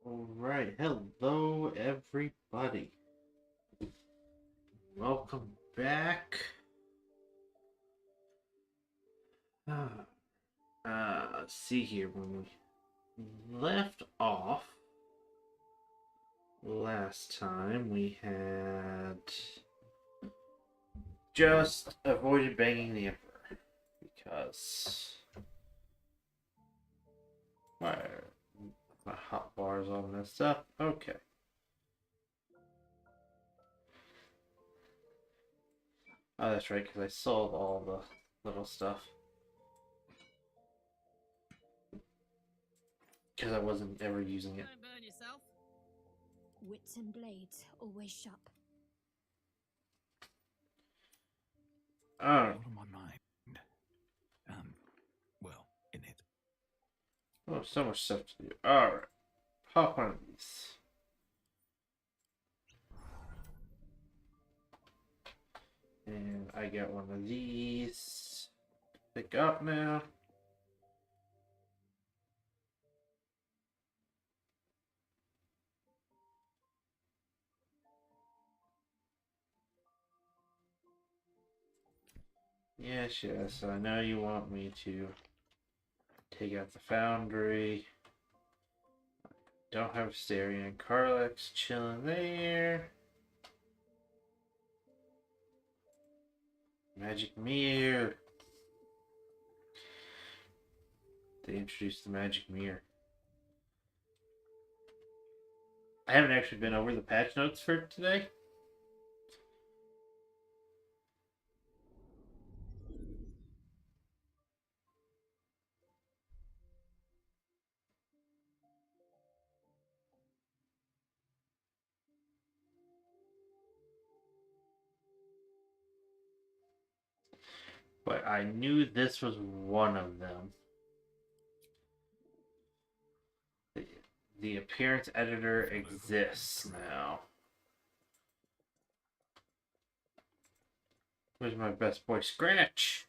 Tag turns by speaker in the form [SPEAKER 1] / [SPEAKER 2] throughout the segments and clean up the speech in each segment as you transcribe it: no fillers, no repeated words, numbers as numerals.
[SPEAKER 1] Alright, hello everybody. Welcome back. Let's see here. When we left off last time, we had just avoided banging the Emperor because my hotbar's all messed up. Okay. Oh, that's right, because I sold all the little stuff. Because I wasn't ever using it.
[SPEAKER 2] Don't burn yourself.
[SPEAKER 3] Wits and blades always sharp.
[SPEAKER 1] Alright.
[SPEAKER 4] All on my mind. Well, in it.
[SPEAKER 1] Oh, so much stuff to do. Alright. Pop one of these. And I got one of these. Pick up now. Yes, yes, I know you want me to take out the foundry. Don't have Stereo and Carlex chilling there. Magic mirror. They introduced the magic mirror. I haven't actually been over the patch notes for today. But I knew this was one of them. The appearance editor exists now. Where's my best boy, Scratch?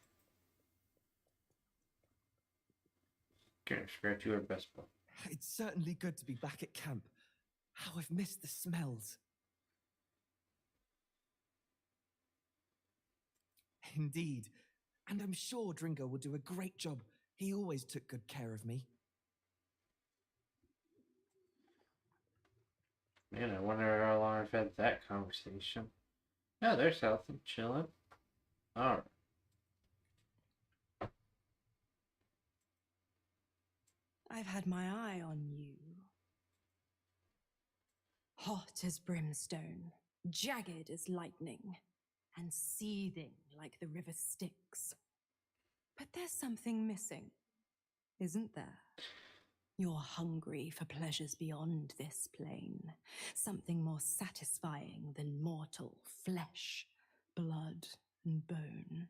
[SPEAKER 1] Scratch, you are best boy.
[SPEAKER 5] It's certainly good to be back at camp. How I've missed the smells. Indeed. And I'm sure Dringo will do a great job. He always took good care of me.
[SPEAKER 1] Man, I wonder how long I've had that conversation. Oh, there's Healthy chilling. Alright.
[SPEAKER 3] I've had my eye on you. Hot as brimstone, jagged as lightning, and seething like the river Styx. But there's something missing, isn't there? You're hungry for pleasures beyond this plane, something more satisfying than mortal flesh, blood, and bone.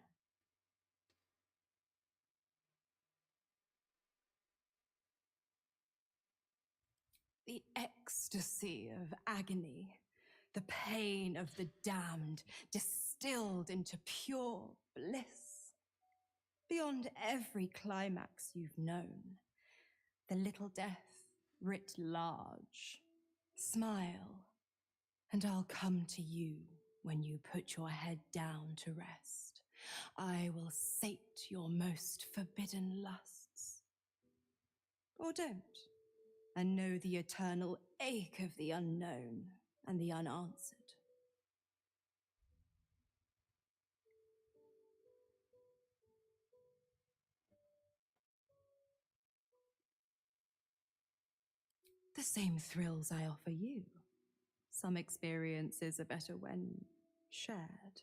[SPEAKER 3] The ecstasy of agony, the pain of the damned, distilled into pure bliss. Beyond every climax you've known, the little death writ large. Smile, and I'll come to you when you put your head down to rest. I will sate your most forbidden lusts. Or don't, and know the eternal ache of the unknown and the unanswered. The same thrills I offer you. Some experiences are better when shared.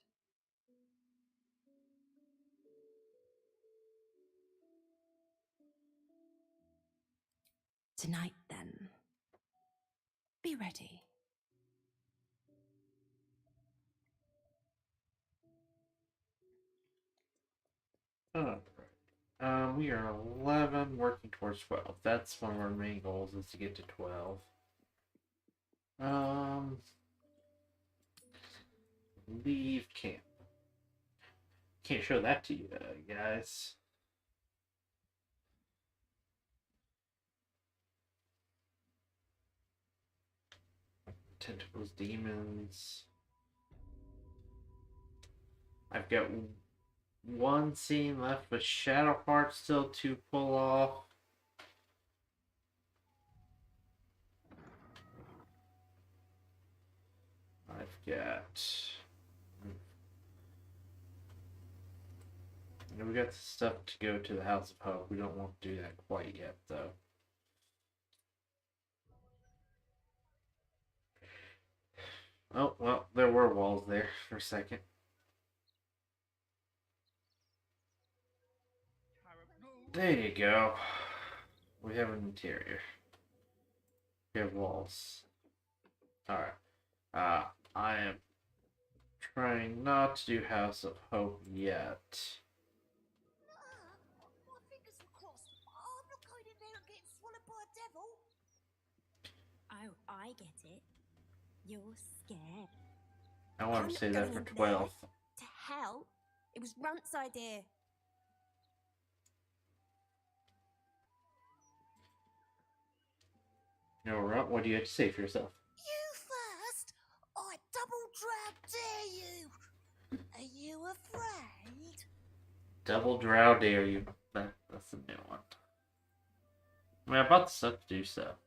[SPEAKER 3] Tonight, then. Be ready.
[SPEAKER 1] Alright. We are 11, working towards 12. That's one of our main goals, is to get to 12. Leave camp. Can't show that to you, guys. tentacles, demons. I've got one scene left with Shadow Heart still to pull off. I've got... And we got the stuff to go to the House of Hope. We don't want to do that quite yet, though. Oh, well, there were walls there for a second. There you go. We have an interior. We have walls. Alright. I am trying not to do House of Hope yet.
[SPEAKER 2] My fingers are crossed. I'm not going in there and getting swallowed by a devil.
[SPEAKER 4] Oh, I get it. You're scared.
[SPEAKER 1] I want
[SPEAKER 4] I'm
[SPEAKER 1] to
[SPEAKER 4] not
[SPEAKER 1] say that
[SPEAKER 4] going
[SPEAKER 1] for
[SPEAKER 4] in there.
[SPEAKER 1] 12th.
[SPEAKER 4] To hell. It was Runt's idea.
[SPEAKER 1] No, Runt, what do you have to say for yourself?
[SPEAKER 2] You first. I double drow dare you. Are you afraid?
[SPEAKER 1] Double Drow dare you. That's a new one. I mean, I bought the stuff to do so.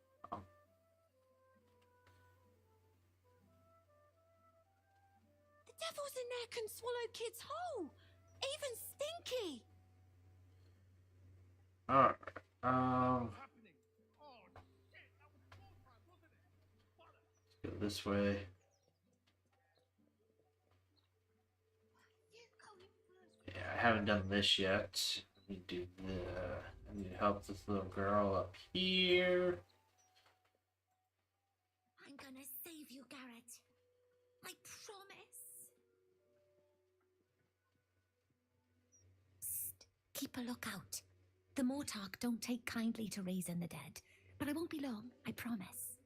[SPEAKER 4] The devils in there can swallow kids whole. Even Stinky.
[SPEAKER 1] Alright. Let's go this way.
[SPEAKER 2] You go in first.
[SPEAKER 1] Yeah, I haven't done this yet. I need to do I need to help this little girl up here.
[SPEAKER 4] I'm gonna save you, Garrett. I promise. Psst. Keep a lookout. The Mortark don't take kindly to raising the dead. But I won't be long, I promise.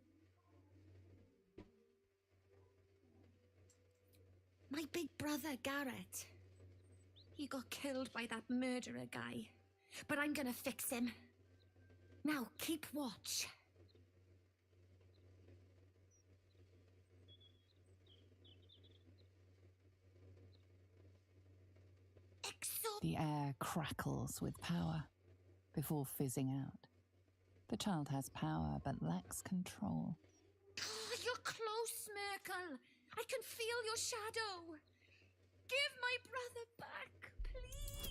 [SPEAKER 4] My big brother, Garrett. He got killed by that murderer guy. But I'm gonna fix him. Now, keep watch.
[SPEAKER 6] The air crackles with power before fizzing out. The child has power but lacks control.
[SPEAKER 4] Oh, you're close, Merkel. I can feel your shadow. Give my brother back, please.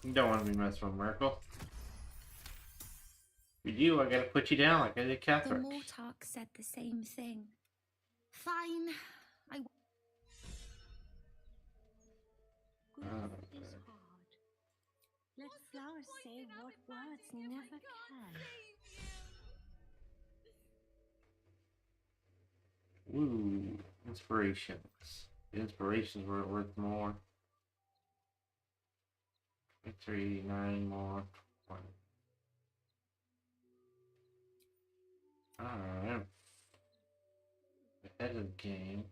[SPEAKER 1] You don't want to be messing with Merkel. If you do, I gotta put you down like I did
[SPEAKER 4] The
[SPEAKER 1] Catherine.
[SPEAKER 4] Mortark said the same thing. Fine.
[SPEAKER 6] Grief is hard. Let flowers say what words never can.
[SPEAKER 1] Ooh, inspirations. Inspirations were worth more. 3, 9 more. 20. Alright. Ahead of the game.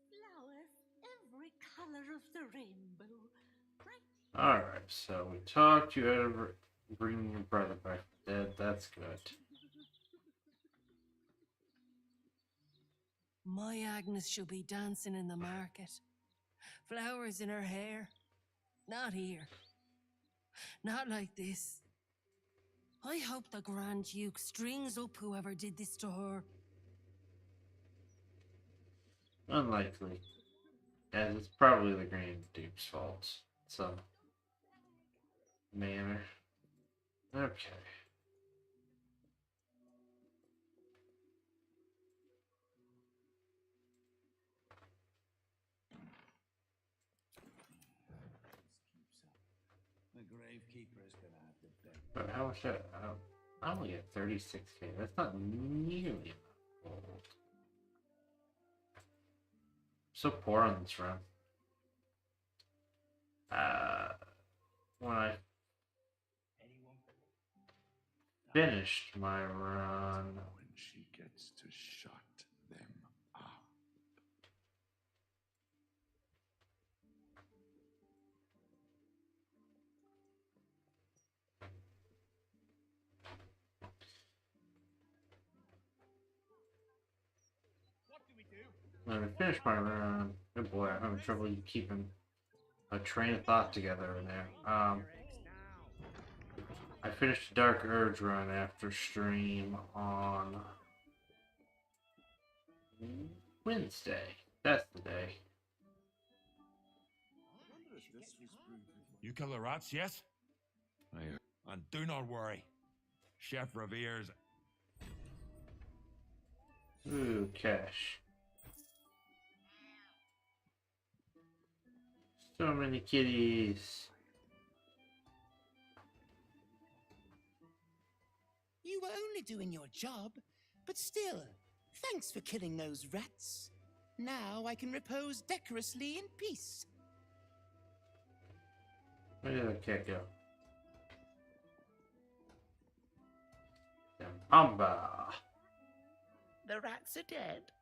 [SPEAKER 6] Flowers, every color of the rainbow. Bright.
[SPEAKER 1] Alright, so we talked you out of bringing your brother back from dead. That's good.
[SPEAKER 3] My Agnes shall be dancing in the market. Flowers in her hair. Not here. Not like this. I hope the Grand Duke strings up whoever did this to her.
[SPEAKER 1] Unlikely. As it's probably the Grand Duke's fault. In some manner. Okay.
[SPEAKER 7] The gravekeeper is gonna have to bet.
[SPEAKER 1] But how much I only get 36k. That's not nearly enough gold. So poor on this run. When I finished my run,
[SPEAKER 7] When she gets to shut them up.
[SPEAKER 1] When I finish my run, good boy, I'm having trouble keeping a train of thought together in there. I finished Dark Urge run after stream on Wednesday. That's the day.
[SPEAKER 8] You kill the rats, yes?
[SPEAKER 7] Aye.
[SPEAKER 8] And do not worry. Chef Revere's.
[SPEAKER 1] Ooh, cash. So many kitties.
[SPEAKER 2] You were only doing your job, but still, thanks for killing those rats. Now I can repose decorously in peace.
[SPEAKER 1] Where did that cat go? Amba.
[SPEAKER 2] The rats are dead.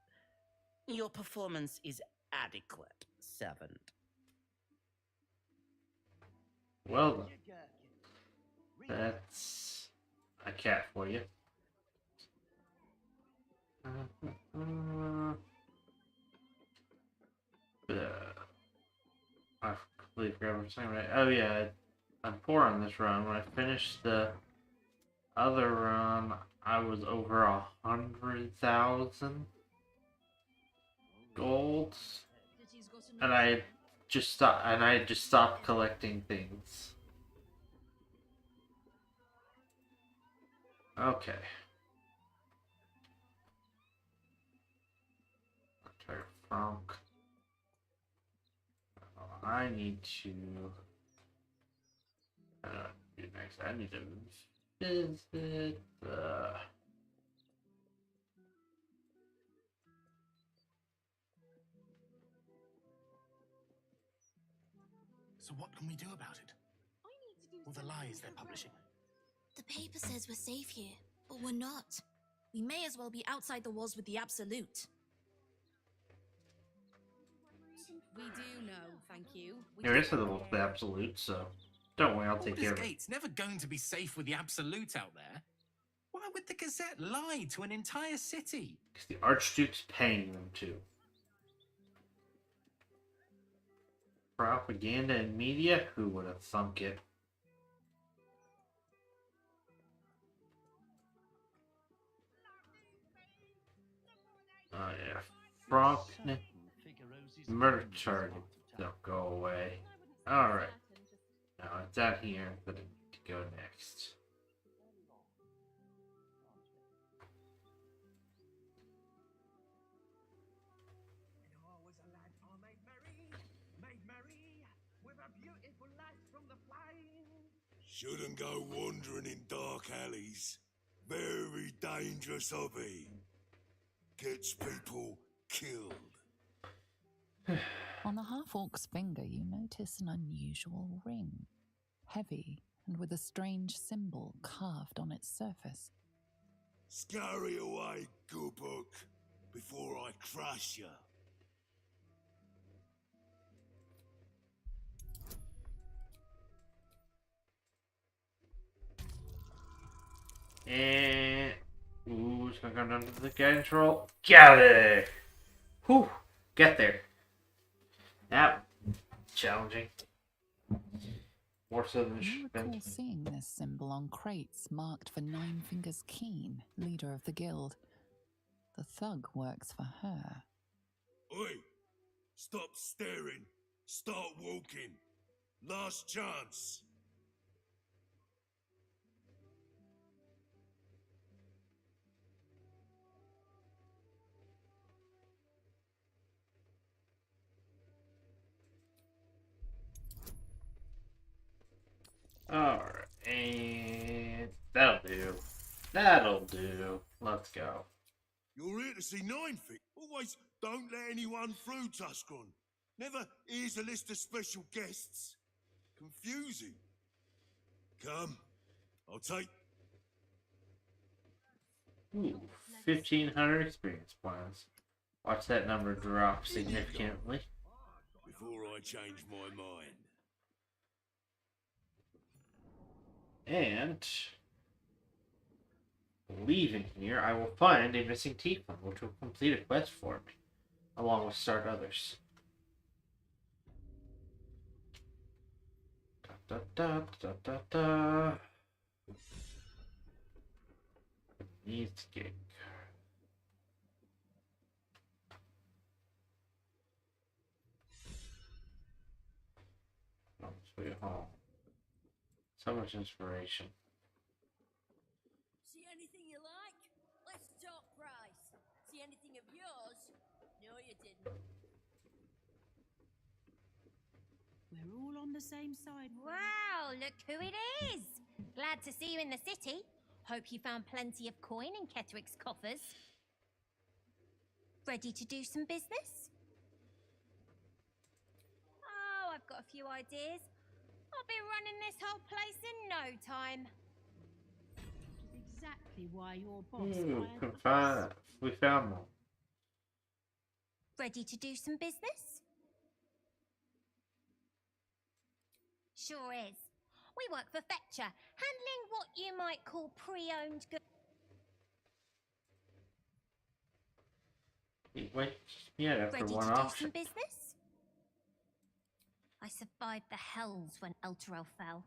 [SPEAKER 2] Your performance is adequate, servant.
[SPEAKER 1] Well then. That's a cat for you. I completely forgot what I was saying. Right? Oh yeah, I'm poor on this run. When I finished the other run, I was over 100,000 gold, and I just stopped collecting things. Okay. Okay, Frank. I need to. Do next. I need to visit the.
[SPEAKER 9] So what can we do about it? All the lies they're publishing.
[SPEAKER 10] The paper says we're safe here, but we're not. We may as well be outside the walls with the Absolute.
[SPEAKER 3] We do know, thank you.
[SPEAKER 1] Here is the Absolute, so don't worry, I'll take care of it.
[SPEAKER 9] Gate's never going to be safe with the Absolute out there. Why would the Gazette lie to an entire city?
[SPEAKER 1] Because the Archduke's paying them to. Propaganda and media? Who would have thunk it? Oh yeah. Frank murder target. Don't go away. Alright. Now it's out here that I need to go next.
[SPEAKER 11] Shouldn't go wandering in dark alleys. Very dangerous hobby. Gets people killed.
[SPEAKER 6] On the half-orc's finger, you notice an unusual ring. Heavy and with a strange symbol carved on its surface.
[SPEAKER 11] Scurry away, good book, before I crush you.
[SPEAKER 1] And ooh, it's gonna come down to the guidance roll. Got it! Whew! Get there. That challenging. More so than it should
[SPEAKER 6] You
[SPEAKER 1] have been.
[SPEAKER 6] recall seeing this symbol on crates marked for Nine Fingers Keen, leader of the guild. The thug works for her.
[SPEAKER 11] Oi! Stop staring. Start walking. Last chance.
[SPEAKER 1] Alright, and that'll do. That'll do. Let's go.
[SPEAKER 11] You're here to see Nine Fingers. Always don't let anyone through, Tuscron. Never here's a list of special guests. Confusing. Come, I'll take...
[SPEAKER 1] Ooh, 1,500 experience points. Watch that number drop significantly.
[SPEAKER 11] Before I change my mind.
[SPEAKER 1] And leaving here, I will find a missing tiefling, which will complete a quest for me. along with start others. Da, da, da, da, da. Needs gig. Oh, sweet home. So much inspiration.
[SPEAKER 12] See anything you like? Let's talk price. See anything of yours? No, you didn't.
[SPEAKER 13] We're all on the same side.
[SPEAKER 14] Wow, look who it is! Glad to see you in the city. Hope you found plenty of coin in Ketheric's coffers. Ready to do some business? Oh, I've got a few ideas. I'll be running this whole place in no time.
[SPEAKER 13] Which is exactly why your boss
[SPEAKER 1] We found one.
[SPEAKER 14] Ready to do some business? Sure is. We work for Fetcher, handling what you might call pre-owned goods.
[SPEAKER 1] Wait, yeah, for
[SPEAKER 14] Ready
[SPEAKER 1] one
[SPEAKER 14] to do
[SPEAKER 1] option.
[SPEAKER 14] some business? I survived the hells when Elturel fell.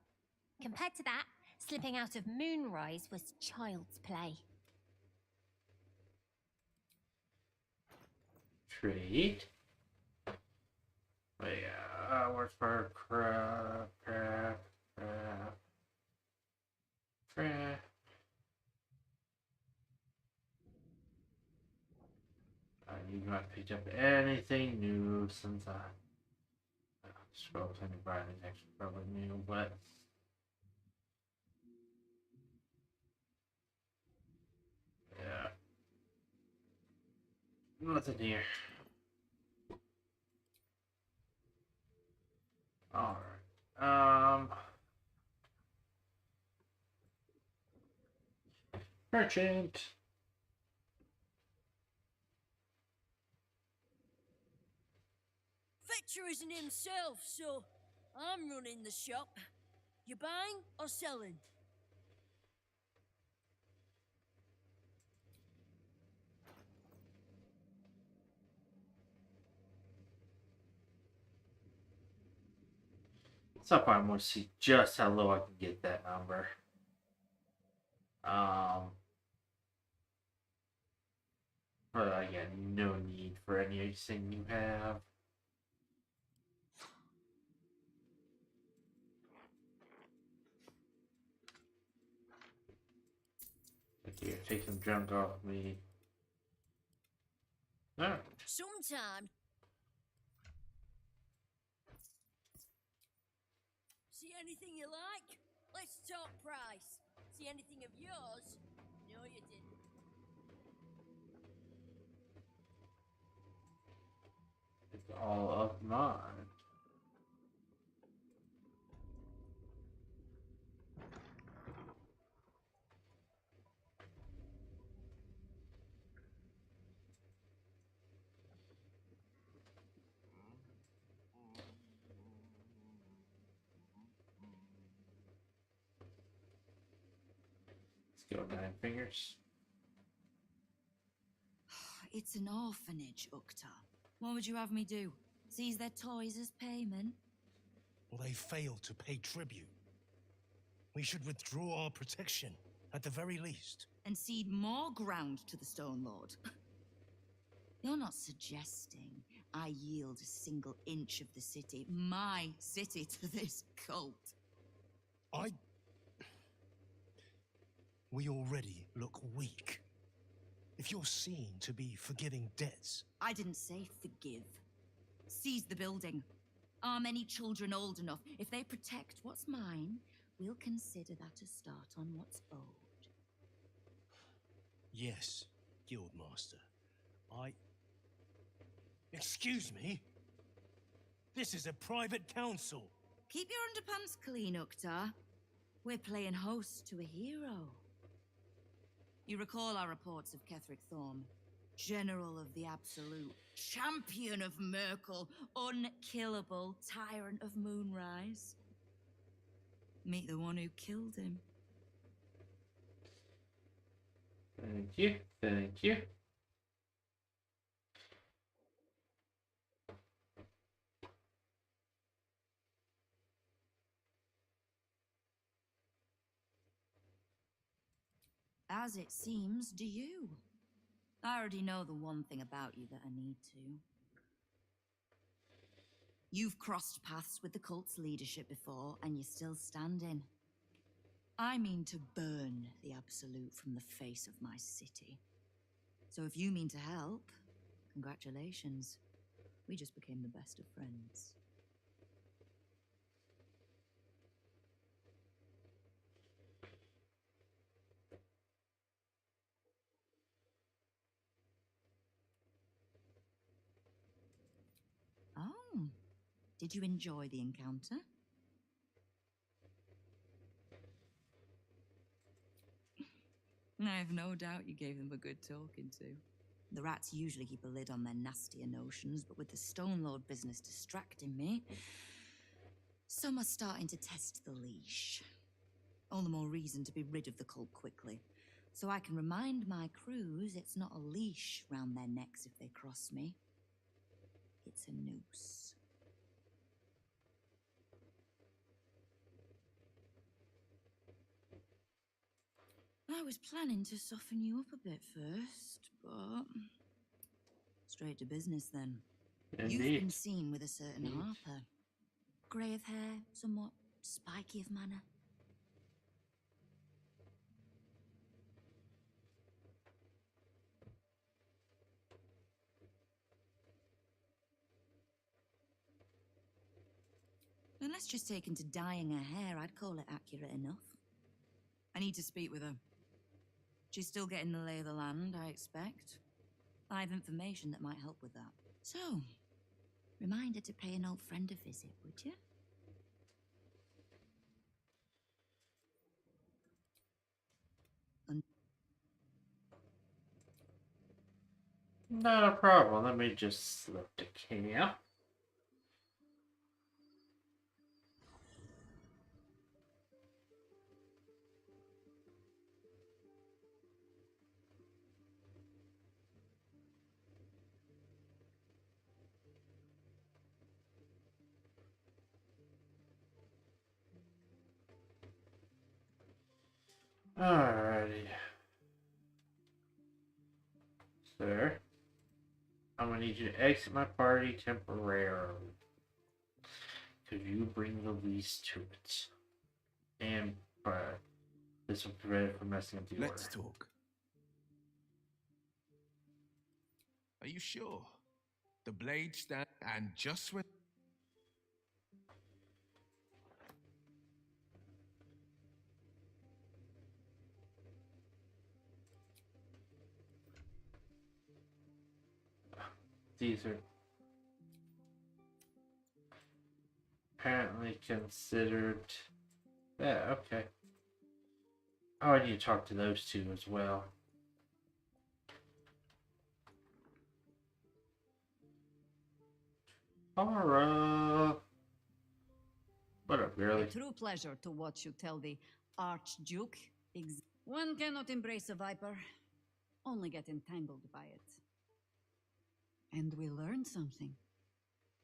[SPEAKER 14] Compared to that, slipping out of Moonrise was child's play.
[SPEAKER 1] Trade. Where's for crap. You've not picked up anything new since I scroll to buy anything extra probably new, but yeah. Nothing here. Alright. Merchant.
[SPEAKER 12] Fetcher isn't himself, so I'm running the shop. You buying or selling?
[SPEAKER 1] So far, I'm going to see just how low I can get that number. But again, no need for anything you have. Here, take some junk off me. No.
[SPEAKER 12] Sometime. See anything you like? Let's talk price. See anything of yours? No, you didn't.
[SPEAKER 1] It's all of mine. Let's go 9 fingers.
[SPEAKER 15] It's an orphanage, Ukta. What would you have me do? Seize their toys as payment?
[SPEAKER 16] Well, they failed to pay tribute. We should withdraw our protection, at the very least.
[SPEAKER 15] And cede more ground to the Stone Lord? You're not suggesting I yield a single inch of the city, my city, to this cult?
[SPEAKER 16] We already look weak. If you're seen to be forgiving debts...
[SPEAKER 15] I didn't say forgive. Seize the building. Are many children old enough? If they protect what's mine, we'll consider that a start on what's owed.
[SPEAKER 16] Yes, Guildmaster. Excuse me? This is a private council.
[SPEAKER 15] Keep your underpants clean, Ukta. We're playing host to a hero. You recall our reports of Ketheric Thorm, General of the Absolute, Champion of Merkel, unkillable Tyrant of Moonrise. Meet the one who killed him.
[SPEAKER 1] Thank you, thank you.
[SPEAKER 15] as it seems, do you. I already know the one thing about you that I need to. You've crossed paths with the cult's leadership before, and you're still standing. I mean to burn the Absolute from the face of my city. So if you mean to help, congratulations. We just became the best of friends. Oh, did you enjoy the encounter? I have no doubt you gave them a good talking to. The rats usually keep a lid on their nastier notions, but with the Stone Lord business distracting me, some are starting to test the leash. All the more reason to be rid of the cult quickly, so I can remind my crews it's not a leash round their necks if they cross me. It's a noose. I was planning to soften you up a bit first, but... straight to business then.
[SPEAKER 1] Indeed.
[SPEAKER 15] You've been seen with a certain Harper. Grey of hair, somewhat spiky of manner. Unless just taken to dyeing her hair, I'd call it accurate enough. I need to speak with her. She's still getting the lay of the land, I expect. I have information that might help with that. So, remind her to pay an old friend a visit, would you?
[SPEAKER 1] Not a problem. Let me just slip the camp. Alrighty. Sir, I'm gonna need you to exit my party temporarily. Because you bring the least to it. And this will prevent it from messing up the order.
[SPEAKER 7] Let's talk. Are you sure? The blade stand and just when...
[SPEAKER 1] These are apparently considered... Yeah, okay. Oh, I need to talk to those two as well. Alright. What up, girly?
[SPEAKER 17] A true pleasure to watch you tell the Archduke. One cannot embrace a viper, only get entangled by it. And we learned something.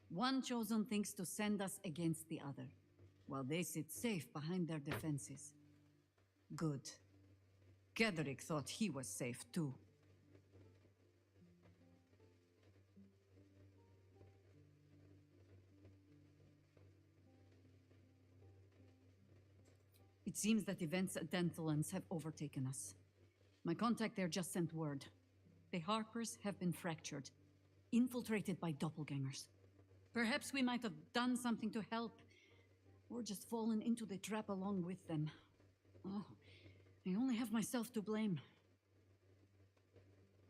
[SPEAKER 17] One chosen thinks to send us against the other, while they sit safe behind their defenses. Good. Gedrick thought he was safe too. It seems that events at Denthalans have overtaken us. My contact there just sent word. The Harpers have been fractured, infiltrated by doppelgangers. Perhaps we might have done something to help, or just fallen into the trap along with them. Oh, I only have myself to blame.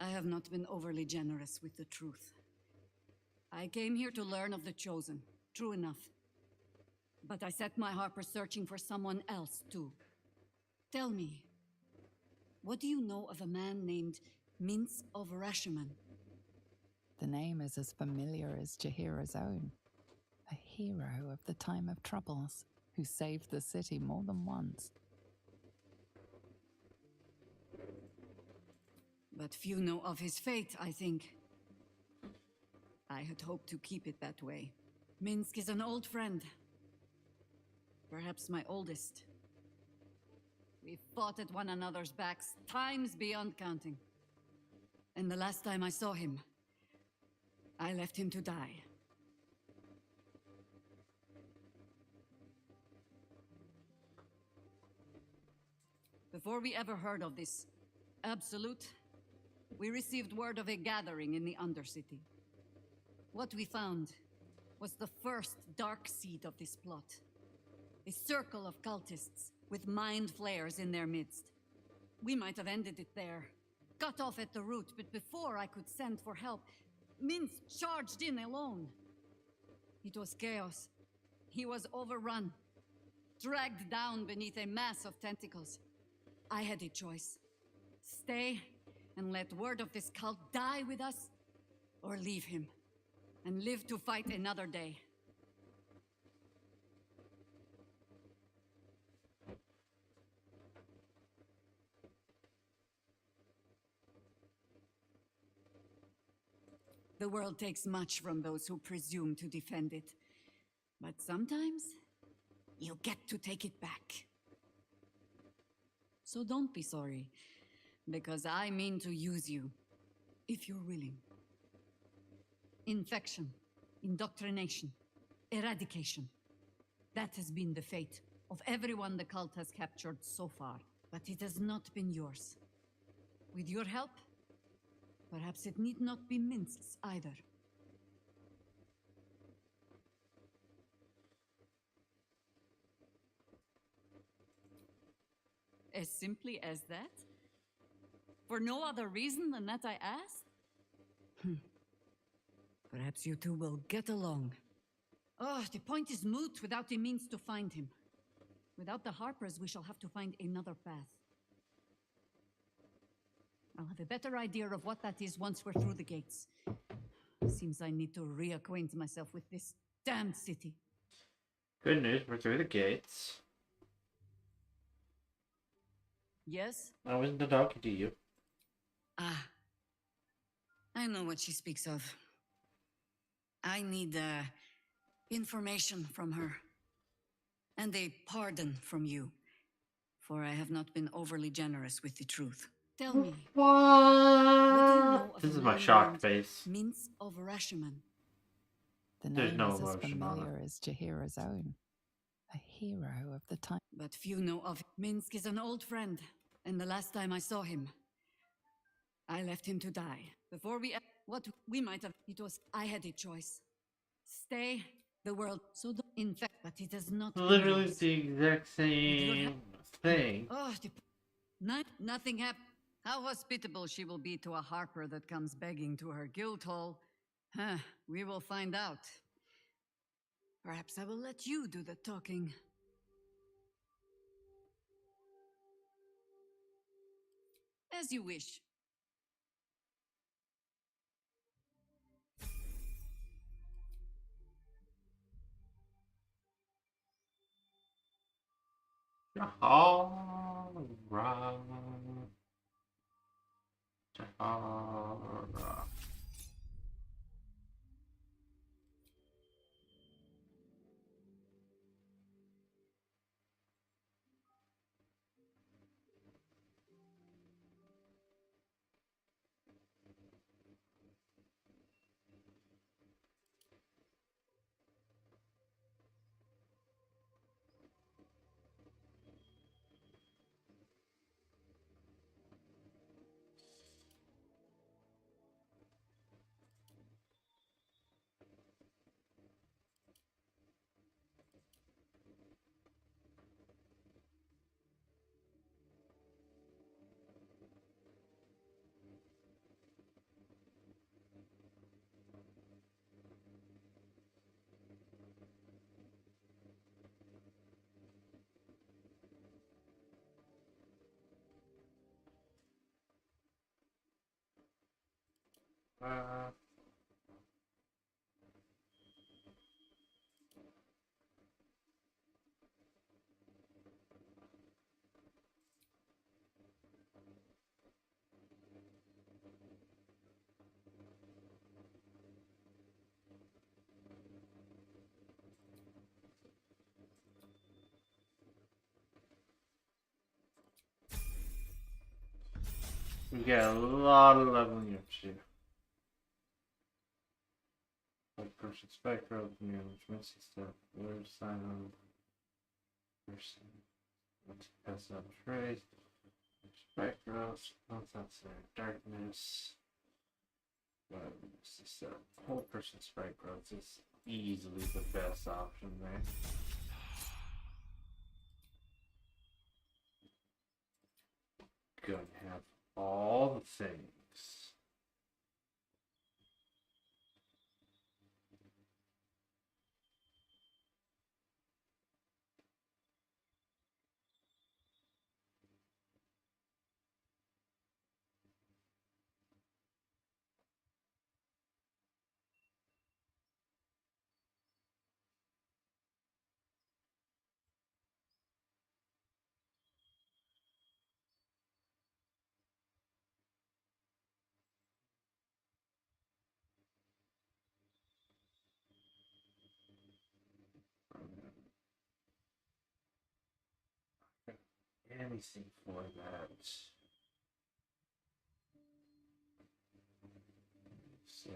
[SPEAKER 17] I have not been overly generous with the truth. I came here to learn of the Chosen, true enough. But I set my Harper searching for someone else, too. Tell me, what do you know of a man named Mince of Rashomon?
[SPEAKER 6] The name is as familiar as Jaheira's own. A hero of the time of troubles, who saved the city more than once.
[SPEAKER 17] But few know of his fate, I think. I had hoped to keep it that way. Minsk is an old friend. Perhaps my oldest. We fought at one another's backs, times beyond counting. And the last time I saw him, I left him to die. Before we ever heard of this Absolute, we received word of a gathering in the Undercity. What we found was the first dark seed of this plot. A circle of cultists with mind flayers in their midst. We might have ended it there, cut off at the root, but before I could send for help, Minsk charged in alone. It was chaos. He was overrun, dragged down beneath a mass of tentacles. I had a choice. Stay and let word of this cult die with us, or leave him and live to fight another day. The world takes much from those who presume to defend it. But sometimes, you get to take it back. So don't be sorry, because I mean to use you, if you're willing. Infection, indoctrination, eradication. That has been the fate of everyone the cult has captured so far, but it has not been yours. With your help, perhaps it need not be Minsk's either. As simply as that? For no other reason than that I asked? Perhaps you two will get along. Oh, the point is moot without a means to find him. Without the Harpers, we shall have to find another path. I'll have a better idea of what that is once we're through the gates. Seems I need to reacquaint myself with this damned city.
[SPEAKER 1] Good news, we're through the gates.
[SPEAKER 17] Yes?
[SPEAKER 1] I wasn't talking to you.
[SPEAKER 17] Ah. I know what she speaks of. I need, information from her. And a pardon from you. For I have not been overly generous with the truth. Tell me. What do you know of
[SPEAKER 1] This
[SPEAKER 17] a
[SPEAKER 1] is my
[SPEAKER 17] man
[SPEAKER 1] shocked
[SPEAKER 17] named
[SPEAKER 1] face.
[SPEAKER 17] Minsk of Rashomon?
[SPEAKER 6] The
[SPEAKER 1] There's
[SPEAKER 6] name
[SPEAKER 1] no
[SPEAKER 6] is as
[SPEAKER 1] emotion on
[SPEAKER 6] familiar as Jahira's own. A hero of the time.
[SPEAKER 17] But few know of him. Minsk is an old friend, and the last time I saw him, I left him to die. Before what we might have, it was, I had a choice. Stay, the world, so in fact, but it has not been
[SPEAKER 1] Literally
[SPEAKER 17] yours.
[SPEAKER 1] the exact same thing.
[SPEAKER 17] Oh, nothing happened. How hospitable she will be to a Harper that comes begging to her guild hall. Huh, we will find out. Perhaps I will let you do the talking. As you wish.
[SPEAKER 1] Jahara. Jahara. We got a lot of leveling up to do. Like person spectral, which stuff, word sign on person, pass out phrase, spectral, nonsense, darkness. But this is whole person spectral is easily the best option there. Gonna have all the things. Anything for that. So,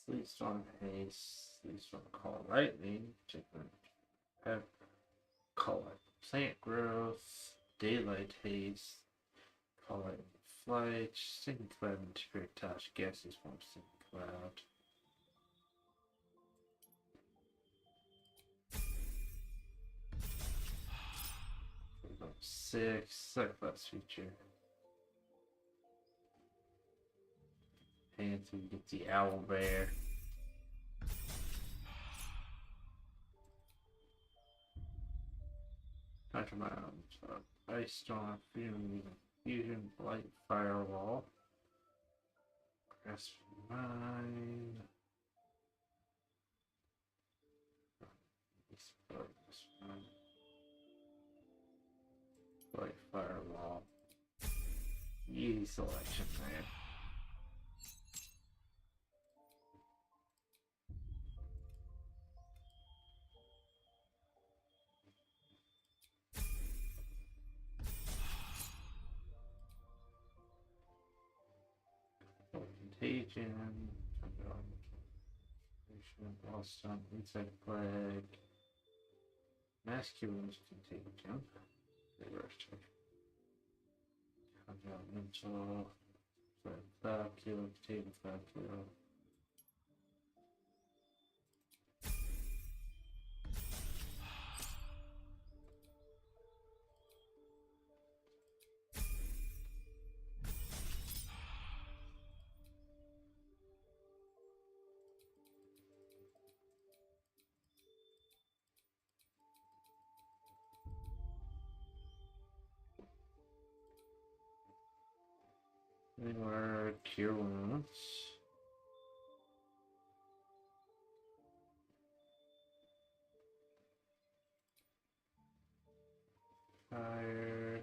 [SPEAKER 1] Sleep Storm Haste, Sleep Storm Call Lightning, have Call It Plant Growth, Daylight Haste, Call It Flight, Sting Cloud, Integrate Touch, Gases from Sting Cloud. Level 6, Select Class Feature. And so you get the Owl Bear. Touch Mounds, Ice Storm, Fusion, Light Firewall, Grass Mine, Light Firewall. Easy selection, man. Contagion, Boston, Insect Plague, Masculine Contagion, Reverse check. Mental, Kilo, Contagion, Kilo. Anywhere, Cure Wounds. Fire.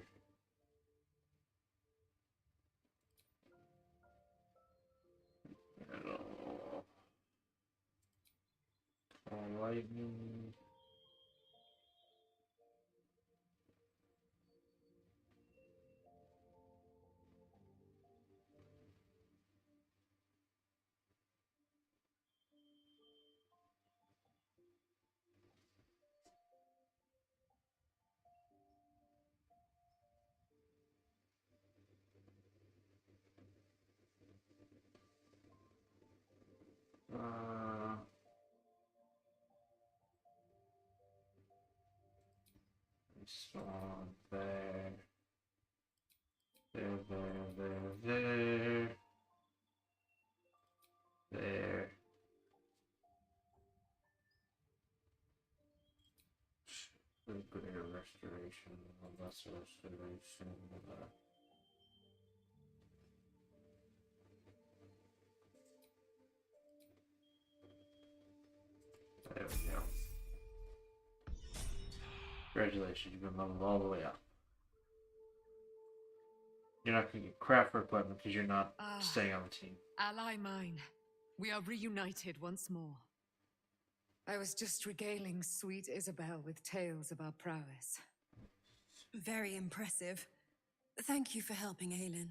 [SPEAKER 1] Metal. Lightning. Strong there. There. There. Greater restoration, lesser restoration. Congratulations, you've been leveled all the way up. You're not going to get crap for equipment because you're not staying on the team.
[SPEAKER 18] Ally mine, we are reunited once more. I was just regaling sweet Isabel with tales of our prowess.
[SPEAKER 19] Very impressive. Thank you for helping Aelin.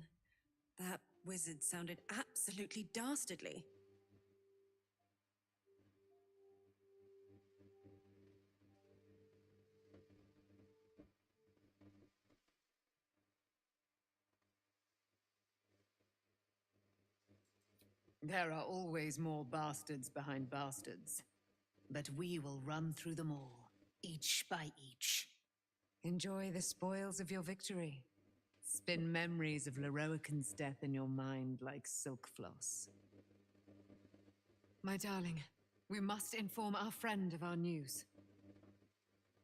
[SPEAKER 19] That wizard sounded absolutely dastardly.
[SPEAKER 18] There are always more bastards behind bastards. But we will run through them all, each by each. Enjoy the spoils of your victory. Spin memories of Leroican's death in your mind like silk floss. My darling, we must inform our friend of our news.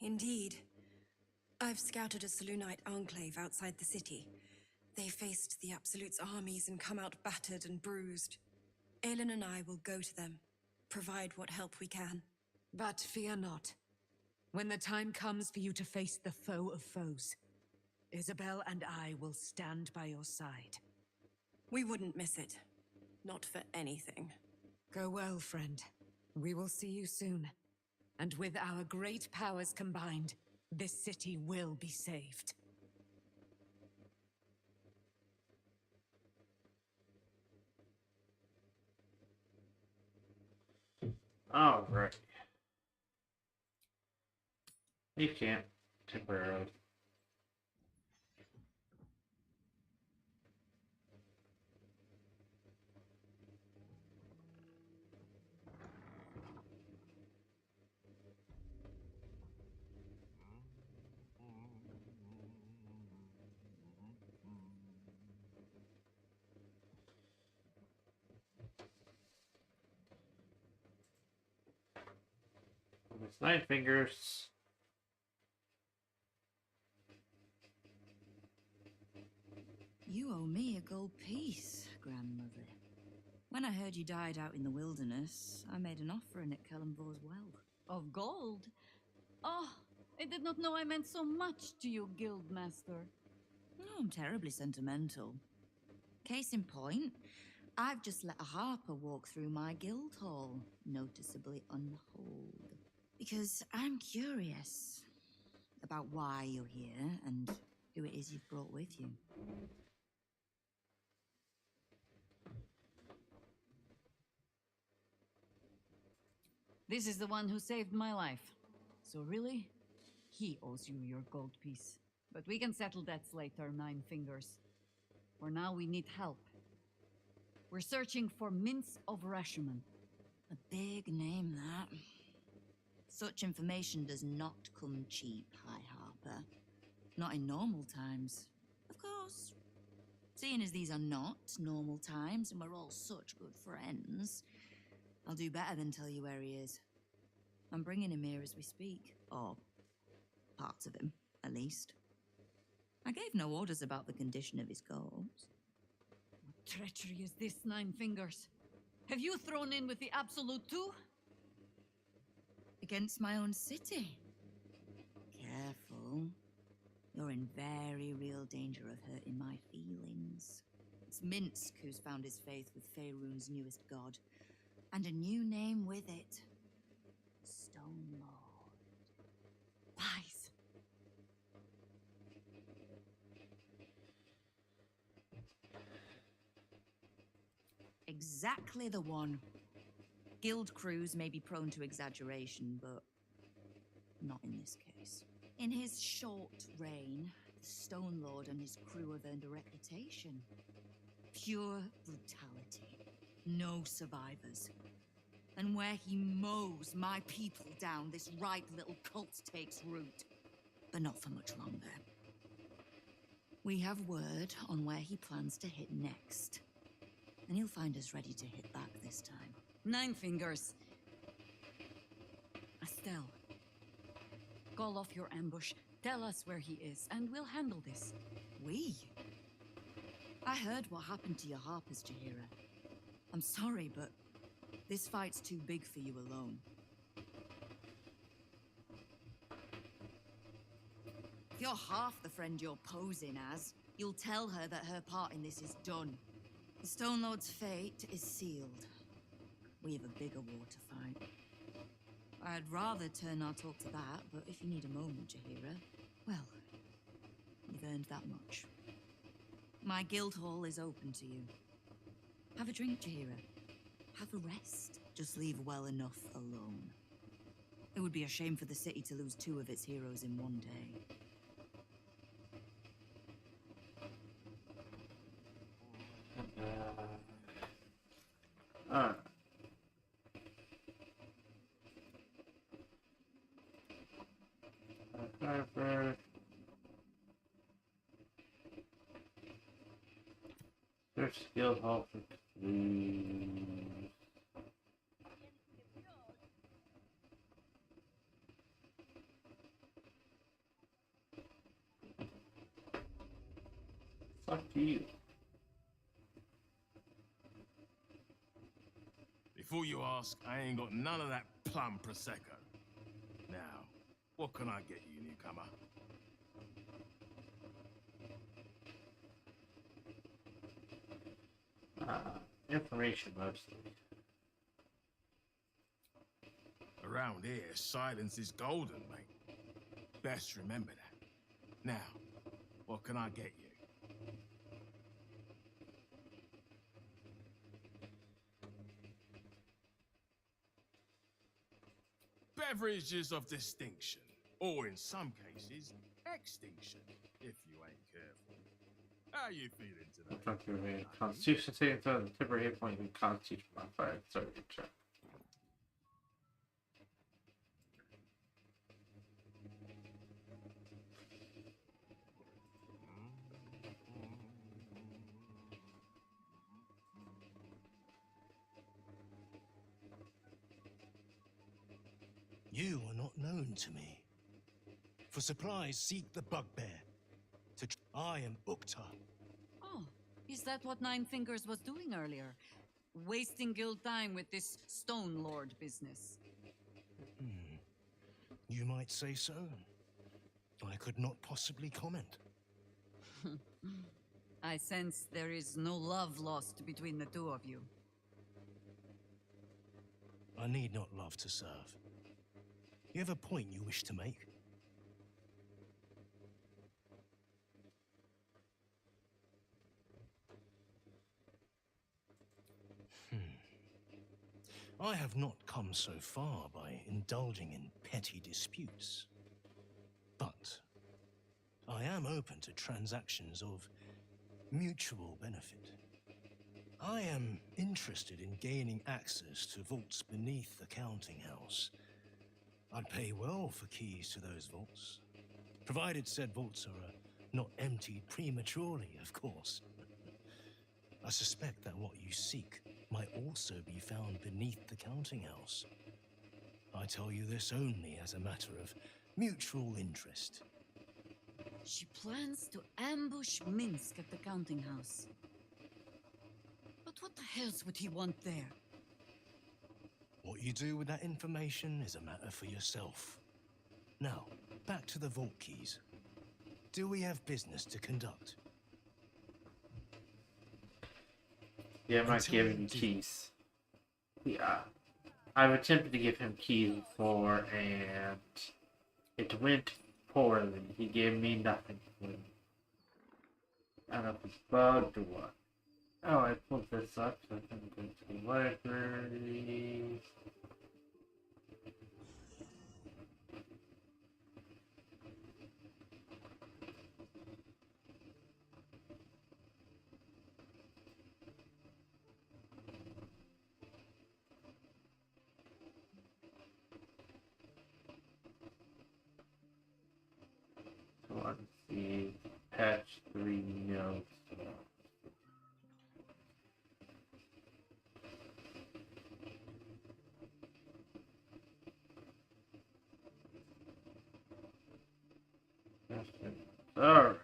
[SPEAKER 19] Indeed. I've scouted a Selûnite enclave outside the city. They faced the Absolute's armies and come out battered and bruised. Aelin and I will go to them, provide what help we can.
[SPEAKER 18] But fear not. When the time comes for you to face the foe of foes, Isabel and I will stand by your side.
[SPEAKER 19] We wouldn't miss it. Not for anything.
[SPEAKER 18] Go well, friend. We will see you soon. And with our great powers combined, this city will be saved.
[SPEAKER 1] Alright. You can't. Temporarily. It's 9 fingers.
[SPEAKER 15] You owe me a gold piece, grandmother. When I heard you died out in the wilderness, I made an offering at Kellenvor's well.
[SPEAKER 17] Of gold? Oh, I did not know I meant so much to you, Guildmaster.
[SPEAKER 15] No, I'm terribly sentimental. Case in point, I've just let a harper walk through my guild hall, noticeably unholed. Because I'm curious about why you're here and who it is you've brought with you.
[SPEAKER 17] This is the one who saved my life. So really, he owes you your gold piece. But we can settle debts later, Nine Fingers. For now, we need help. We're searching for Mince of Rashomon.
[SPEAKER 15] A big name, that. Such information does not come cheap, High Harper. Not in normal times. Of course. Seeing as these are not normal times and we're all such good friends, I'll do better than tell you where he is. I'm bringing him here as we speak. Or parts of him, at least. I gave no orders about the condition of his corpse.
[SPEAKER 17] What treachery is this, Nine Fingers? Have you thrown in with the Absolute too?
[SPEAKER 15] Against my own city. Careful. You're in very real danger of hurting my feelings. It's Minsk who's found his faith with Faerun's newest god. And a new name with it. Stone Lord.
[SPEAKER 17] Lies.
[SPEAKER 15] Exactly the one. Guild crews may be prone to exaggeration, but not in this case. In his short reign, the Stone Lord and his crew have earned a reputation. Pure brutality. No survivors. And where he mows my people down, this ripe little cult takes root. But not for much longer. We have word on where he plans to hit next. And he'll find us ready to hit back this time.
[SPEAKER 17] Nine Fingers. Estelle. Call off your ambush. Tell us where he is, and we'll handle this.
[SPEAKER 15] We? I heard what happened to your harpers, Jaheira. I'm sorry, but this fight's too big for you alone. If you're half the friend you're posing as, you'll tell her that her part in this is done. The Stone Lord's fate is sealed. We have a bigger war to fight. I'd rather turn our talk to that, but if you need a moment, Jaheira, well, you've earned that much. My guild hall is open to you. Have a drink, Jaheira. Have a rest. Just leave well enough alone. It would be a shame for the city to lose 2 of its heroes in one day.
[SPEAKER 1] Alright. Search skill hall for clues. Fuck you.
[SPEAKER 7] Before you ask, I ain't got none of that plum prosecco. Now, what can I get you, newcomer?
[SPEAKER 1] Information mostly.
[SPEAKER 7] Around here, silence is golden, mate. Best remember that. Now, what can I get you? Beverages of distinction, or in some cases, extinction, if you ain't careful. How you feeling today?
[SPEAKER 1] Constitution saving throw the temporary hit point and constitution modifier. Sorry, check.
[SPEAKER 16] You are not known to me. For supplies, seek the bugbear. I am Uktar.
[SPEAKER 17] Oh, is that what Nine Fingers was doing earlier? Wasting guild time with this Stone Lord business.
[SPEAKER 16] You might say so. I could not possibly comment.
[SPEAKER 17] I sense there is no love lost between the two of you.
[SPEAKER 16] I need not love to serve. You have a point you wish to make? I have not come so far by indulging in petty disputes. But I am open to transactions of mutual benefit. I am interested in gaining access to vaults beneath the counting house. I'd pay well for keys to those vaults, provided said vaults are not emptied prematurely, of course. I suspect that what you seek might also be found beneath the counting house. I tell you this only as a matter of mutual interest.
[SPEAKER 17] She plans to ambush Minsk at the counting house. But what the hells would he want there?
[SPEAKER 16] What you do with that information is a matter for yourself. Now, back to the vault keys. Do we have business to conduct?
[SPEAKER 1] Yeah, I might give him keys. Yeah. I've attempted to give him keys before, and it went poorly. He gave me nothing. I don't know if it's bugged or what. Oh, I pulled this up, so I can go to the library. So let's see. Patch 3 notes. Alright.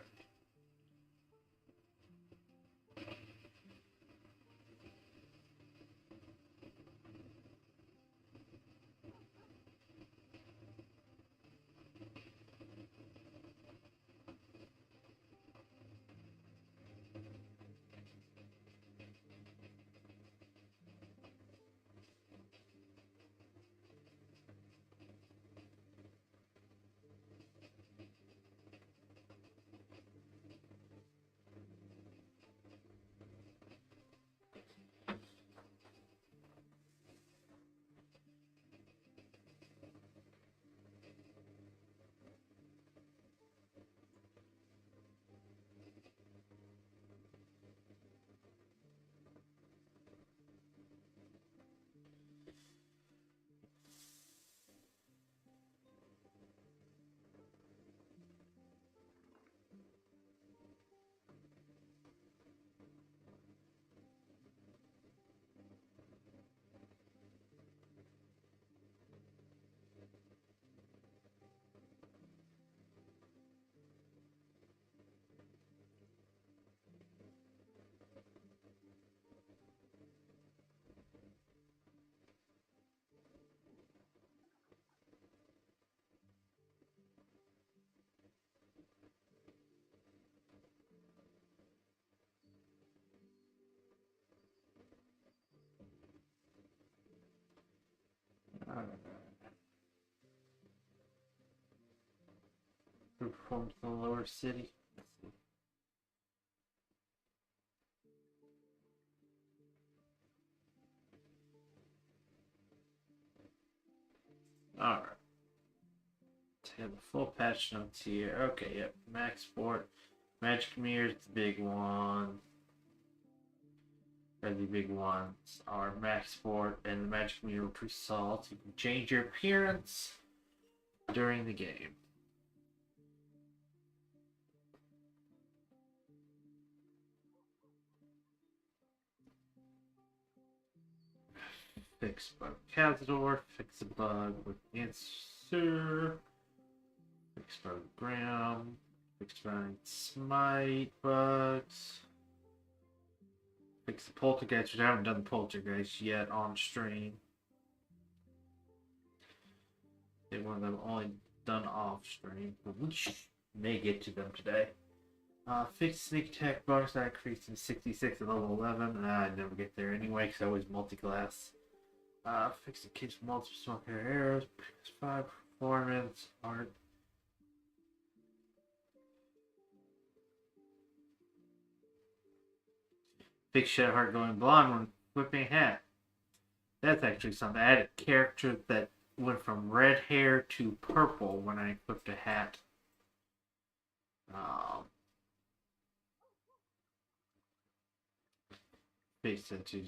[SPEAKER 1] Who performed in the lower city? Let's see. Alright. Have the full patch notes here. Okay, yep. Max Sport. Magic Mirrors, the big one. Or the big ones are Max Sport and the Magic Mirror, which we saw. So you can change your appearance during the game. Fix bug Cazador, fix a bug with Answer, fix bug Graham, fix bug Smite bugs, fix the Poltergeist, which I haven't done the Poltergeist yet on stream. They one of them only done off stream, but we may get to them today. Fix sneak attack bugs that increase from 66 to level 11. I never get there anyway because I always multi-class. Fix the case with multiple smoke arrows. PS5 performance art. Fix Shadowheart going blonde when whipping a hat. That's actually something. I had a character that went from red hair to purple when I equipped a hat. Fix that to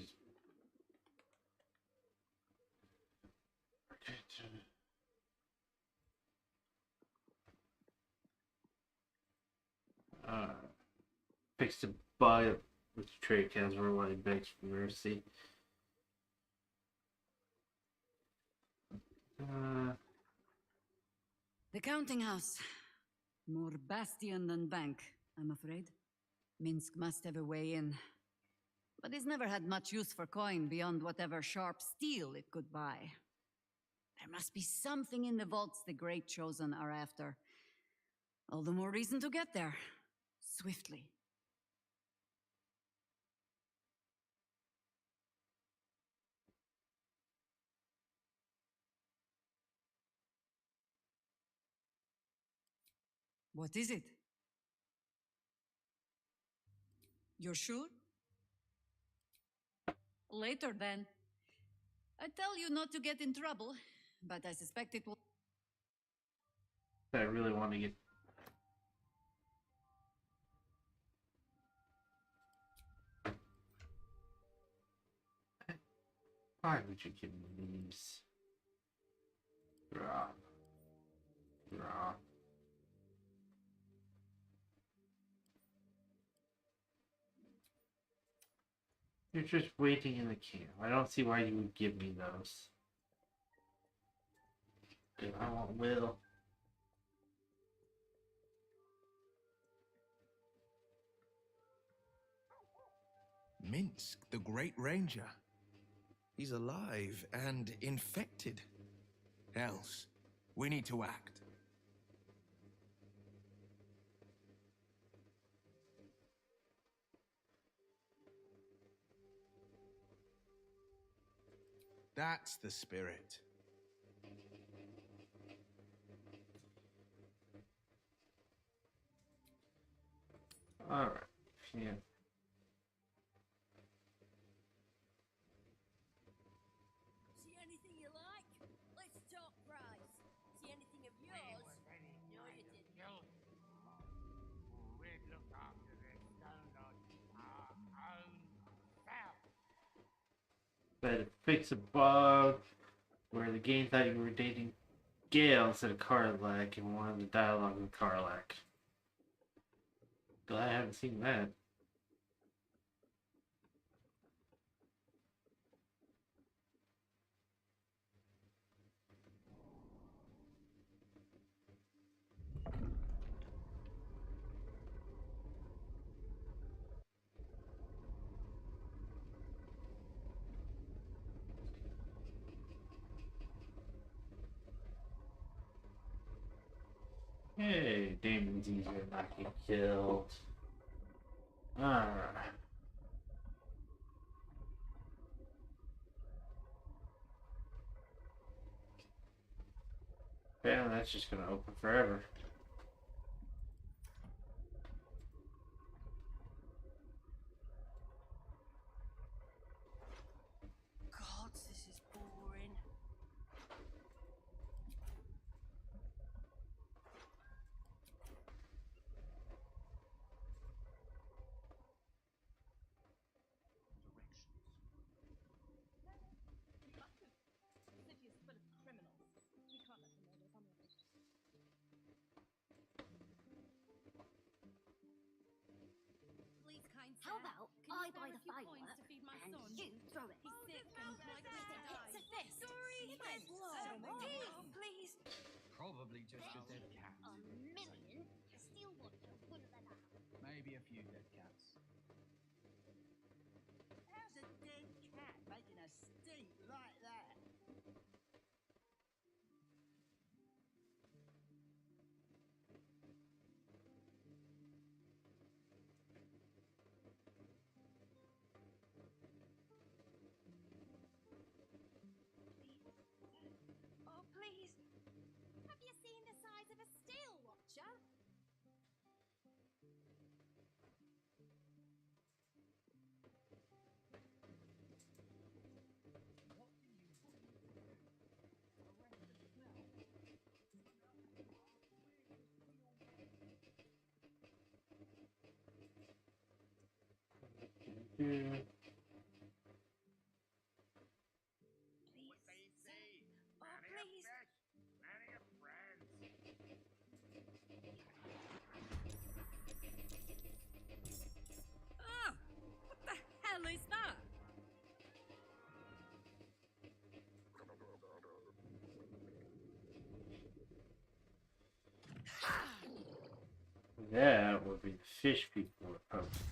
[SPEAKER 1] fix the bug with the trade Casper while he begs for mercy.
[SPEAKER 17] The counting house. More bastion than bank, I'm afraid. Minsk must have a way in. But it's never had much use for coin beyond whatever sharp steel it could buy. There must be something in the vaults the Great Chosen are after. All the more reason to get there. Swiftly. What is it? You're sure? Later, then. I tell you not to get in trouble, but I suspect it will...
[SPEAKER 1] I really want to get... Why would you give me these? Drop. Drop. You're just waiting in the camp. I don't see why you would give me those. I want Will.
[SPEAKER 20] Minsk, the Great Ranger. He's alive and infected. Else, we need to act. That's the spirit.
[SPEAKER 1] Alright, yeah.
[SPEAKER 12] See anything you like? Let's talk price. See anything of yours? No, you didn't.
[SPEAKER 8] We'd look after this, don't our own self.
[SPEAKER 1] Better fix a bug where the game thought you were dating Gale instead of Karlak and wanted the dialogue with Karlak. Glad I haven't seen that. Hey, Damon's easier to not get killed. Alright. Yeah, that's just gonna open forever.
[SPEAKER 4] How about I buy the
[SPEAKER 13] coins
[SPEAKER 4] firework
[SPEAKER 13] to feed my
[SPEAKER 4] and
[SPEAKER 13] son?
[SPEAKER 4] you throw it?
[SPEAKER 13] He's sick and likely to die.
[SPEAKER 14] It's a fist.
[SPEAKER 15] Please.
[SPEAKER 21] Probably just a dead cat.
[SPEAKER 4] A million? Steel Watcher wouldn't let that happen.
[SPEAKER 21] Maybe a few dead cats.
[SPEAKER 8] How's a dead cat making a stink like that?
[SPEAKER 14] Oh, please. Have you seen the size of a steel watcher?
[SPEAKER 1] Yeah.
[SPEAKER 15] Ah! What the hell is that?
[SPEAKER 1] That would be the fish people were posting.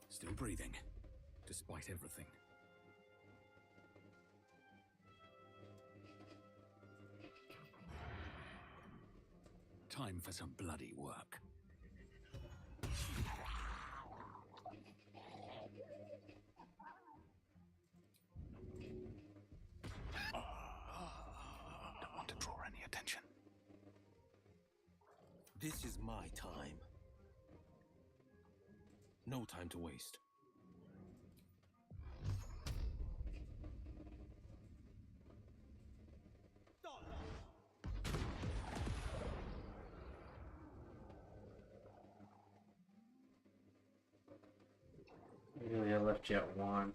[SPEAKER 22] Still breathing, despite everything. Time for some bloody work. Don't want to draw any attention.
[SPEAKER 20] This is my time. No time to waste.
[SPEAKER 1] Really, I left you at one.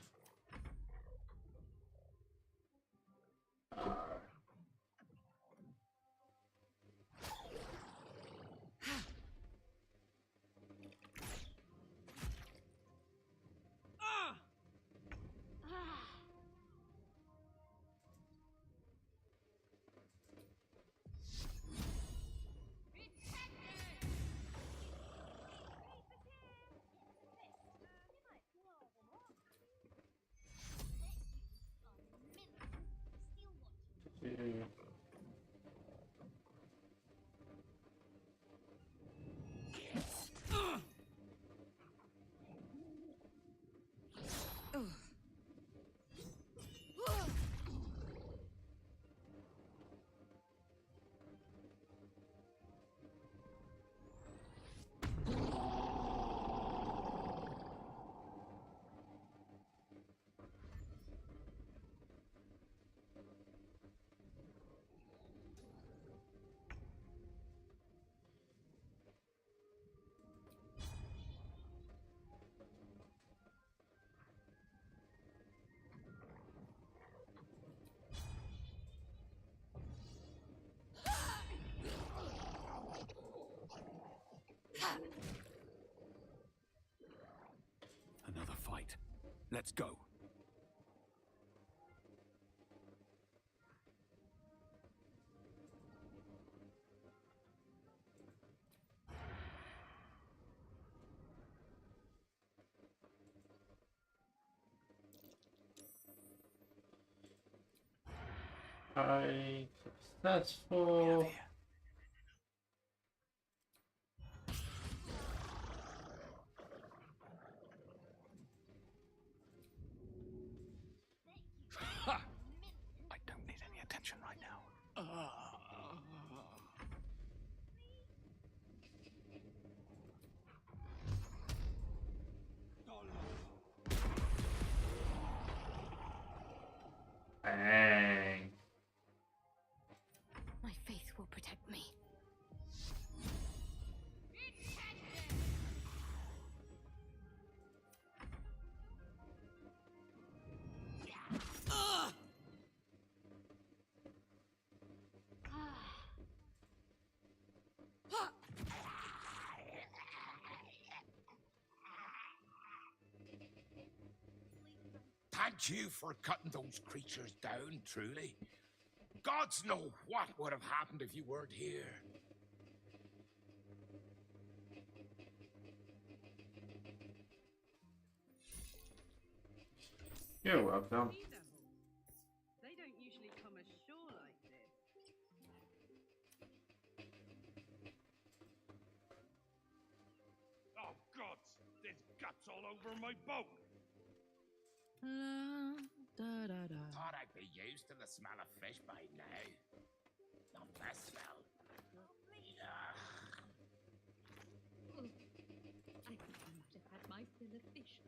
[SPEAKER 22] Another fight. Let's go.
[SPEAKER 1] I successful.
[SPEAKER 22] Ha! I don't need any attention right now.
[SPEAKER 1] Bang.
[SPEAKER 4] My faith will protect me.
[SPEAKER 2] Thank you for cutting those creatures down, truly. Gods know what would have happened if you weren't here.
[SPEAKER 1] You're welcome.
[SPEAKER 13] They don't usually come ashore like this.
[SPEAKER 7] Oh, gods! There's guts all over my boat!
[SPEAKER 2] Thought I'd be used to the smell of fish by now. Not that smell.
[SPEAKER 4] I think I might have had my fill of fish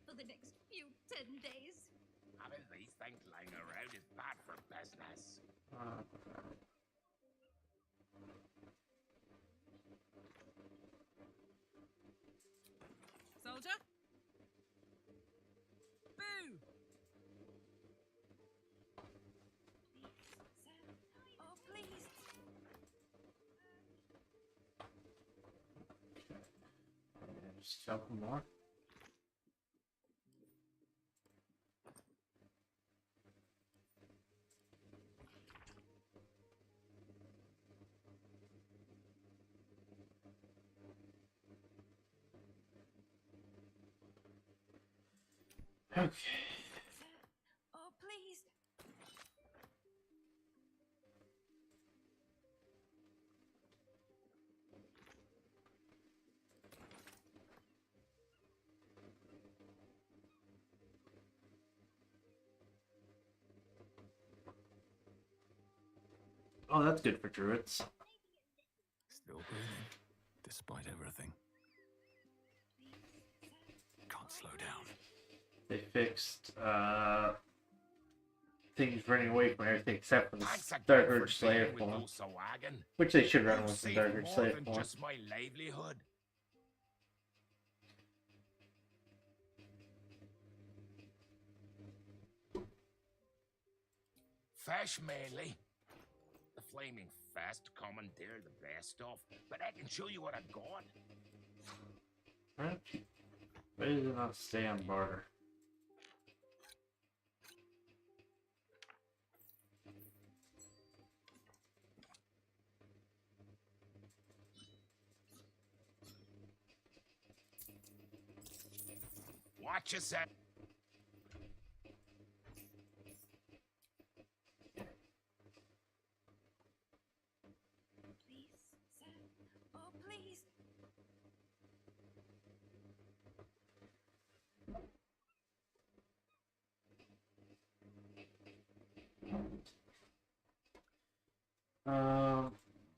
[SPEAKER 4] for the next few 10 days.
[SPEAKER 2] Having these things lying around is bad for business.
[SPEAKER 13] Soldier? Boo!
[SPEAKER 4] Oh, please.
[SPEAKER 1] Just a couple more. Okay.
[SPEAKER 4] Oh, please.
[SPEAKER 1] Oh, that's good for druids.
[SPEAKER 22] Still breathing, despite everything. Can't slow down.
[SPEAKER 1] They fixed things running away from everything except for the Dark Urge Slayer form, which they should run with the Dark Urge Slayer form.
[SPEAKER 2] Just my livelihood. Fish mainly. The flaming fest commandeer the best stuff, but I can show you what I've got.
[SPEAKER 1] Why does it not stay on barter?
[SPEAKER 2] Watch yourself.
[SPEAKER 4] Please, sir. Oh, please.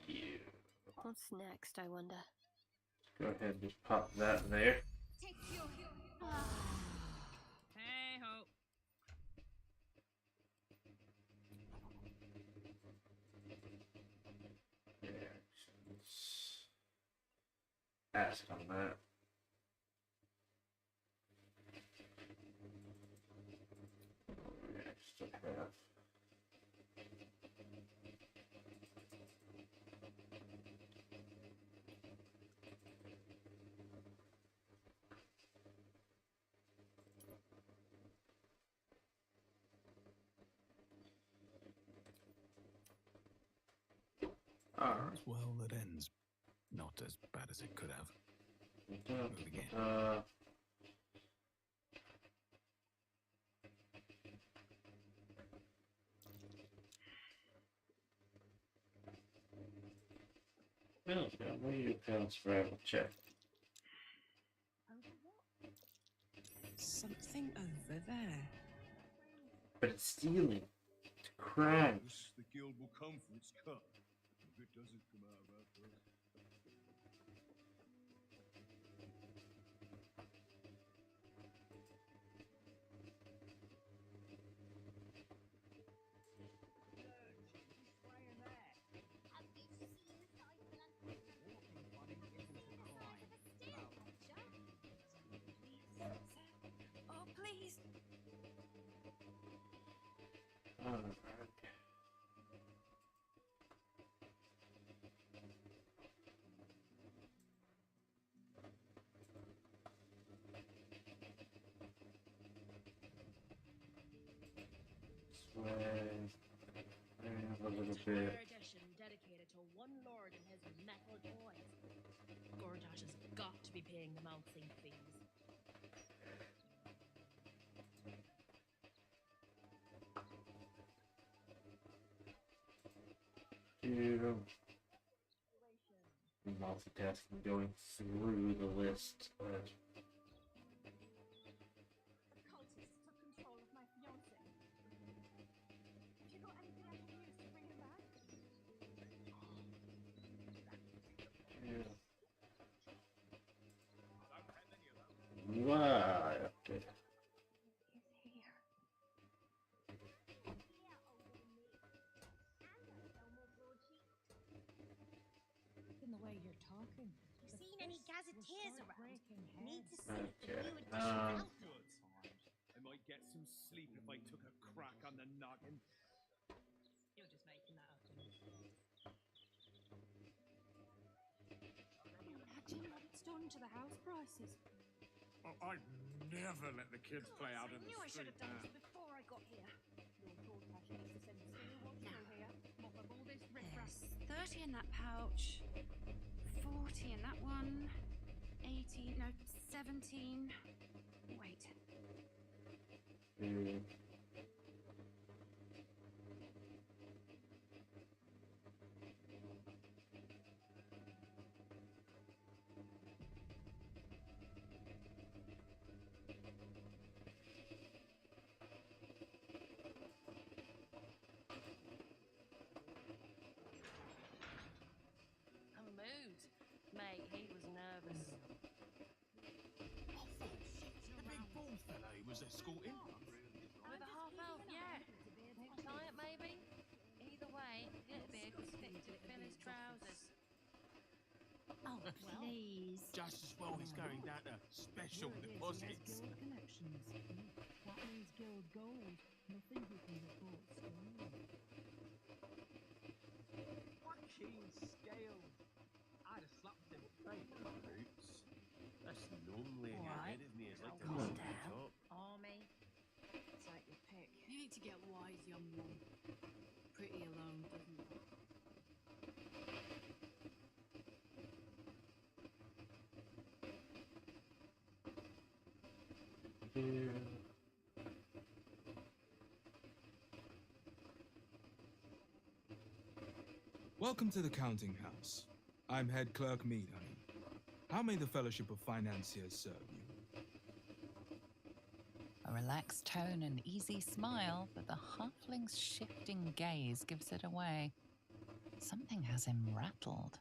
[SPEAKER 1] You.
[SPEAKER 5] What's next, I wonder?
[SPEAKER 1] Go ahead and just pop that there.
[SPEAKER 13] Hey ho.
[SPEAKER 1] Ask on that. Still have.
[SPEAKER 22] All's well that ends. Not as bad as it could have. Moving in.
[SPEAKER 1] What are your pounds for a check?
[SPEAKER 19] Something over there.
[SPEAKER 1] But it's stealing. It's crime.
[SPEAKER 11] The guild will come for its cut if it doesn't come out of our purse.
[SPEAKER 4] Oh, please.
[SPEAKER 1] shit.
[SPEAKER 12] edition dedicated to one lord and his metal toys. Gordash has got to be paying the mounting fees.
[SPEAKER 1] Dude, I'm multitasking, going through the list.
[SPEAKER 12] The cultists took control of my fiancé. Have you got anything I can use to bring him back?
[SPEAKER 1] Wow. Okay.
[SPEAKER 13] In the way you're talking.
[SPEAKER 14] You seen any gazetteers around? Need to see
[SPEAKER 1] Okay,
[SPEAKER 14] the new edition out.
[SPEAKER 21] Good. I might get some sleep if I took a crack on the noggin.
[SPEAKER 13] You're just making that up. Imagine what it's done to the house prices.
[SPEAKER 7] Oh, I'd never let the kids play out in the
[SPEAKER 12] I knew I should
[SPEAKER 7] street
[SPEAKER 12] have done
[SPEAKER 7] now.
[SPEAKER 12] this before I got here.
[SPEAKER 13] Your broadcast needs to send steel one through here. Mop up all this riffraff.
[SPEAKER 3] There's 30 in that pouch, 40 in that one, 18, no, 17. Wait.
[SPEAKER 12] I'm moved. Mate, he was nervous.
[SPEAKER 7] The big bald fella he was escorting.
[SPEAKER 12] With a half elf, yeah. New client, maybe? Either way, it'd be a good fit to fill his trousers.
[SPEAKER 13] Oh, please.
[SPEAKER 7] Just as well he's going down to special deposits.
[SPEAKER 13] Guild connections. That means guild gold. Nothing you can report stolen.
[SPEAKER 21] What keen scales? I'd have slapped him straight.
[SPEAKER 20] Roots. That's normally in your
[SPEAKER 13] Alright,
[SPEAKER 20] head, isn't it? It's like
[SPEAKER 13] calm
[SPEAKER 20] the
[SPEAKER 13] down.
[SPEAKER 20] top.
[SPEAKER 13] Army. Take your pick. You need to get wise, young one. Pretty alone, doesn't it?
[SPEAKER 10] Welcome to the counting house. I'm head clerk Mead, honey. How may the Fellowship of Financiers serve you?
[SPEAKER 6] A relaxed tone and easy smile, but the halfling's shifting gaze gives it away. Something has him rattled.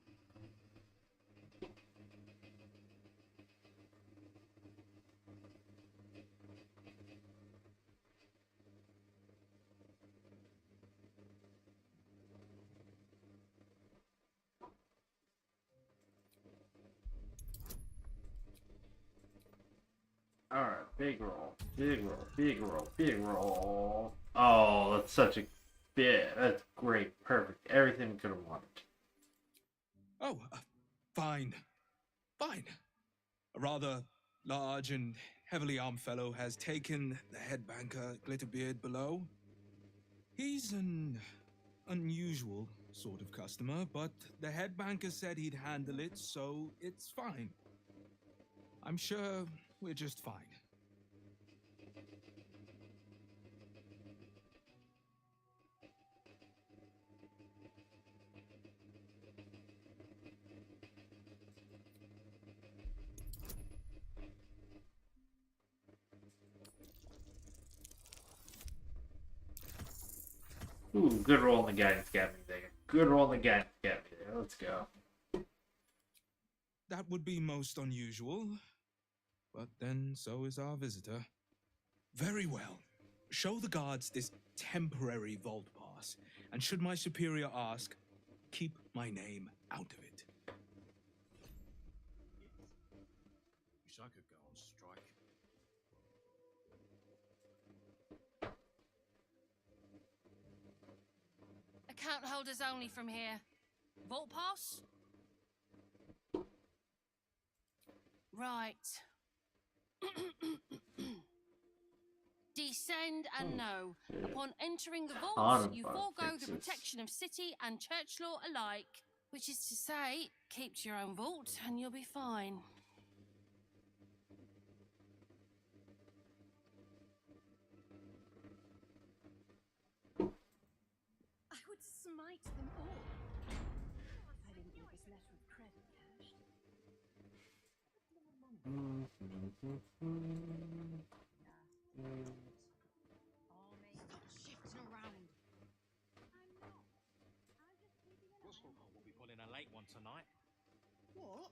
[SPEAKER 1] Alright, big roll, big roll, big roll, big roll. Oh, that's such a bit. That's great, perfect. Everything we could have wanted.
[SPEAKER 10] Oh, fine. Fine. A rather large and heavily armed fellow has taken the head banker, Glitterbeard, below. He's an unusual sort of customer, but the head banker said he'd handle it, so it's fine. I'm sure we're just fine.
[SPEAKER 1] Ooh, good roll on the guidance got me there. Good roll on the guidance got me there. Let's go.
[SPEAKER 10] That would be most unusual, but then so is our visitor. Very well. Show the guards this temporary vault pass, and should my superior ask, keep my name out of it.
[SPEAKER 20] Wish I could go on strike.
[SPEAKER 12] Account holders only from here. Vault pass? Right.
[SPEAKER 9] Descend and know.
[SPEAKER 1] shit.
[SPEAKER 9] Upon entering the
[SPEAKER 1] Ton
[SPEAKER 9] vaults,
[SPEAKER 1] of
[SPEAKER 9] you
[SPEAKER 1] bug
[SPEAKER 9] forego the
[SPEAKER 1] fixes.
[SPEAKER 9] protection of city and church law alike. Which is to say, keep to your own vault and you'll be fine.
[SPEAKER 13] I would smite them all. I didn't leave this letter of credit cashed.
[SPEAKER 17] Stop shifting around.
[SPEAKER 18] Nuzlocke will be pulling a late one tonight.
[SPEAKER 23] What?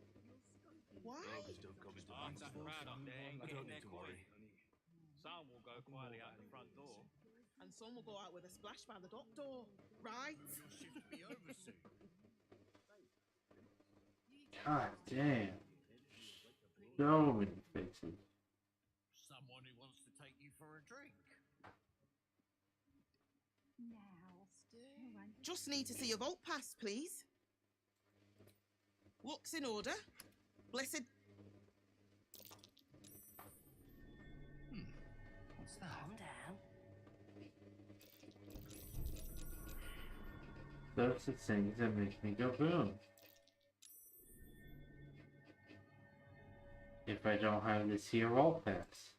[SPEAKER 23] Why?
[SPEAKER 18] Half that crowd up there ain't getting their coin. Some will go quietly out the front door.
[SPEAKER 23] And some will go out with a splash by the dock door, right?
[SPEAKER 20] Shift be over soon.
[SPEAKER 1] God damn. So many fixes.
[SPEAKER 21] Someone who wants to take you for a drink.
[SPEAKER 23] Just need to see your vault pass, please. Looks in order. Blessed.
[SPEAKER 18] What's that?
[SPEAKER 9] Calm down.
[SPEAKER 1] Those are things that make me go boom. If I don't have this here wall pass.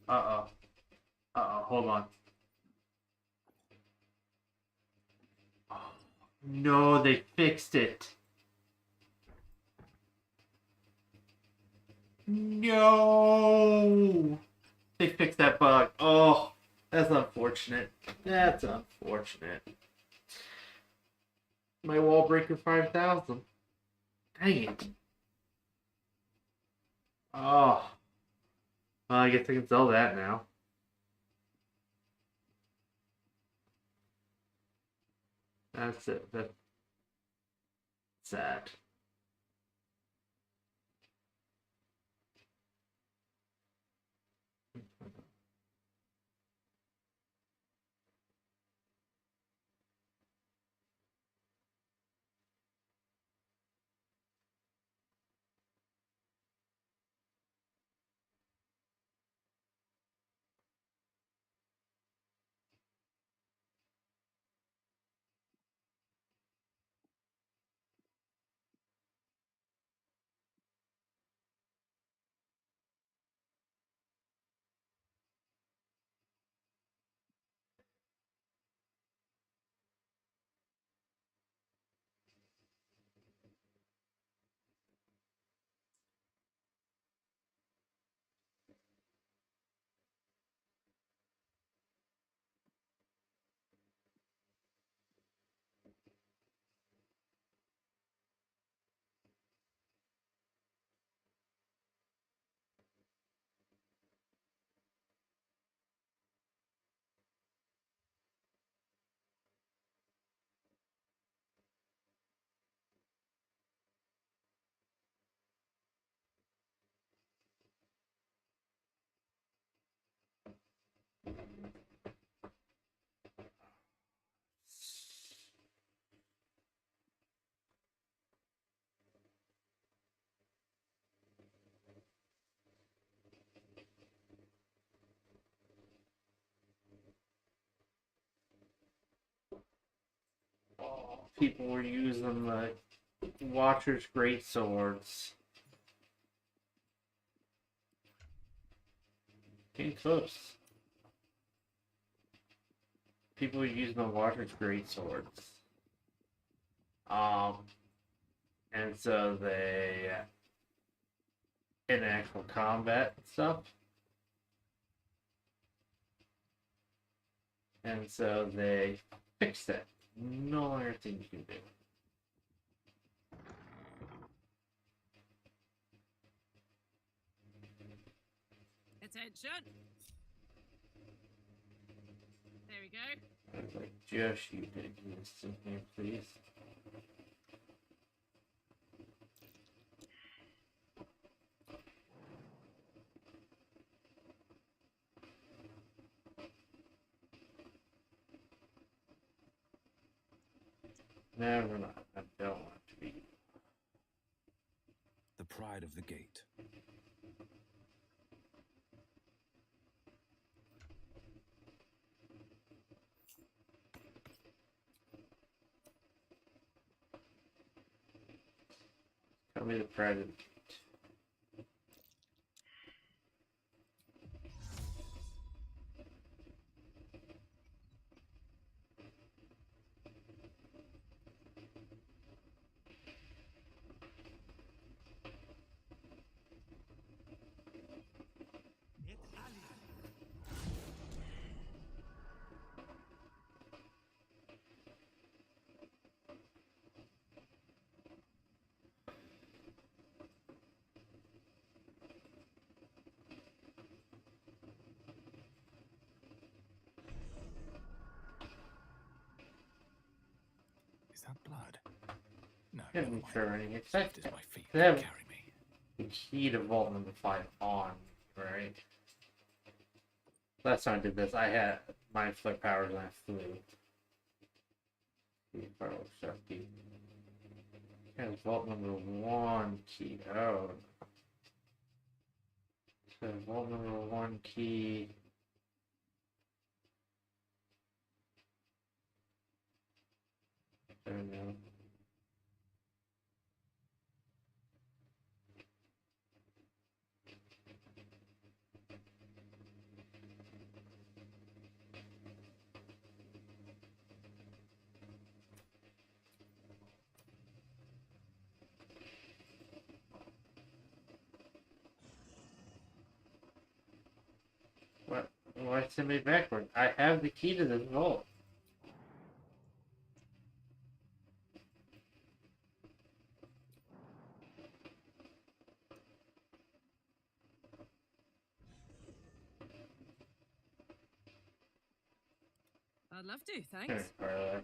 [SPEAKER 1] Uh-oh. Uh-oh, hold on. Oh, no, they fixed it. No! They fixed that bug. Oh, that's unfortunate. That's unfortunate. My wall breaker 5,000. Dang it. Oh. Well, I guess I can sell that now. That's it. That's sad. People were using the Watcher's great swords. Getting close. People were using the Watcher's great swords. And so they in actual combat and stuff. And so they fixed it. No longer thing you can do.
[SPEAKER 13] Attention. There we go.
[SPEAKER 1] I was like, Josh, you did this in here, please. Never mind. I don't want to be.
[SPEAKER 22] The pride of the gate.
[SPEAKER 1] Tell me the pride of the gate.
[SPEAKER 22] Is that blood? No.
[SPEAKER 1] Can't be sure anything. It's
[SPEAKER 22] Soft as my feet
[SPEAKER 1] they have
[SPEAKER 22] can carry me.
[SPEAKER 1] the key to vault number 5 on, right? Last time I did this, I had mind flip powers and I flew. See if I will shut the vault number 1 key. Oh. So vault number 1 key. I don't know. What? Why send me backward? I have the key to this vault.
[SPEAKER 13] I'd love to,
[SPEAKER 1] Here,
[SPEAKER 13] thanks.
[SPEAKER 1] Carla.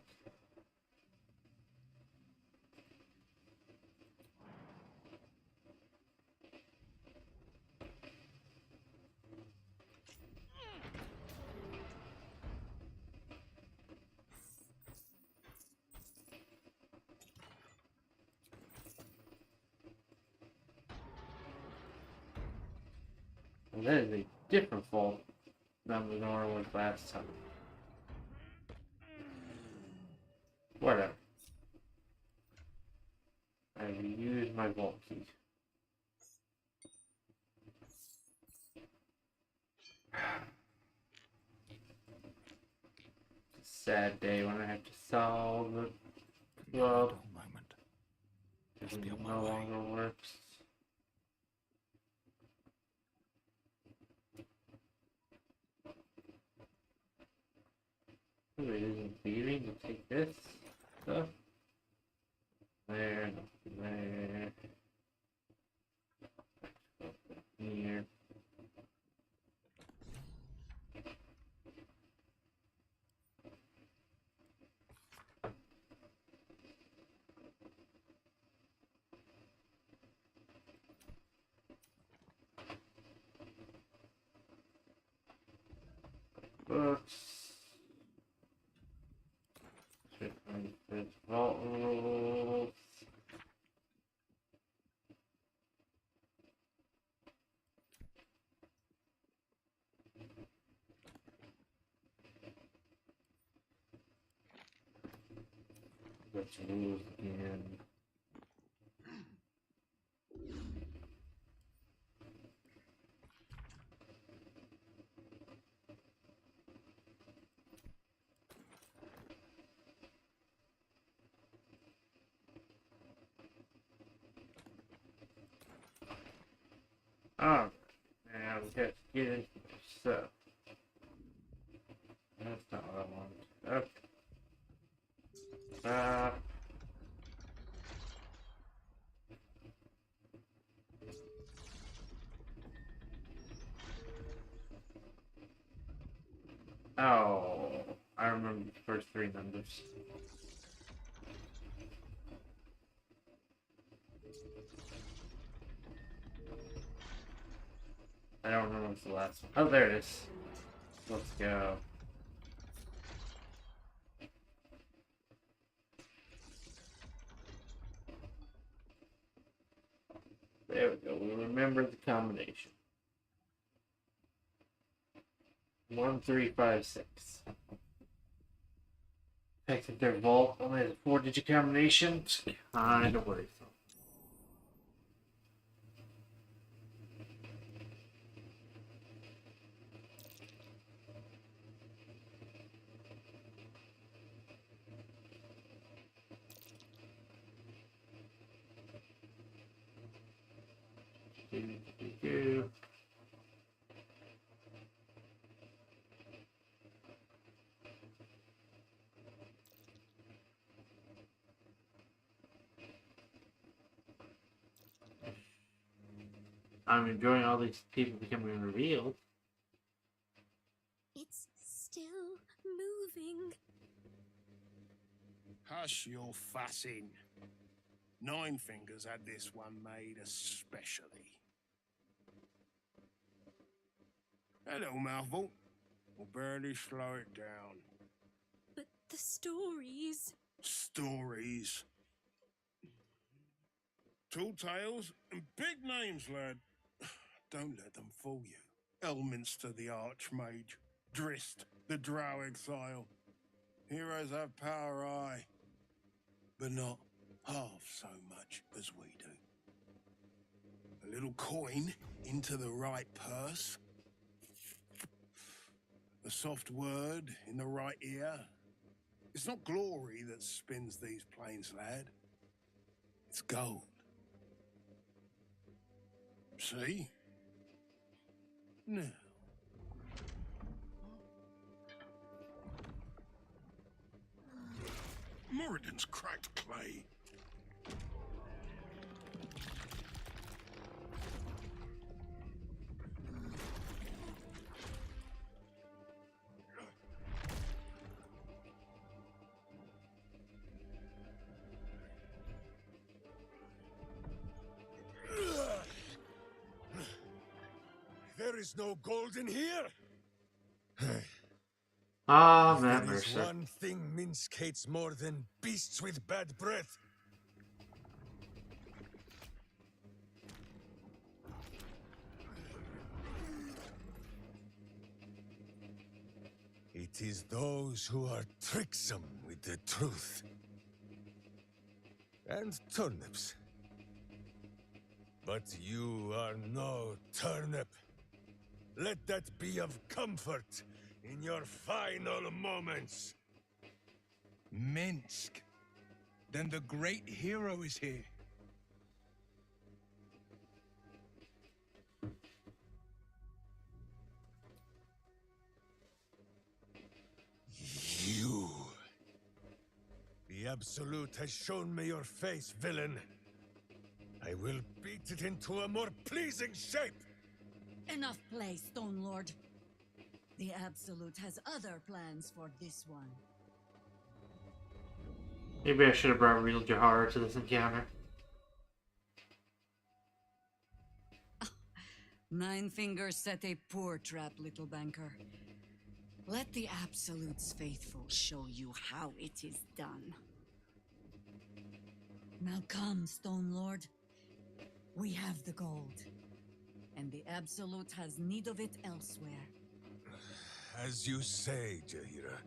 [SPEAKER 1] And that is a different vault than the normal was last time. Whatever. I used my vault key. It's a sad day when I have to solve the club. It no longer works. Ooh, it isn't leaving to take this stuff. There, nothing there. Here. Books. There's vault rules. Let's rules again. Oh, now we have to get into this stuff. That's not what I wanted. Okay. Oh, I remember remember the first three numbers. I don't remember what's the last one. Oh, there it is. Let's go. There we go. We remember the combination. 1, 3, 5, 6. Fact that their vault only has a 4-digit combination. It's kind of worrisome. I'm enjoying all these people becoming revealed.
[SPEAKER 4] It's still moving.
[SPEAKER 2] Hush your fussing. Nine Fingers had this one made especially. That little mouthful will barely slow it down.
[SPEAKER 4] But the stories...
[SPEAKER 2] Stories. Tall tales and big names, lad. Don't let them fool you. Elminster the Archmage, Drist the Drow Exile. Heroes have power, aye, but not half so much as we do. A little coin into the right purse. A soft word in the right ear. It's not glory that spins these plains, lad. It's gold. See? Now. Moradin's cracked clay.
[SPEAKER 11] There is no gold in here.
[SPEAKER 1] Ah,
[SPEAKER 11] There
[SPEAKER 1] that
[SPEAKER 11] is
[SPEAKER 1] mercy.
[SPEAKER 11] one thing Minsk hates more than beasts with bad breath. It is those who are tricksome with the truth. And turnips. But you are no turnip. Let that be of comfort in your final moments.
[SPEAKER 10] Minsk. Then the great hero is here.
[SPEAKER 11] You. The Absolute has shown me your face, villain. I will beat it into a more pleasing shape.
[SPEAKER 17] Enough play, Stone Lord. The Absolute has other plans for this one.
[SPEAKER 1] Maybe I should have brought Real Jahara to this encounter.
[SPEAKER 17] Nine Fingers set a poor trap, little banker. Let the Absolute's faithful show you how it is done. Now come, Stone Lord. We have the gold. And the Absolute has need of it elsewhere.
[SPEAKER 11] As you say, Jahira.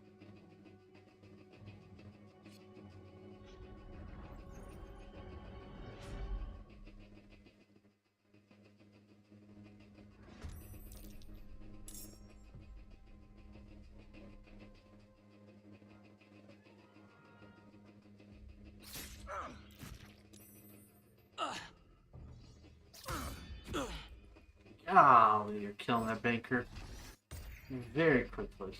[SPEAKER 1] Oh, you're killing that banker very quickly.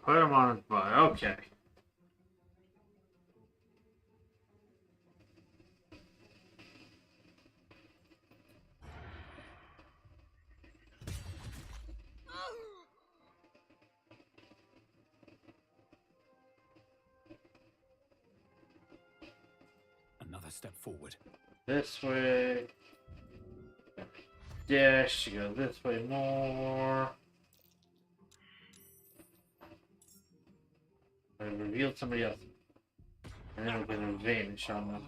[SPEAKER 1] Put him on his butt. Okay.
[SPEAKER 22] Another step forward.
[SPEAKER 1] This way. Dash, you go this way more. I revealed somebody else. And then we're gonna vanish on them.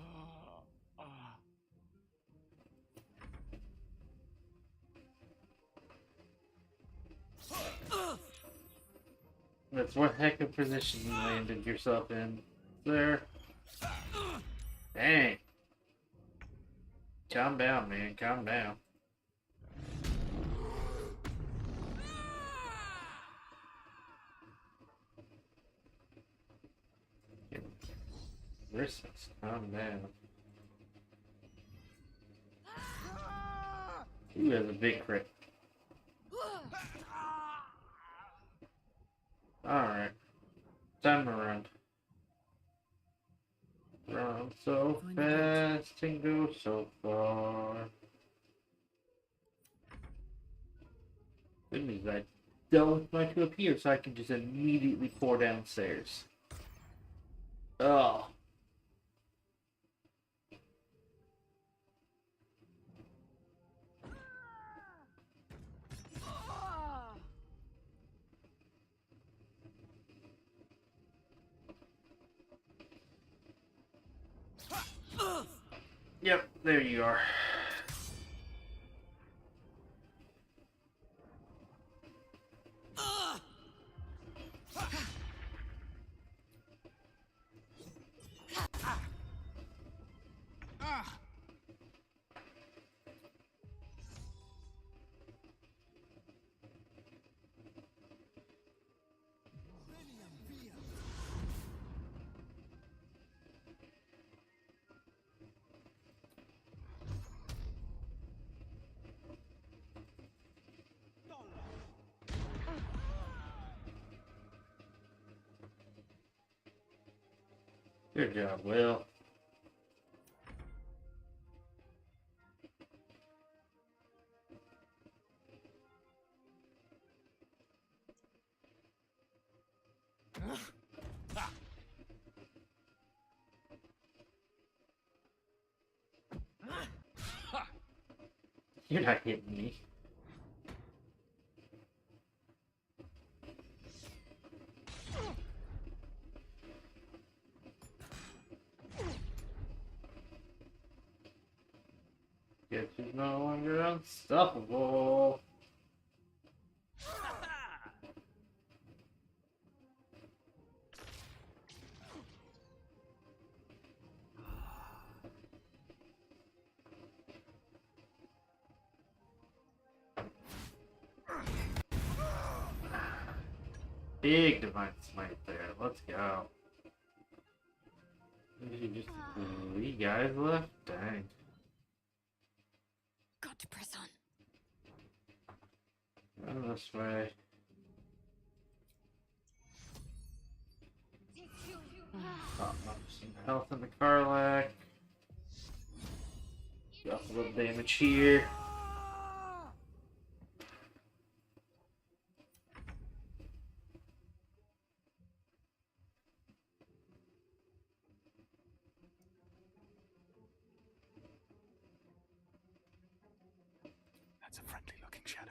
[SPEAKER 1] That's what heck of position you landed yourself in there. Dang. Calm down, man. Calm down. Wrists, calm down. Ooh, that's a big crit. Alright. Time to run. Run so fast and go so far. Good news, I don't want to appear so I can just immediately pour downstairs. Oh. Yep, there you are. Good job, Will. You're not hitting me. Guess who's no longer unstoppable. Big divine smite there. Let's go. Just 3 guys left? Dang.
[SPEAKER 4] Got to press on.
[SPEAKER 1] Run this way. Top up some health in the Karlak. Got a little damage here.
[SPEAKER 22] That's a friendly looking shadow.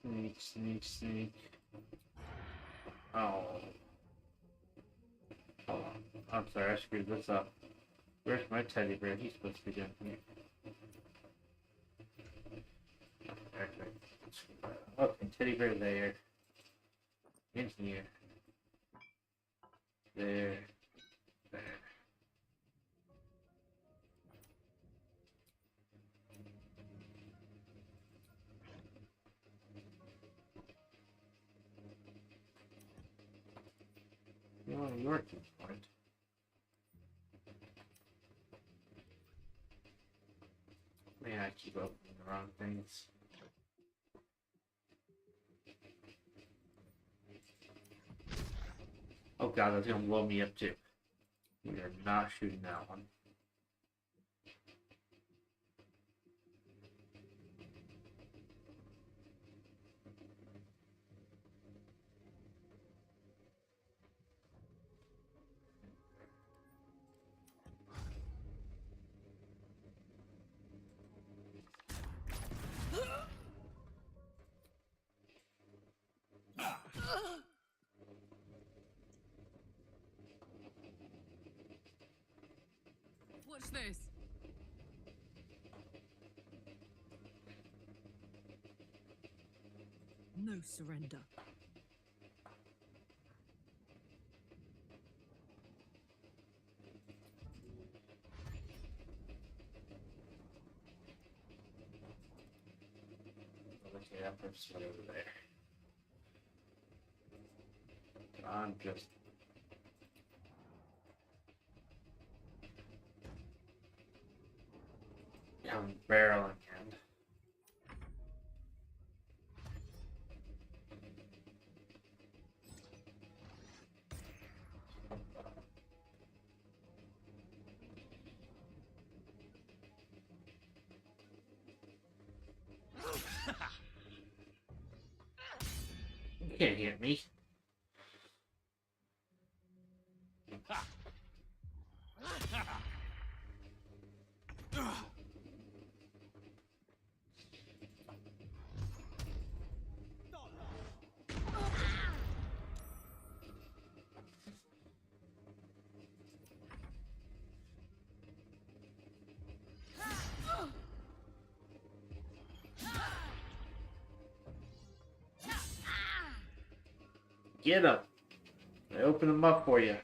[SPEAKER 1] Sneak, sneak, sneak. Oh. Hold on. I'm sorry, I screwed this up. Where's my teddy bear? He's supposed to be down here. Okay, teddy bear there. In here. There. There. You know, you're at this point. Man, I keep opening the wrong things. god, that's gonna blow me up too. We are not shooting that one.
[SPEAKER 13] What's this?
[SPEAKER 8] No surrender.
[SPEAKER 1] Okay, that person's right over there. I'm just... I'm barreling in. You can't hit me. Get him. I open them up for you.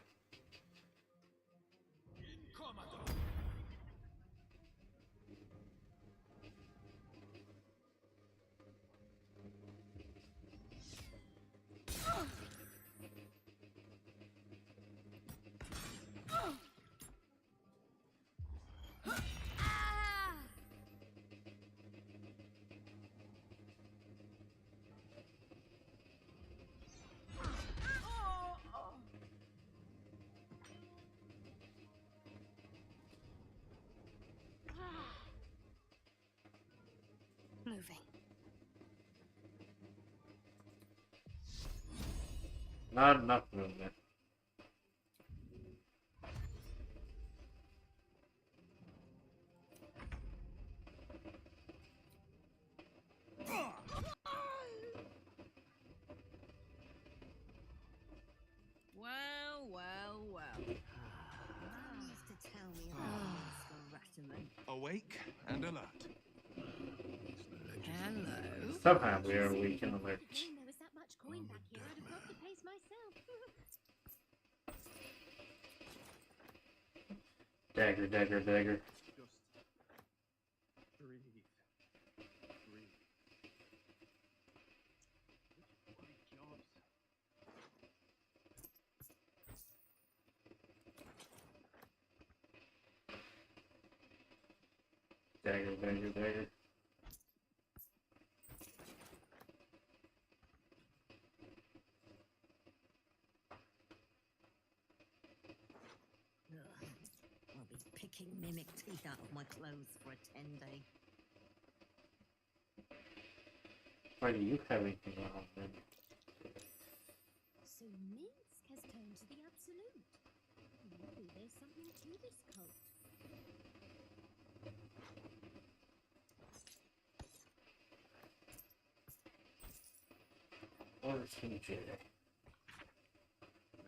[SPEAKER 9] Moving.
[SPEAKER 1] Not enough movement.
[SPEAKER 13] Well, well, well.
[SPEAKER 14] Used to tell me about Ratterman.
[SPEAKER 10] Awake and alert.
[SPEAKER 13] Hello.
[SPEAKER 1] Somehow we are weak and alert.
[SPEAKER 14] There was that much coin back here, I'd have robbed the place myself.
[SPEAKER 1] Dagger, dagger, dagger.
[SPEAKER 21] Just breathe. Breathe. Bloody jobs.
[SPEAKER 1] Dagger, dagger, dagger.
[SPEAKER 8] I'll be picking mimic teeth out of my clothes for a 10-day.
[SPEAKER 1] Why do you have anything on then?
[SPEAKER 14] So Minsk has turned to the absolute. Maybe there's something to this cult.
[SPEAKER 1] Or some J.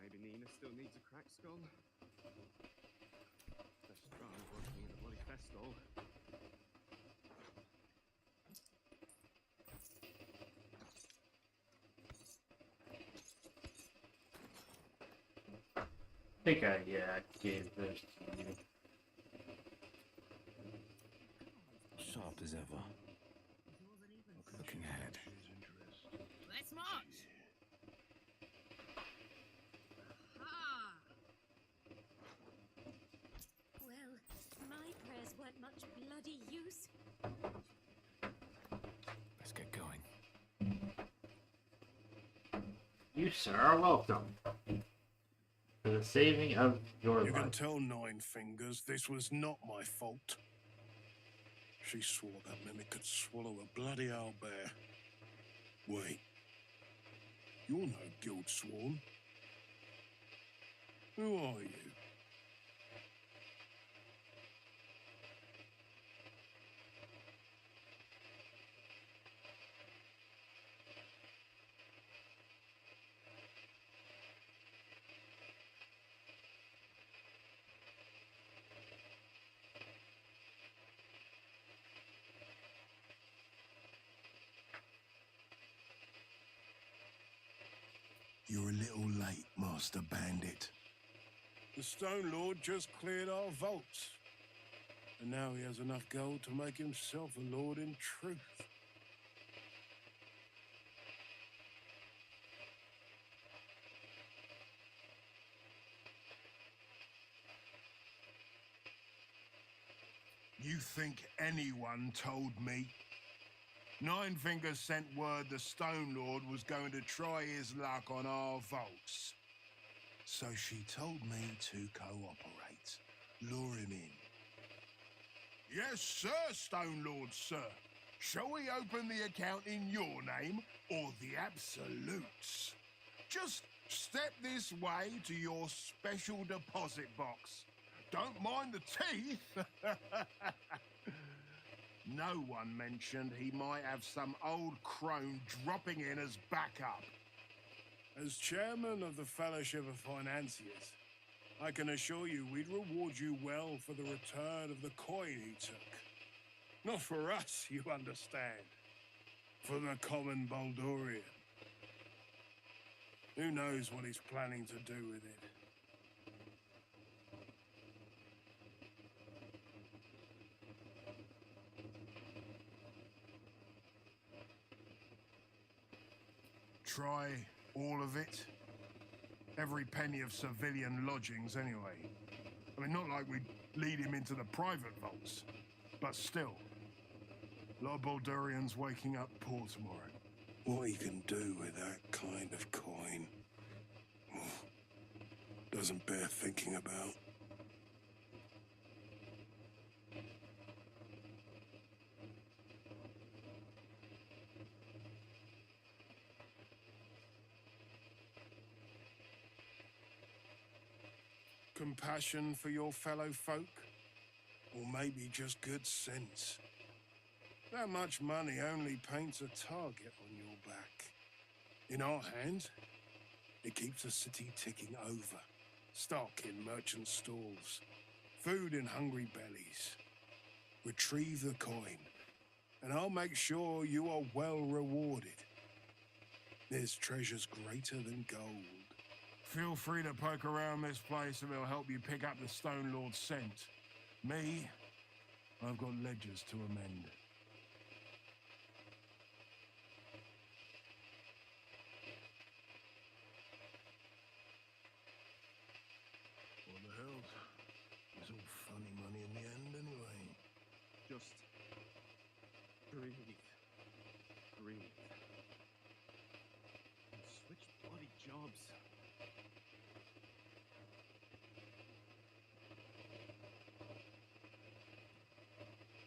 [SPEAKER 21] Maybe Nina still needs a cracked skull. Best try working in the bloody festival.
[SPEAKER 1] I think I gave this to you.
[SPEAKER 22] Sharp as ever. Looking ahead.
[SPEAKER 13] Let's march. Ah.
[SPEAKER 14] Well, my prayers weren't much bloody use.
[SPEAKER 22] Let's get going.
[SPEAKER 1] You, sir, are welcome. For the saving of your
[SPEAKER 2] You can
[SPEAKER 1] life.
[SPEAKER 2] tell Nine Fingers this was not my fault. She swore that mimic could swallow a bloody owlbear. Wait. You're no guild sworn. Who are you?
[SPEAKER 11] You're a little late, Master Bandit.
[SPEAKER 2] The Stone Lord just cleared our vaults. And now he has enough gold to make himself a lord in truth.
[SPEAKER 11] You think anyone told me? Nine Fingers sent word the Stone Lord was going to try his luck on our vaults. So she told me to cooperate. Lure him in. Yes, sir, Stone Lord, sir. Shall we open the account in your name or the Absolute's? Just step this way to your special deposit box. Don't mind the teeth. No one mentioned he might have some old crone dropping in as backup.
[SPEAKER 2] As chairman of the Fellowship of Financiers, I can assure you we'd reward you well for the return of the coin he took. Not for us, you understand. For the common Baldurian. Who knows what he's planning to do with it?
[SPEAKER 11] Try all of it? Every penny of civilian lodgings, anyway. I mean, not like we'd lead him into the private vaults, but still. A lot of Baldurians waking up poor tomorrow.
[SPEAKER 2] What he can do with that kind of coin doesn't bear thinking about. Compassion for your fellow folk? Or maybe just good sense? That much money only paints a target on your back. In our hands, it keeps the city ticking over. Stock in merchant stalls, food in hungry bellies. Retrieve the coin, and I'll make sure you are well rewarded. There's treasures greater than gold.
[SPEAKER 11] Feel free to poke around this place and it'll help you pick up the Stone Lord's scent. Me, I've got ledgers to amend.
[SPEAKER 2] What the hell? It's all funny money in the end anyway.
[SPEAKER 21] Just breathe. Breathe. And switch bloody jobs.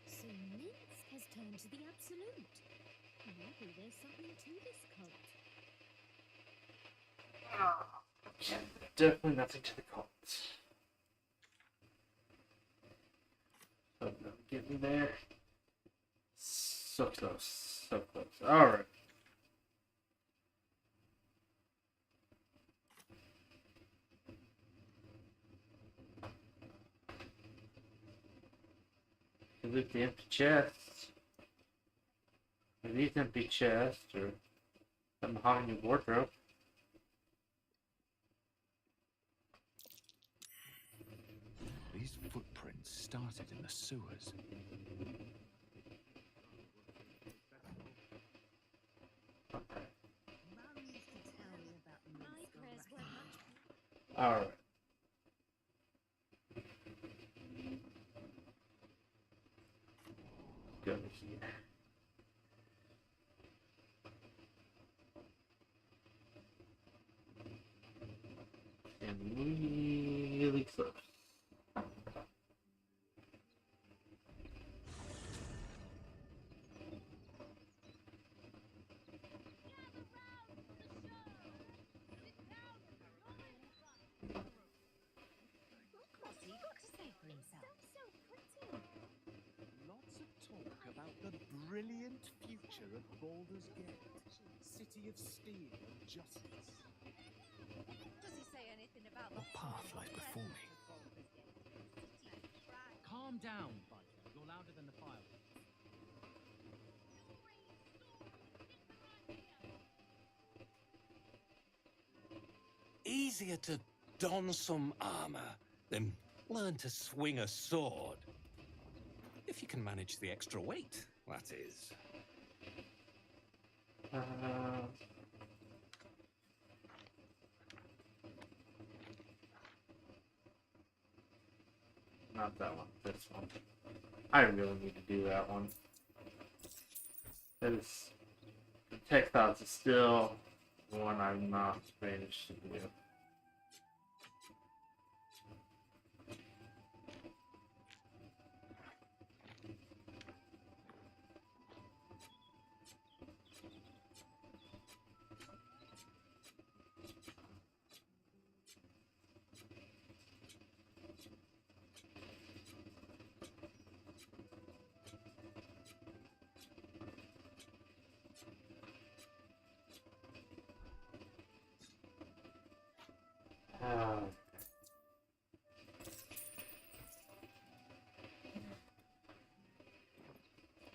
[SPEAKER 12] So Minsk has turned to the Absolute. Maybe there's something to this cult.
[SPEAKER 1] Yeah, definitely nothing to the cult. So, no, get me there. So close. So close. Alright. Loot the empty chests. Are these empty chests or some behind your wardrobe?
[SPEAKER 22] These footprints started in the sewers.
[SPEAKER 1] Alright. Go here. And really close.
[SPEAKER 8] What's he got to say for himself? So pretty.
[SPEAKER 21] Lots of talk about the brilliant future of Baldur's Gate, city of steel and justice.
[SPEAKER 12] Does he say anything about
[SPEAKER 22] What path lies before me?
[SPEAKER 18] Calm down, Baldur. You're louder than the fire.
[SPEAKER 21] Easier to don some armor than learn to swing a sword. If you can manage the extra weight, that is.
[SPEAKER 1] Not that one. This one. I really need to do that one. That is, the textiles is still one I'm not managed to do.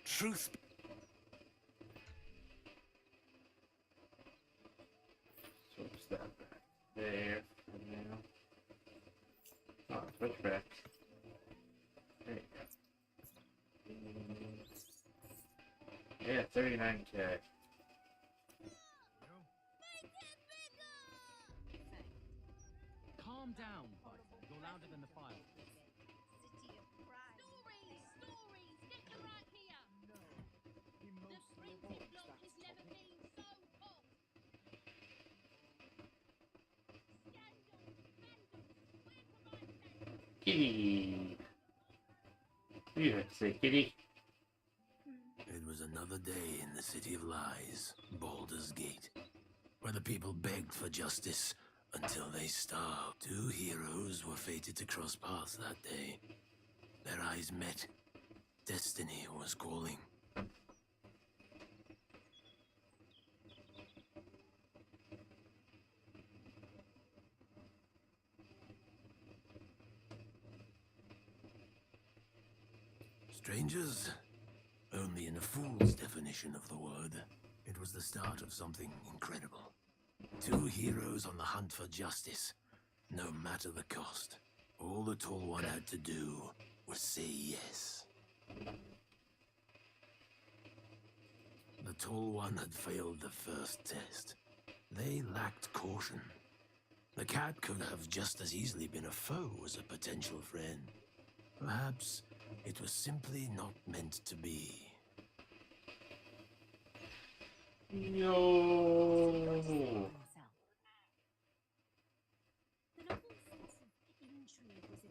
[SPEAKER 21] Truth.
[SPEAKER 1] Switch that back there for now. Oh, switch back. There you go. Yeah, 39K.
[SPEAKER 18] Calm down, Baldur. You're louder than the fire.
[SPEAKER 12] City of pride. Stories! Get you right here! No. The printing block has never been so hot!
[SPEAKER 1] Kitty! What do you have to say, Kitty?
[SPEAKER 5] It was another day in the City of Lies, Baldur's Gate, where the people begged for justice until they starved. Two heroes were fated to cross paths that day. Their eyes met. Destiny was calling. Strangers? Only in a fool's definition of the word. It was the start of something incredible. Two heroes on the hunt for justice, no matter the cost. All the Tall One had to do was say yes. The Tall One had failed the first test. They lacked caution. The cat could have just as easily been a foe as a potential friend. Perhaps it was simply not meant to be.
[SPEAKER 1] No.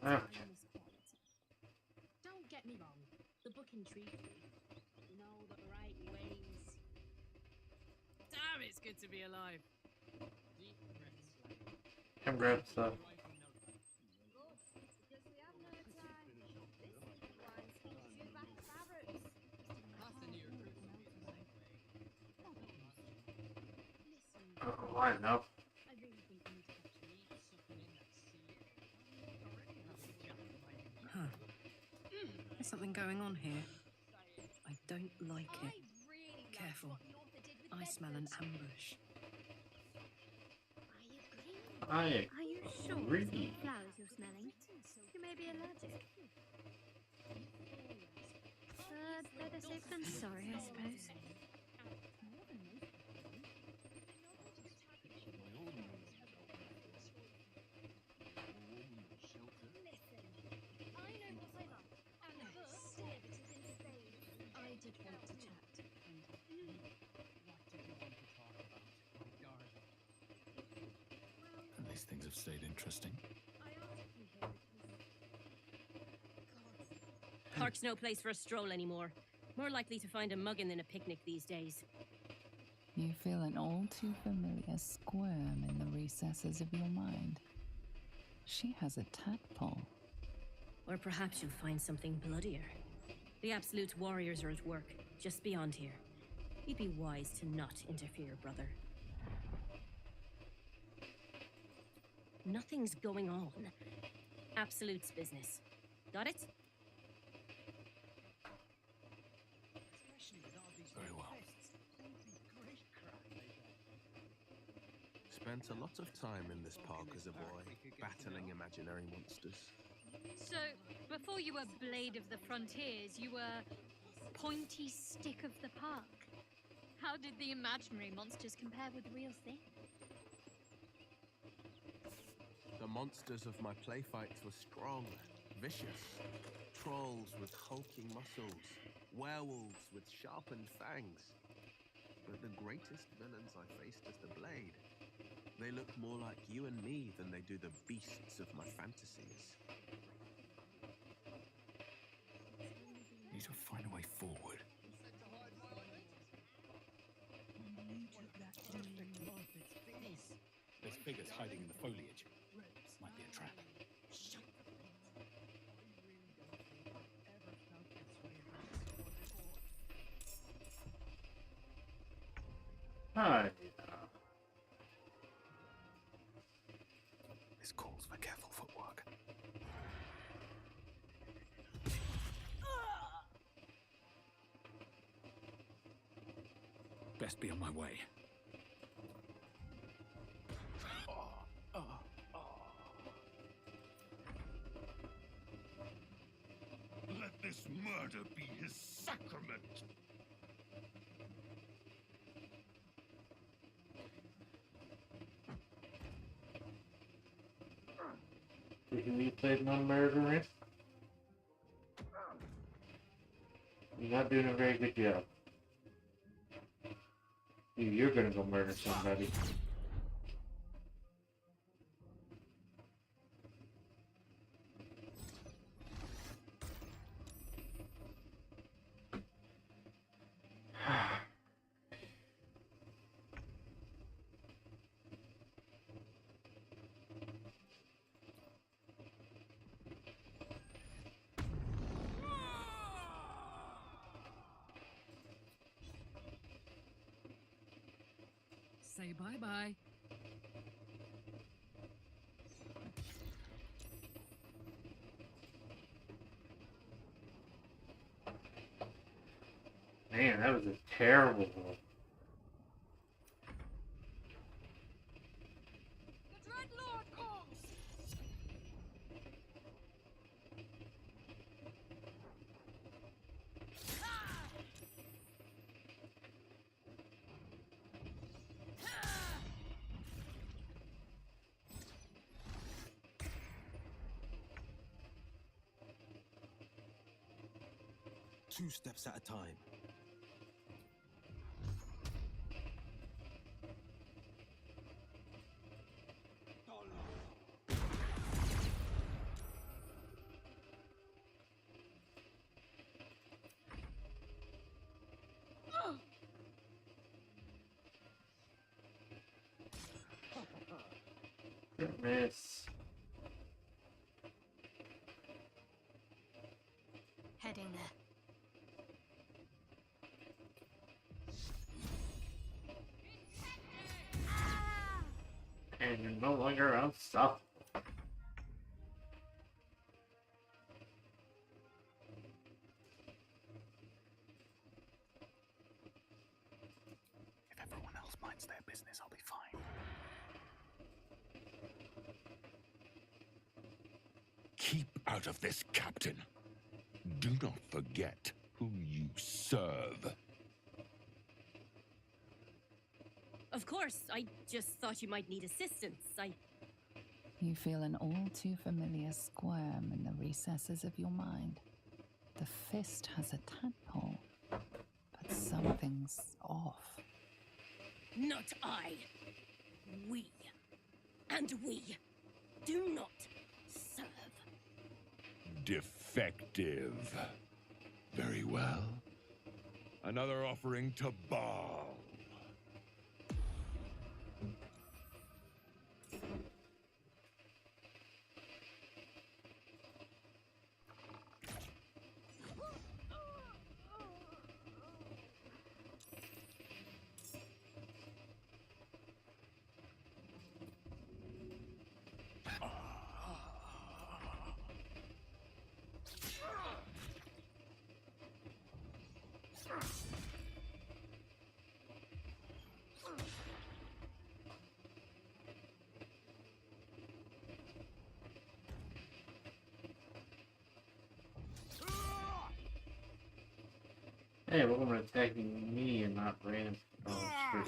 [SPEAKER 1] Okay.
[SPEAKER 13] Don't get me wrong, the book intrigued me. You know, the right ways. Damn, it's good to be alive.
[SPEAKER 1] Come grab stuff. Oh, I know.
[SPEAKER 19] Huh. There's something going on here. I don't like it. Careful. I smell an ambush.
[SPEAKER 1] I
[SPEAKER 4] Are you sure
[SPEAKER 1] agree.
[SPEAKER 4] it's not flowers you're smelling? You may be allergic. Better safe than sorry, I suppose.
[SPEAKER 22] These things have stayed interesting.
[SPEAKER 13] Park's no place for a stroll anymore. More likely to find a muggin than a picnic these days.
[SPEAKER 6] You feel an all too familiar squirm in the recesses of your mind. She has a tadpole.
[SPEAKER 13] Or perhaps you'll find something bloodier. The Absolute's warriors are at work, just beyond here. You'd be wise to not interfere, brother. Nothing's going on. Absolute's business. Got it?
[SPEAKER 22] Very well.
[SPEAKER 20] Spent a lot of time in this park as a boy, battling imaginary monsters.
[SPEAKER 3] So, before you were Blade of the Frontiers, you were Pointy Stick of the Park. How did the imaginary monsters compare with the real thing?
[SPEAKER 20] The monsters of my play fights were strong, vicious. Trolls with hulking muscles, werewolves with sharpened fangs. But the greatest villains I faced as the Blade, they look more like you and me than they do the beasts of my fantasies.
[SPEAKER 22] Need to find a way forward. There's figures hiding in the foliage. Might be a trap.
[SPEAKER 1] Hi.
[SPEAKER 22] This calls for careful footwork. Best be on my way.
[SPEAKER 11] Let this murder be his sacrament.
[SPEAKER 1] Who you played on murdering? You're not doing a very good job. You're gonna go murder somebody.
[SPEAKER 15] Say bye-bye.
[SPEAKER 1] Man, that was a terrible one.
[SPEAKER 12] The Dreadlord comes!
[SPEAKER 21] Two steps at a time.
[SPEAKER 1] Good miss.
[SPEAKER 14] Heading there.
[SPEAKER 1] And you're no longer unstoppable.
[SPEAKER 22] If everyone else minds their business, I'll be fine.
[SPEAKER 11] Keep out of this, Captain. Do not forget who you serve.
[SPEAKER 13] Of course, I just thought you might need assistance.
[SPEAKER 6] You feel an all too familiar squirm in the recesses of your mind. The fist has a tadpole, but something's off.
[SPEAKER 13] Not I. We. And we.
[SPEAKER 8] do not serve.
[SPEAKER 11] Defective. Very well. Another offering to Baal.
[SPEAKER 1] Hey, welcome to attacking me and not random. Oh, shit.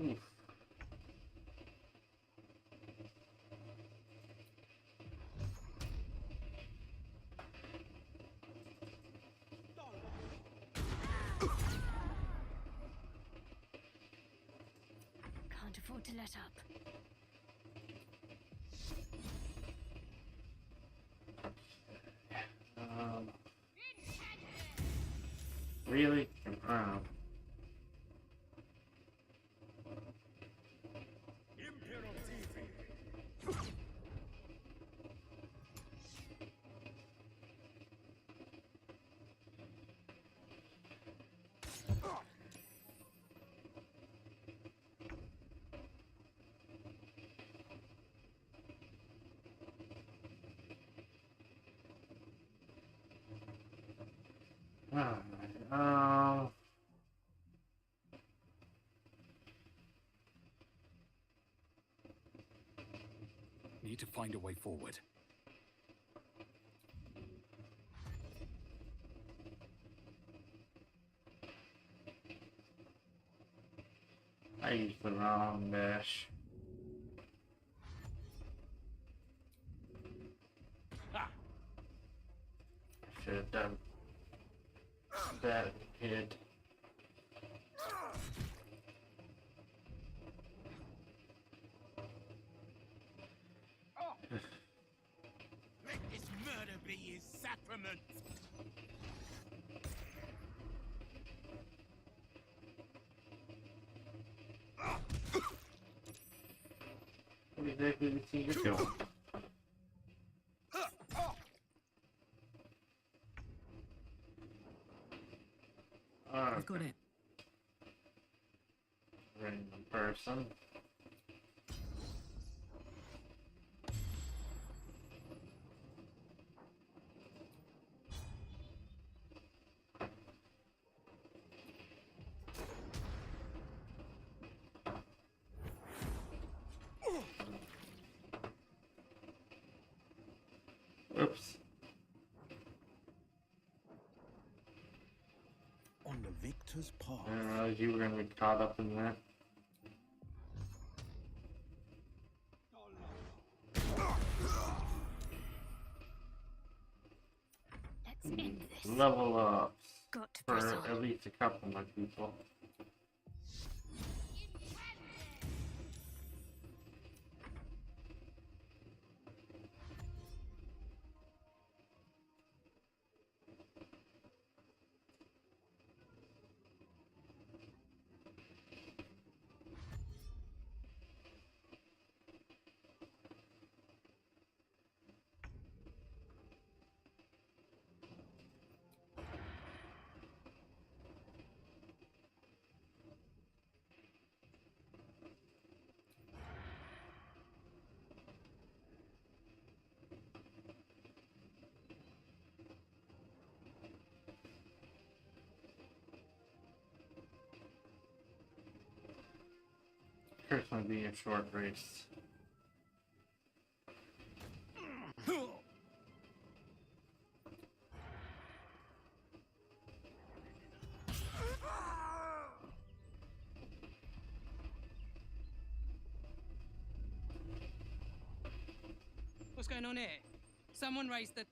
[SPEAKER 1] Oof.
[SPEAKER 14] Can't afford to let up.
[SPEAKER 1] Really? Wow.
[SPEAKER 22] Need to find a way forward.
[SPEAKER 1] I used the wrong dash. Should have done that hit.
[SPEAKER 11] Let this murder be his sacrament.
[SPEAKER 1] What exactly is he doing?
[SPEAKER 17] I've got it.
[SPEAKER 1] Random person. Oops.
[SPEAKER 22] On the victor's path.
[SPEAKER 1] I didn't realize you were going to be caught up in that.
[SPEAKER 14] Let's end this.
[SPEAKER 1] Level up
[SPEAKER 14] Got to
[SPEAKER 1] for
[SPEAKER 14] press on.
[SPEAKER 1] at least a couple of my people. It's going to be a short race.
[SPEAKER 7] going on here? Someone raised the...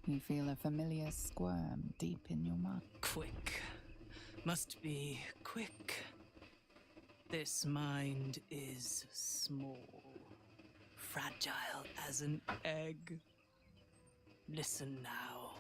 [SPEAKER 6] You feel a familiar squirm deep in your mind.
[SPEAKER 7] Quick. Must be quick. This mind is small. Fragile as an egg. Listen now.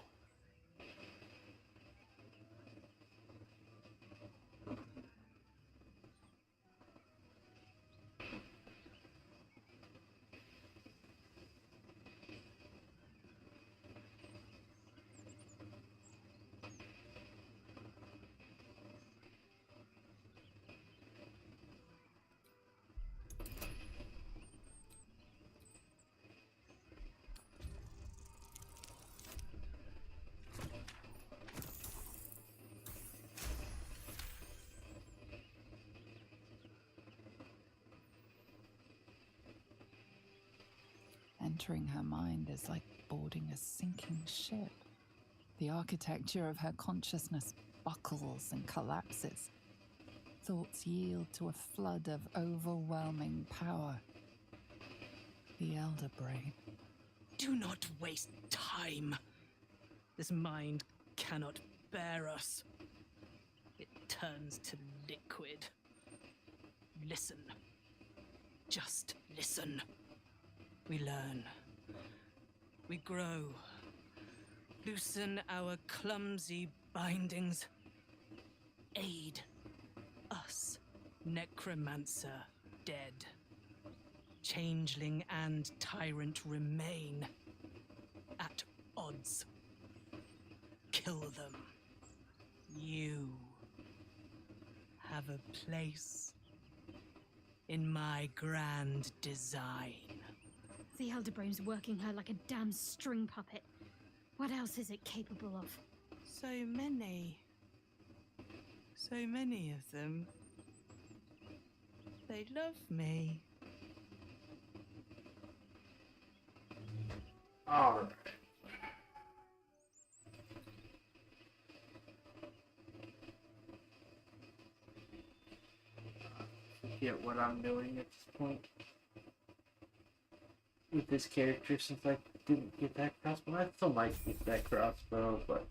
[SPEAKER 6] Entering her mind is like boarding a sinking ship. The architecture of her consciousness buckles and collapses. Thoughts yield to a flood of overwhelming power. The elder brain.
[SPEAKER 7] Do not waste time. This mind cannot bear us. It turns to liquid. Listen. Just listen. We learn. We grow. Loosen our clumsy bindings. Aid us, necromancer dead. Changeling and tyrant remain at odds. Kill them. You have a place in my grand design.
[SPEAKER 3] The Elder Brain's working her like a damn string puppet. What else is it capable of?
[SPEAKER 7] So many. So many of them. They love me.
[SPEAKER 1] Alright. Forget what I'm doing at this point with this character since I didn't get that crossbow. I still might get that crossbow, but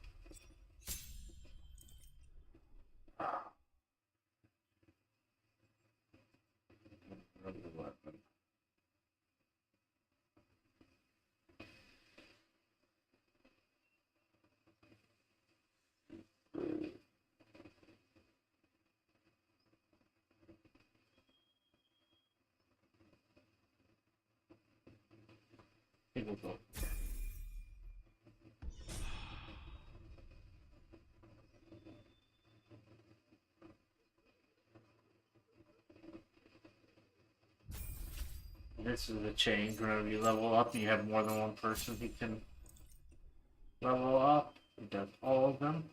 [SPEAKER 1] weapon. It will go. This is a change. Whenever you level up, you have more than one person who can level up. It does all of them.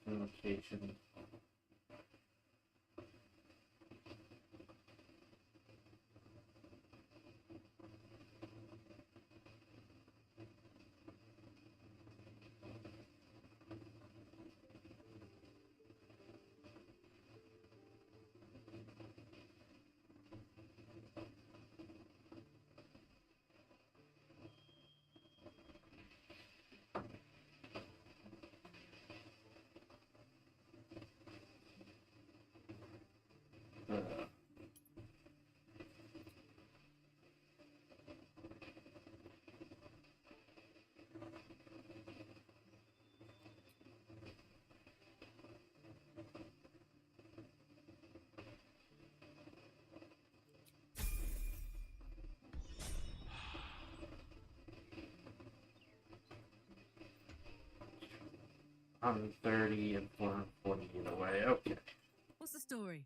[SPEAKER 1] Location. I'm 30 and 440 either way. Okay.
[SPEAKER 7] What's the story?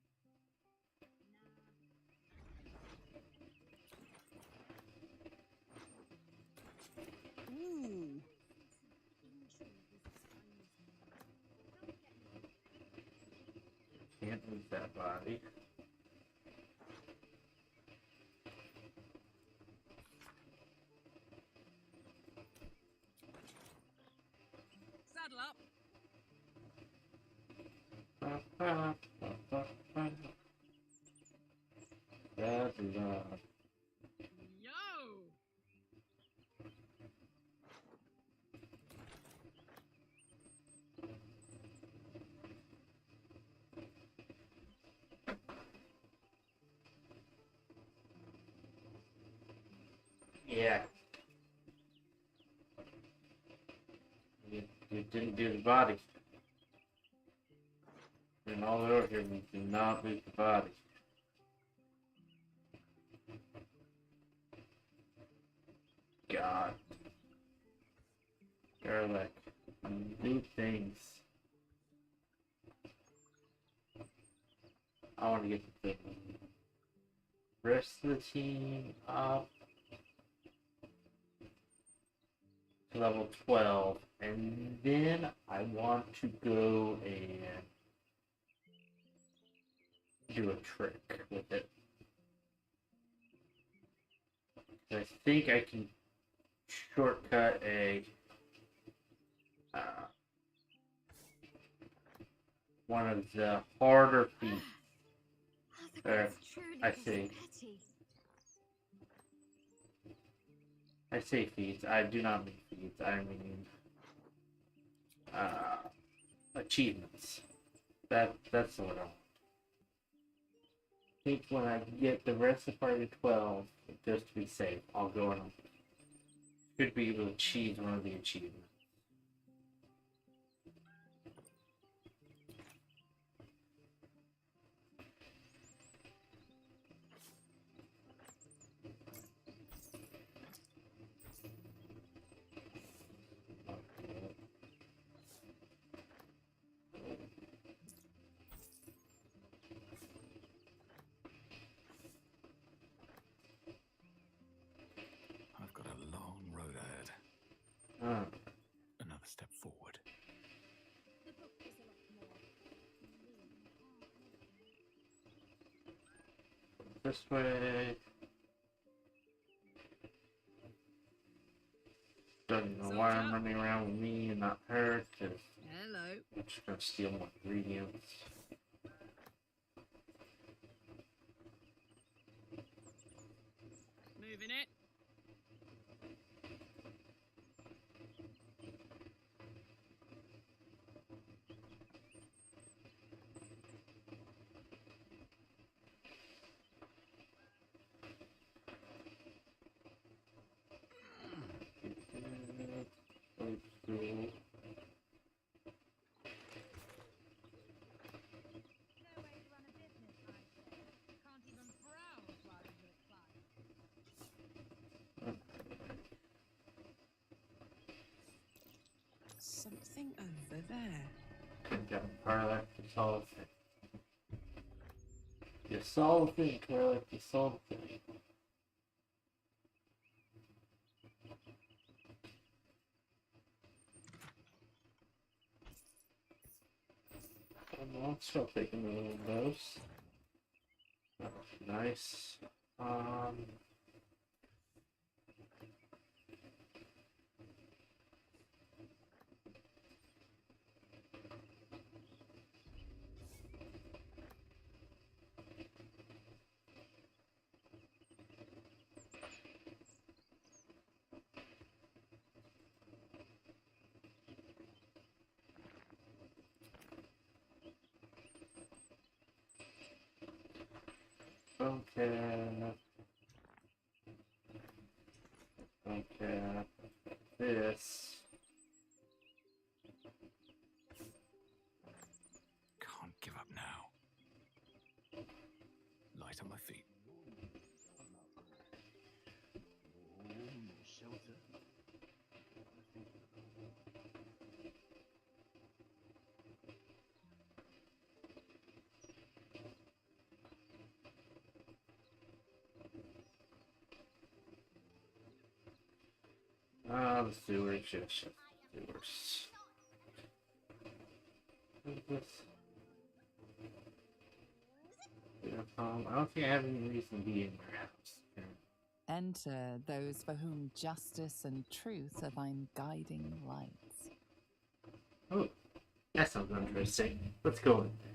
[SPEAKER 1] body.
[SPEAKER 15] Saddle up.
[SPEAKER 1] Saddle up.
[SPEAKER 15] Yo!
[SPEAKER 1] Yeah. You didn't do the body. And all over here, we do not do the body. God. Garlic. Do things. I want to get the rest of the team up to level 12. And then I want to go and do a trick with it. I think I can shortcut a one of the harder feats. I say feats. I do not mean feats. I mean achievements. That's the word I want. I think when I get the rest of party to 12, just to be safe, I'll go and should be able to achieve one of the achievements.
[SPEAKER 22] I've got a long road ahead. Another step forward.
[SPEAKER 1] This way. Don't know why I'm running around with me and not her, because I'm just going to steal more ingredients.
[SPEAKER 15] Moving it.
[SPEAKER 7] Something over there.
[SPEAKER 1] Yeah, Carla, you saw the thing. You saw the thing, Carla, you saw the thing. I'll start taking a little dose. That was nice. Okay. This.
[SPEAKER 22] Can't give up now. Light on my feet.
[SPEAKER 20] Shelter.
[SPEAKER 1] The sewers, just sewers. What is this? I don't think I have any reason to be in your house.
[SPEAKER 6] Enter those for whom justice and truth are thine guiding lights.
[SPEAKER 1] Oh, that sounds interesting. Let's go in there.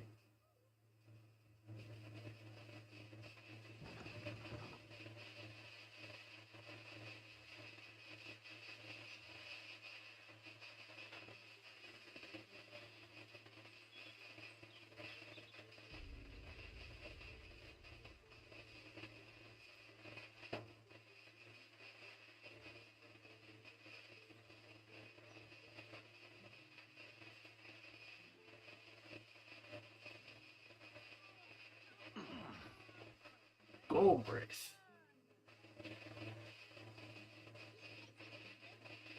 [SPEAKER 1] Gold bricks.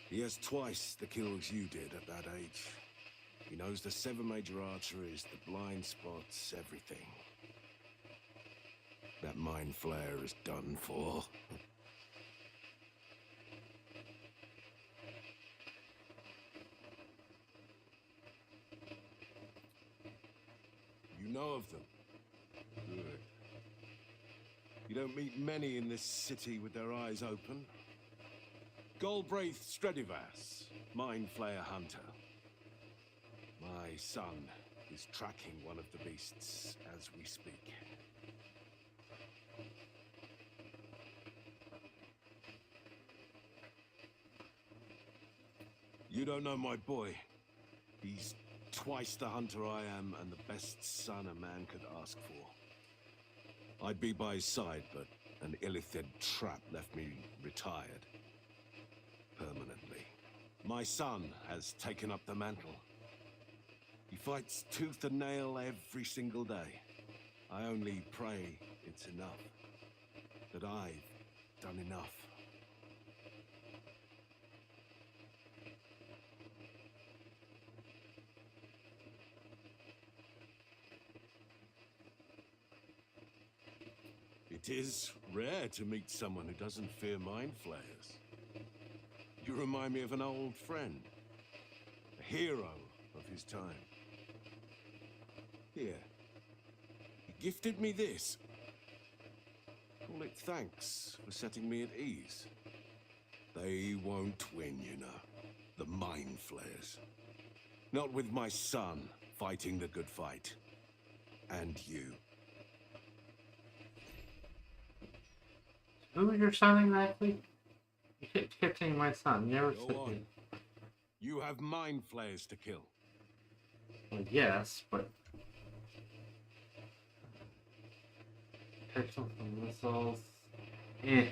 [SPEAKER 11] He has twice the kills you did at that age. He knows the 7 major arteries, the blind spots, everything. That mind flare is done for. You know of them? Good. You don't meet many in this city with their eyes open. Galbraith Stredivas, Mind Flayer Hunter. My son is tracking one of the beasts as we speak. You don't know my boy. He's twice the hunter I am and the best son a man could ask for. I'd be by his side, but an Illithid trap left me retired. Permanently. My son has taken up the mantle. He fights tooth and nail every single day. I only pray it's enough. That I've done enough. It is rare to meet someone who doesn't fear mind flayers. You remind me of an old friend, a hero of his time. Here, he gifted me this. Call it thanks for setting me at ease. They won't win, you know, the mind flayers. Not with my son fighting the good fight. And you.
[SPEAKER 1] Who is your son exactly? You kept saying my son. You never
[SPEAKER 11] Go
[SPEAKER 1] said
[SPEAKER 11] on.
[SPEAKER 1] it.
[SPEAKER 11] You have mind flayers to kill.
[SPEAKER 1] Well, yes, but protection from missiles. Eh.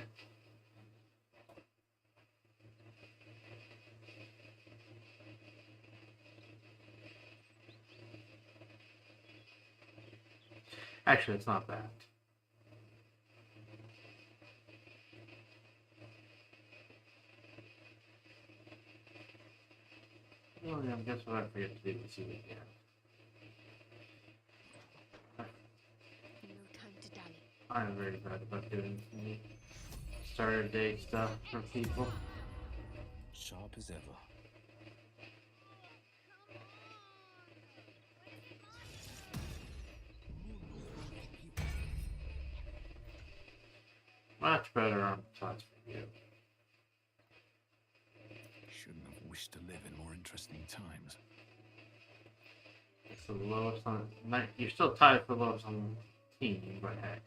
[SPEAKER 1] Actually, it's not bad. Oh, yeah, guess what I forget to do this again.
[SPEAKER 12] No time to dally.
[SPEAKER 1] I'm very bad about doing starter day stuff for people.
[SPEAKER 22] Sharp as ever.
[SPEAKER 1] Much better on thoughts for you.
[SPEAKER 22] Shouldn't have wished to live in more interesting times.
[SPEAKER 1] It's the lowest on. You're still tied for lowest on the team, but heck.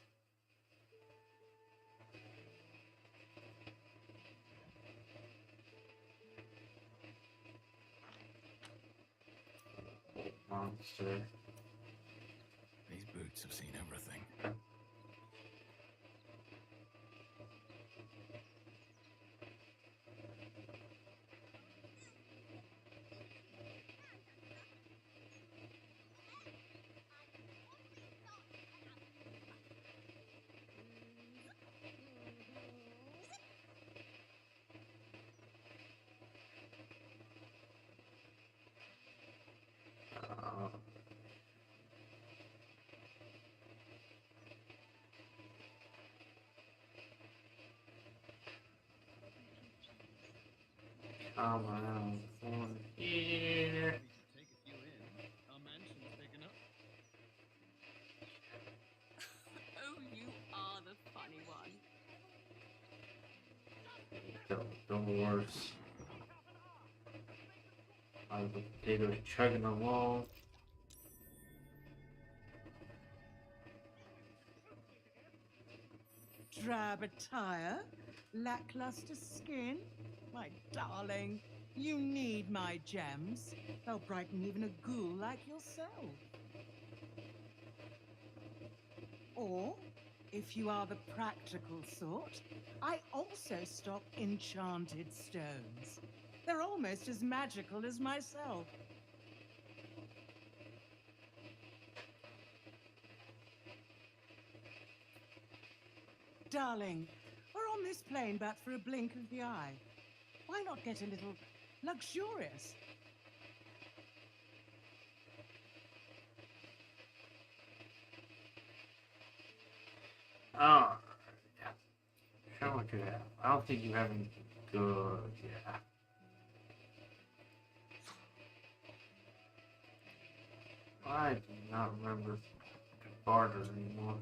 [SPEAKER 1] Monster.
[SPEAKER 22] These boots have seen everything.
[SPEAKER 1] Come on, one here. horse. The potatoes chugging along.
[SPEAKER 9] Drab attire, lackluster skin. My darling, you need my gems. They'll brighten even a ghoul like yourself. Or, if you are the practical sort, I also stock enchanted stones. They're almost as magical as myself. Darling, we're on this plane but for a blink of the eye. Why not get a little luxurious?
[SPEAKER 1] Oh, yeah. Show what you have. I don't think you have any good, yeah. I do not remember Baldur anymore.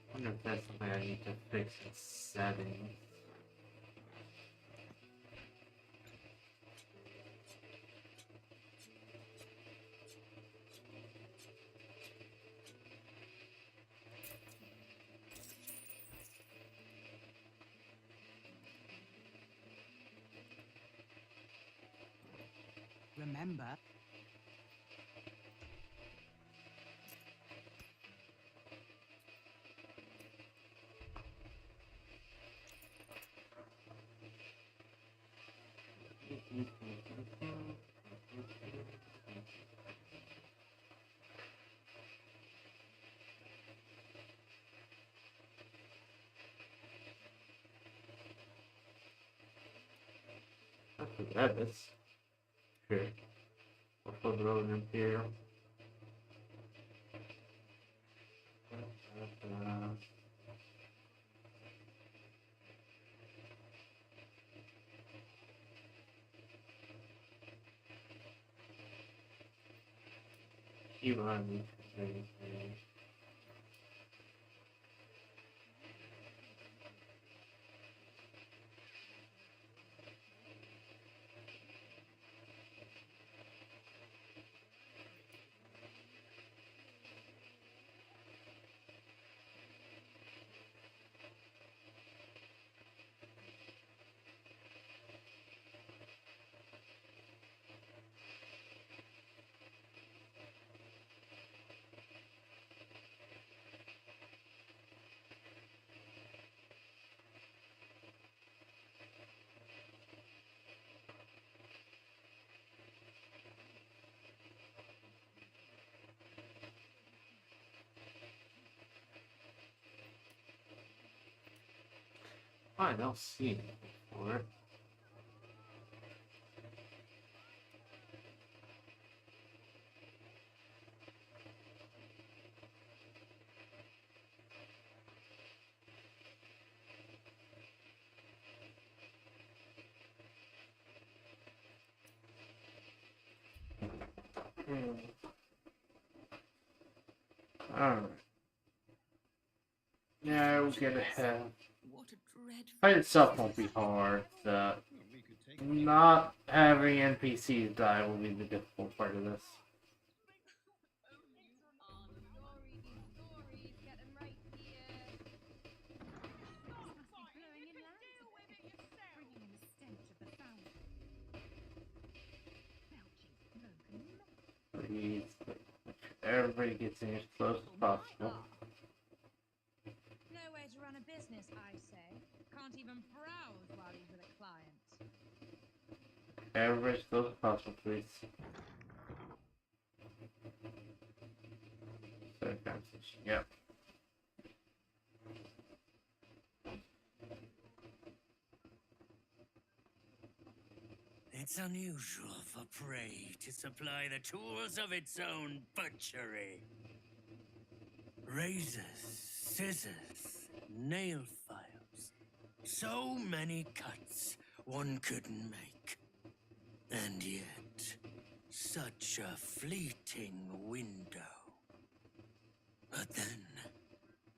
[SPEAKER 1] I wonder if that's something I need to fix in settings.
[SPEAKER 9] Remember,
[SPEAKER 1] That's what that is. Sure. We'll flip it over to Imperial. Keep on me. I don't see anything for it. Alright. Yeah, we'll get ahead. Fight itself won't be hard. Not having NPCs die will be the difficult part of this. Please, everybody gets in as close as possible.
[SPEAKER 15] No way to run a business, I say. Can't even browse while he's with a client.
[SPEAKER 1] Everybody as close as possible, please. Third conversation, yep.
[SPEAKER 5] It's unusual for prey to supply the tools of its own butchery. Razors, scissors, nail files. So many cuts one couldn't make. And yet, such a fleeting window. But then,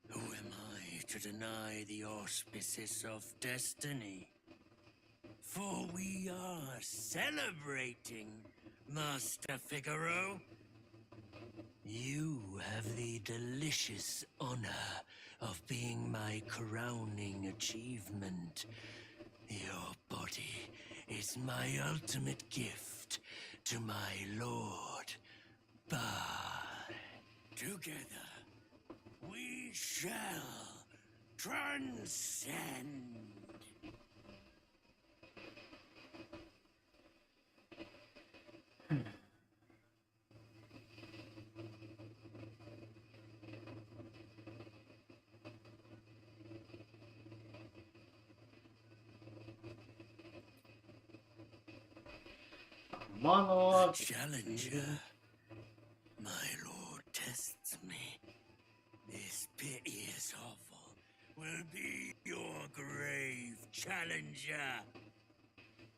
[SPEAKER 5] who am I to deny the auspices of destiny? For we are celebrating, Master Figaro. You have the delicious honor of being my crowning achievement. Your body is my ultimate gift to my lord. But together we shall transcend.
[SPEAKER 1] Monologue.
[SPEAKER 5] Challenger, my lord tests me. This pit is awful. Will be your grave, Challenger. I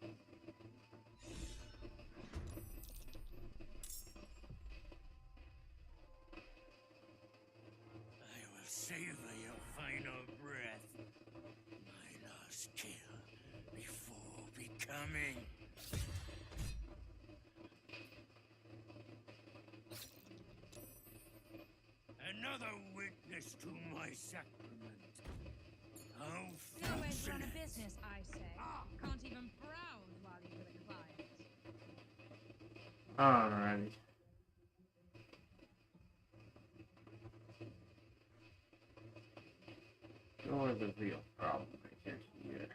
[SPEAKER 5] will savor your final breath. My last kill before becoming. Another witness to my sacrament. How
[SPEAKER 15] Nowhere to run a
[SPEAKER 5] fortunate.
[SPEAKER 15] business, I say. Can't even browse while you're with a client.
[SPEAKER 1] Alrighty. Or the real problem right here.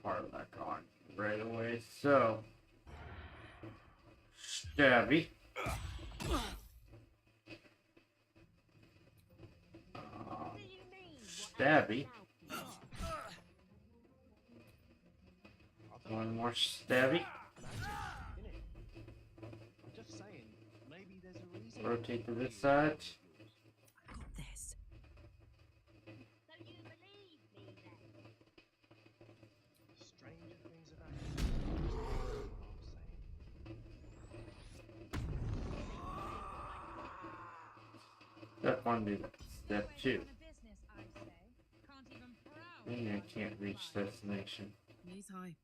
[SPEAKER 1] Car back on right away. So, stabby. Stabby. One more stabby. Rotate to this side.
[SPEAKER 19] This.
[SPEAKER 1] Step one, do that. Step two. Maybe I can't reach destination.
[SPEAKER 9] Knees high.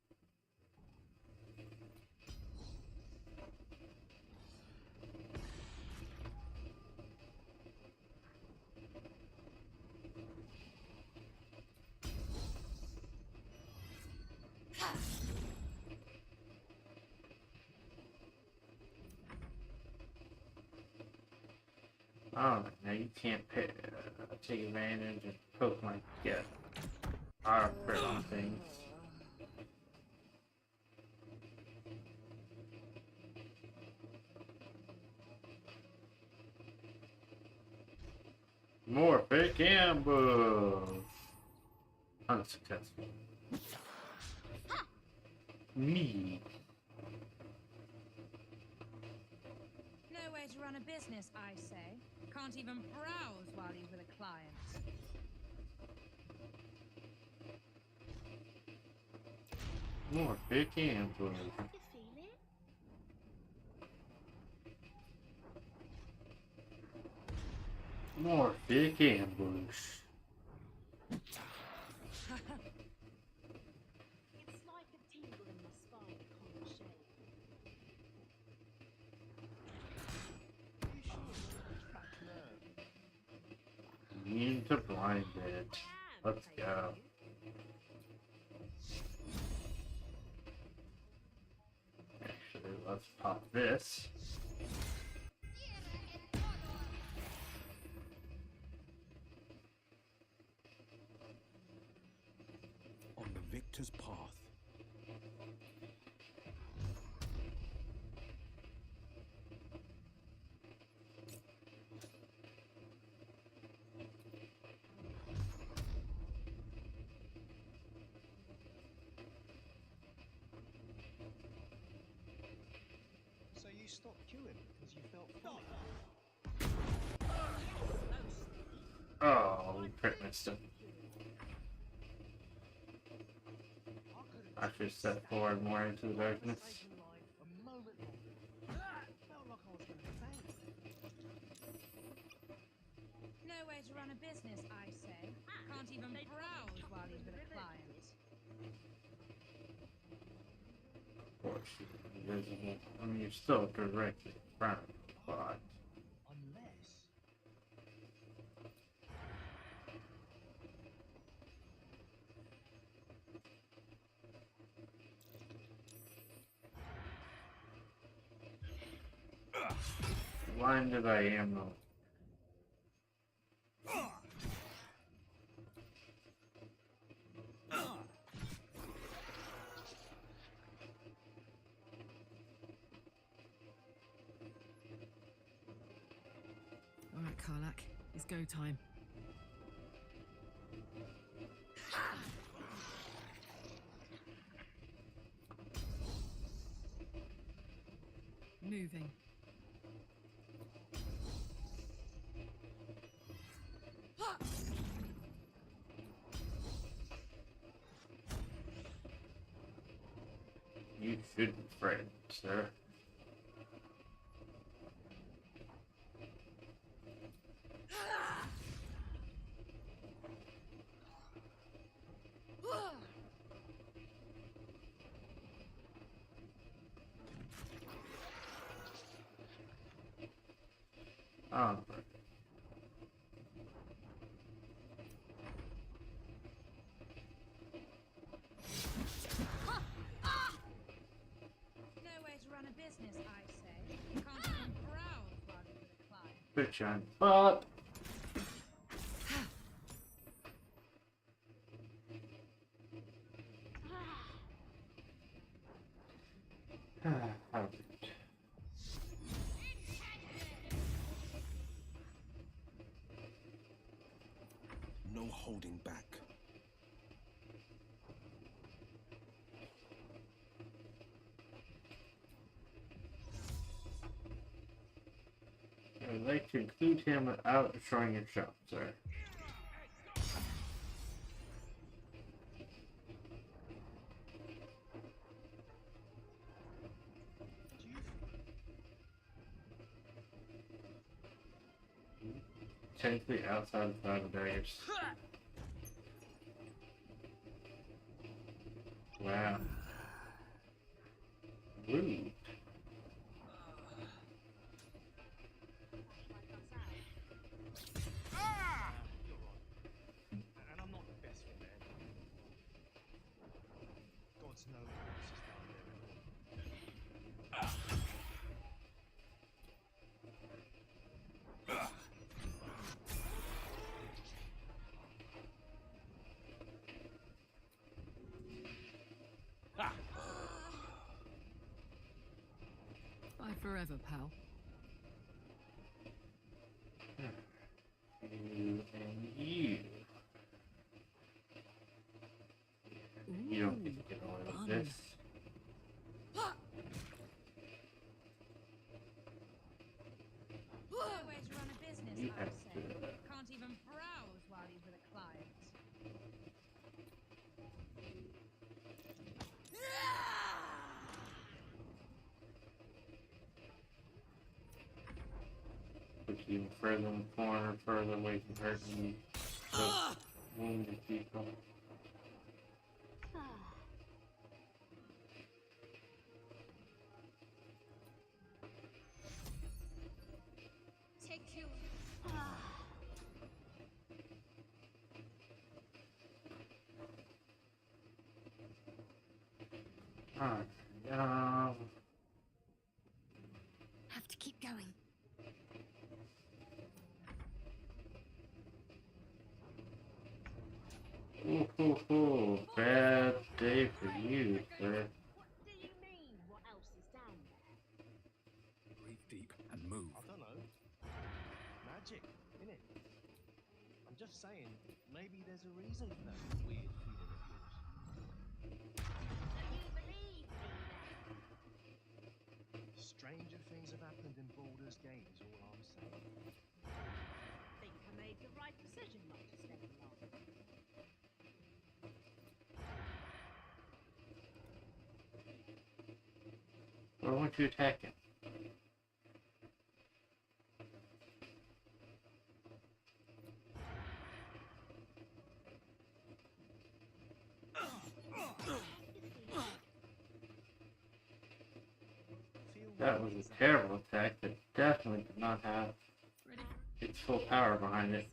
[SPEAKER 1] Oh, now you can't take advantage and poke my our on things. More fake ambush. Unsuccessful. Me.
[SPEAKER 15] No way to run a business, I say. Can't even browse while he's with a client.
[SPEAKER 1] More fake ambush. More fake ambush.
[SPEAKER 12] It's like a tingle in my spine upon the shade.
[SPEAKER 1] Immune to blinded. Let's go. Actually, let's pop this.
[SPEAKER 22] On the victor's path.
[SPEAKER 10] So you stopped queuing because you felt funny?
[SPEAKER 1] Oh, we crit missed him. I should step forward more into the darkness.
[SPEAKER 15] No way to run a business, I say. Can't even browse while he's with a client.
[SPEAKER 1] she's invisible. I mean, you're still directly in front of her, but...
[SPEAKER 10] Unless...
[SPEAKER 1] Blinded I am though.
[SPEAKER 2] All right, Karlak, it's go time. Moving.
[SPEAKER 1] You should be frightened, sir. Oh,
[SPEAKER 15] No way to run a business, I say. You can't even browse while you're with a client.
[SPEAKER 1] bitch on butt. How good.
[SPEAKER 20] No holding back.
[SPEAKER 1] I would like to include him without destroying your shop, sir. Technically outside the 5 daggers. Wow. Rude.
[SPEAKER 10] And I'm not the best for man. Gods know what else is down there.
[SPEAKER 2] Bye forever, pal.
[SPEAKER 1] You and you. You don't get to get away with this.
[SPEAKER 15] No way to run a business,
[SPEAKER 1] You
[SPEAKER 15] I
[SPEAKER 1] have
[SPEAKER 15] say.
[SPEAKER 1] to.
[SPEAKER 15] Can't even browse while he's with a client.
[SPEAKER 1] Put you even further in the corner, further away from hurting the wounded people.
[SPEAKER 12] Take you.
[SPEAKER 1] Alright,
[SPEAKER 4] Have to keep going.
[SPEAKER 1] ooh, bad day for you, sir.
[SPEAKER 12] What do you mean? What else is down there?
[SPEAKER 22] Breathe deep and move.
[SPEAKER 10] I don't know. Magic, innit? I'm just saying, maybe there's a reason for that weird feeling of yours.
[SPEAKER 12] So you believe me then?
[SPEAKER 10] Stranger things have happened in Baldur's Gate is all I'm saying.
[SPEAKER 12] Think I made the right decision not to stay along.
[SPEAKER 1] Why won't you attack him? That was a terrible attack that definitely did not have its full power behind it.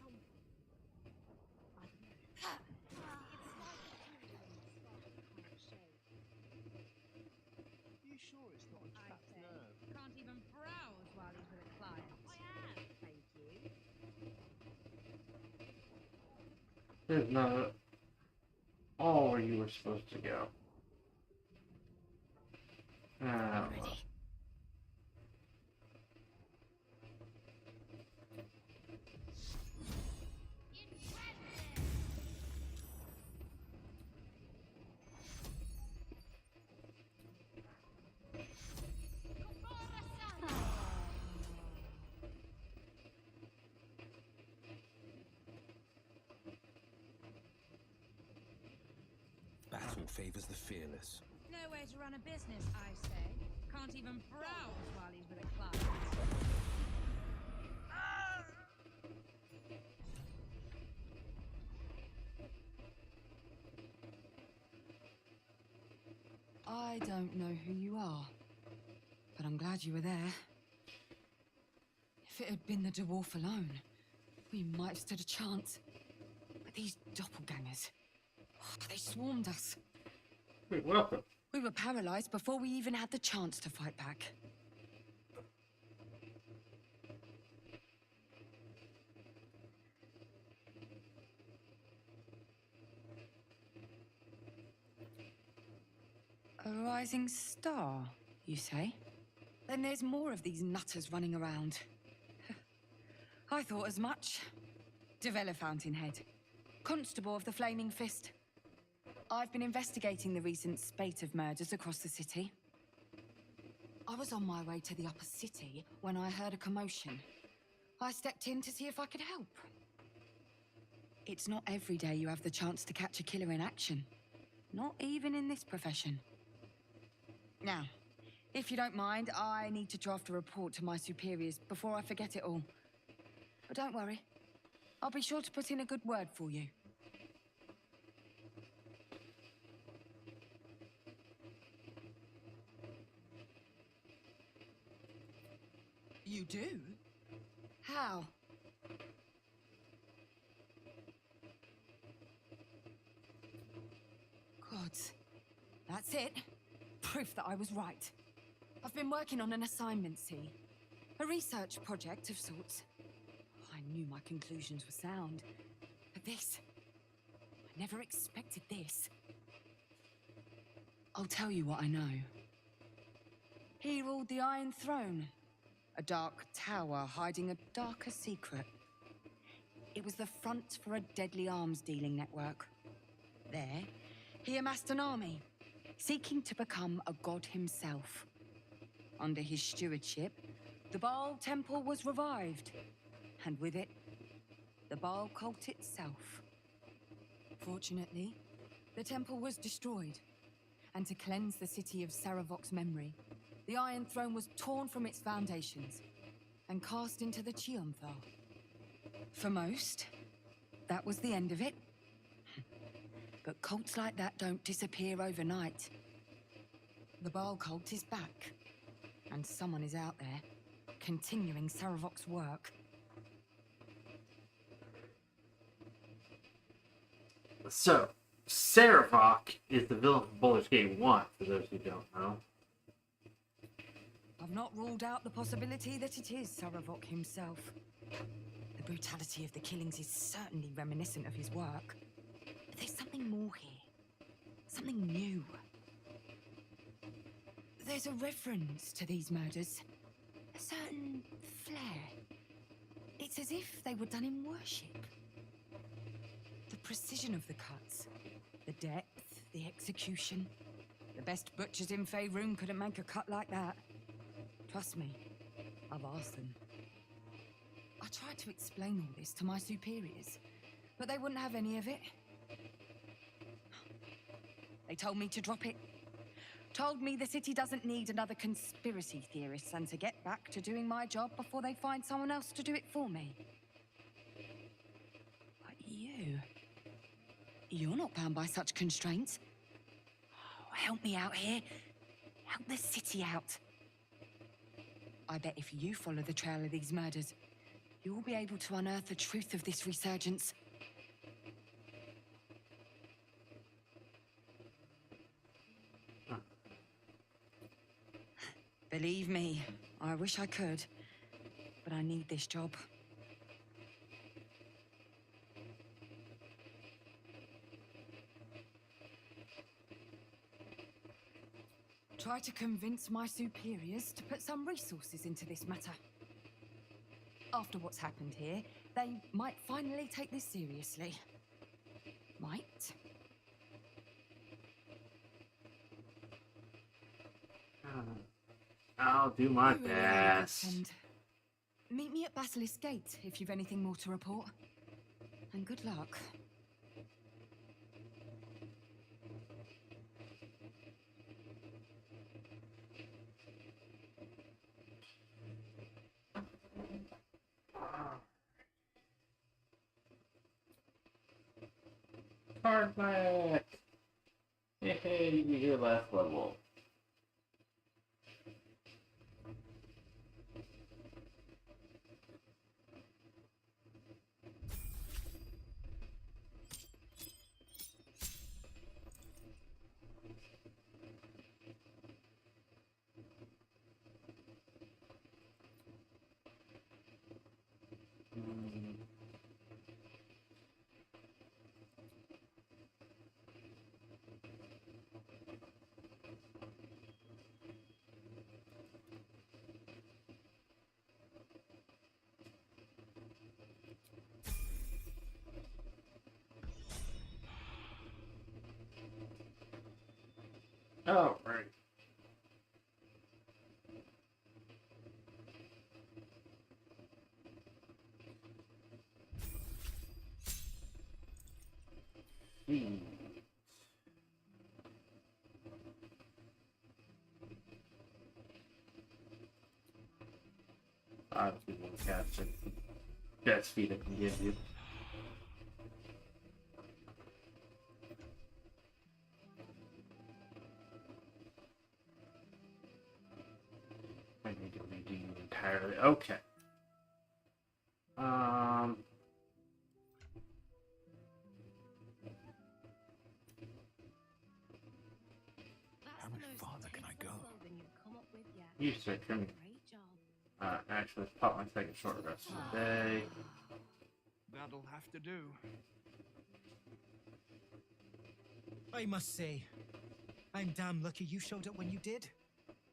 [SPEAKER 10] You sure it's not a trapped nerve?
[SPEAKER 15] Can't even browse while he's with a client.
[SPEAKER 8] I am. Thank you.
[SPEAKER 1] This is not all where you were supposed to go. Well.
[SPEAKER 22] Battle favors the fearless.
[SPEAKER 15] No way to run a business, I say. Can't even browse while he's with a client.
[SPEAKER 2] I don't know who you are, but I'm glad you were there. If it had been the dwarf alone, we might have stood a chance. But these doppelgangers, they swarmed us.
[SPEAKER 1] You're welcome.
[SPEAKER 2] We were paralyzed before we even had the chance to fight back. A rising star, you say? Then there's more of these nutters running around. I thought as much. Devella Fountainhead, Constable of the Flaming Fist. I've been investigating the recent spate of murders across the city. I was on my way to the upper city when I heard a commotion. I stepped in to see if I could help. It's not every day you have the chance to catch a killer in action. Not even in this profession. Now, if you don't mind, I need to draft a report to my superiors before I forget it all. But don't worry, I'll be sure to put in a good word for you. You do? How? Gods. That's it. Proof that I was right. I've been working on an assignment, see? A research project of sorts. I knew my conclusions were sound. But this... I never expected this. I'll tell you what I know. He ruled the Iron Throne. A dark tower hiding a darker secret. It was the front for a deadly arms-dealing network. There, he amassed an army, seeking to become a god himself. Under his stewardship, the Baal Temple was revived, and with it, the Baal cult itself. Fortunately, the temple was destroyed, and to cleanse the city of Saravok's memory, the Iron Throne was torn from its foundations and cast into the Chiomthal. For most, that was the end of it. But cults like that don't disappear overnight. The Baal cult is back, and someone is out there, continuing Saravok's work.
[SPEAKER 1] So, Saravok is the villain from Baldur's Gate 1, for those who don't know.
[SPEAKER 2] I've not ruled out the possibility that it is Saravok himself. The brutality of the killings is certainly reminiscent of his work. But there's something more here. Something new. There's a reference to these murders. A certain flair. It's as if they were done in worship. The precision of the cuts. The depth, the execution. The best butchers in Faerun couldn't make a cut like that. Trust me, I've asked them. I tried to explain all this to my superiors, but they wouldn't have any of it. They told me to drop it. Told me the city doesn't need another conspiracy theorist and to get back to doing my job before they find someone else to do it for me. But you're not bound by such constraints. Oh, help me out here. Help the city out. I bet if you follow the trail of these murders, you'll be able to unearth the truth of this resurgence. Believe me, I wish I could, but I need this job. Try to convince my superiors to put some resources into this matter. After what's happened here, they might finally take this seriously. Might.
[SPEAKER 1] I'll do my
[SPEAKER 2] You really are a good
[SPEAKER 1] best.
[SPEAKER 2] friend. Meet me at Basilisk Gate if you've anything more to report. And good luck.
[SPEAKER 1] Card back! Hey, your last level. Oh, right. Obviously, one catch and best feed I can give you. I need to redo entirely. Okay.
[SPEAKER 22] How much farther can I go?
[SPEAKER 1] You said, come here. Actually, let's pop my second short rest of the day.
[SPEAKER 10] That'll have to do.
[SPEAKER 16] I must say, I'm damn lucky you showed up when you did.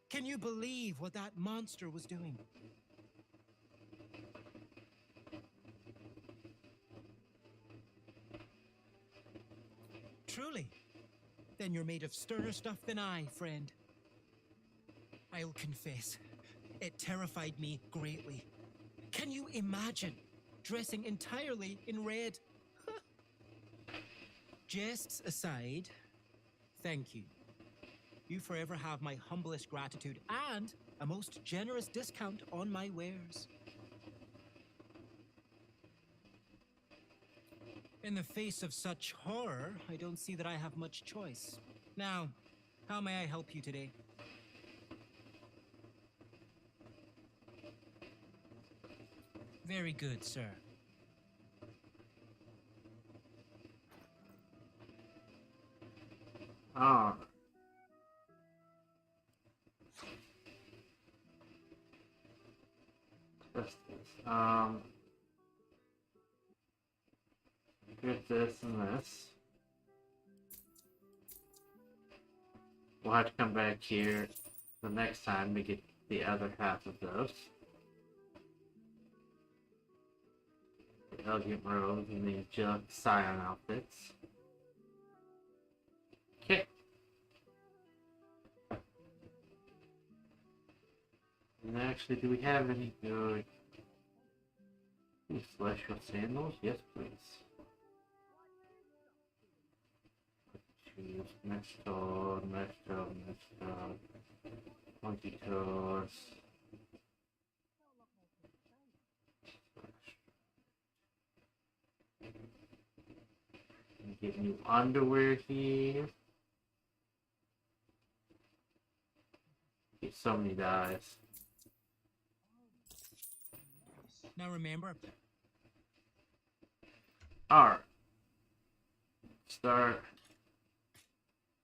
[SPEAKER 16] Can you believe what that monster was doing? Truly? Then you're made of sterner stuff than I, friend. I'll confess, it terrified me greatly. Can you imagine dressing entirely in red? Jests aside, thank you. You forever have my humblest gratitude and a most generous discount on my wares. In the face of such horror, I don't see that I have much choice. Now, how may I help you today? Very good, sir.
[SPEAKER 1] Ah. Test this. Get this and this. We'll have to come back here the next time to get the other half of those. The elegant robes and the angelic scion outfits. Okay. And actually, do we have any good celestial sandals? Yes, please. Choose next door, monkey toes. Get new underwear here. Get so many dyes.
[SPEAKER 16] Now remember.
[SPEAKER 1] Alright. Start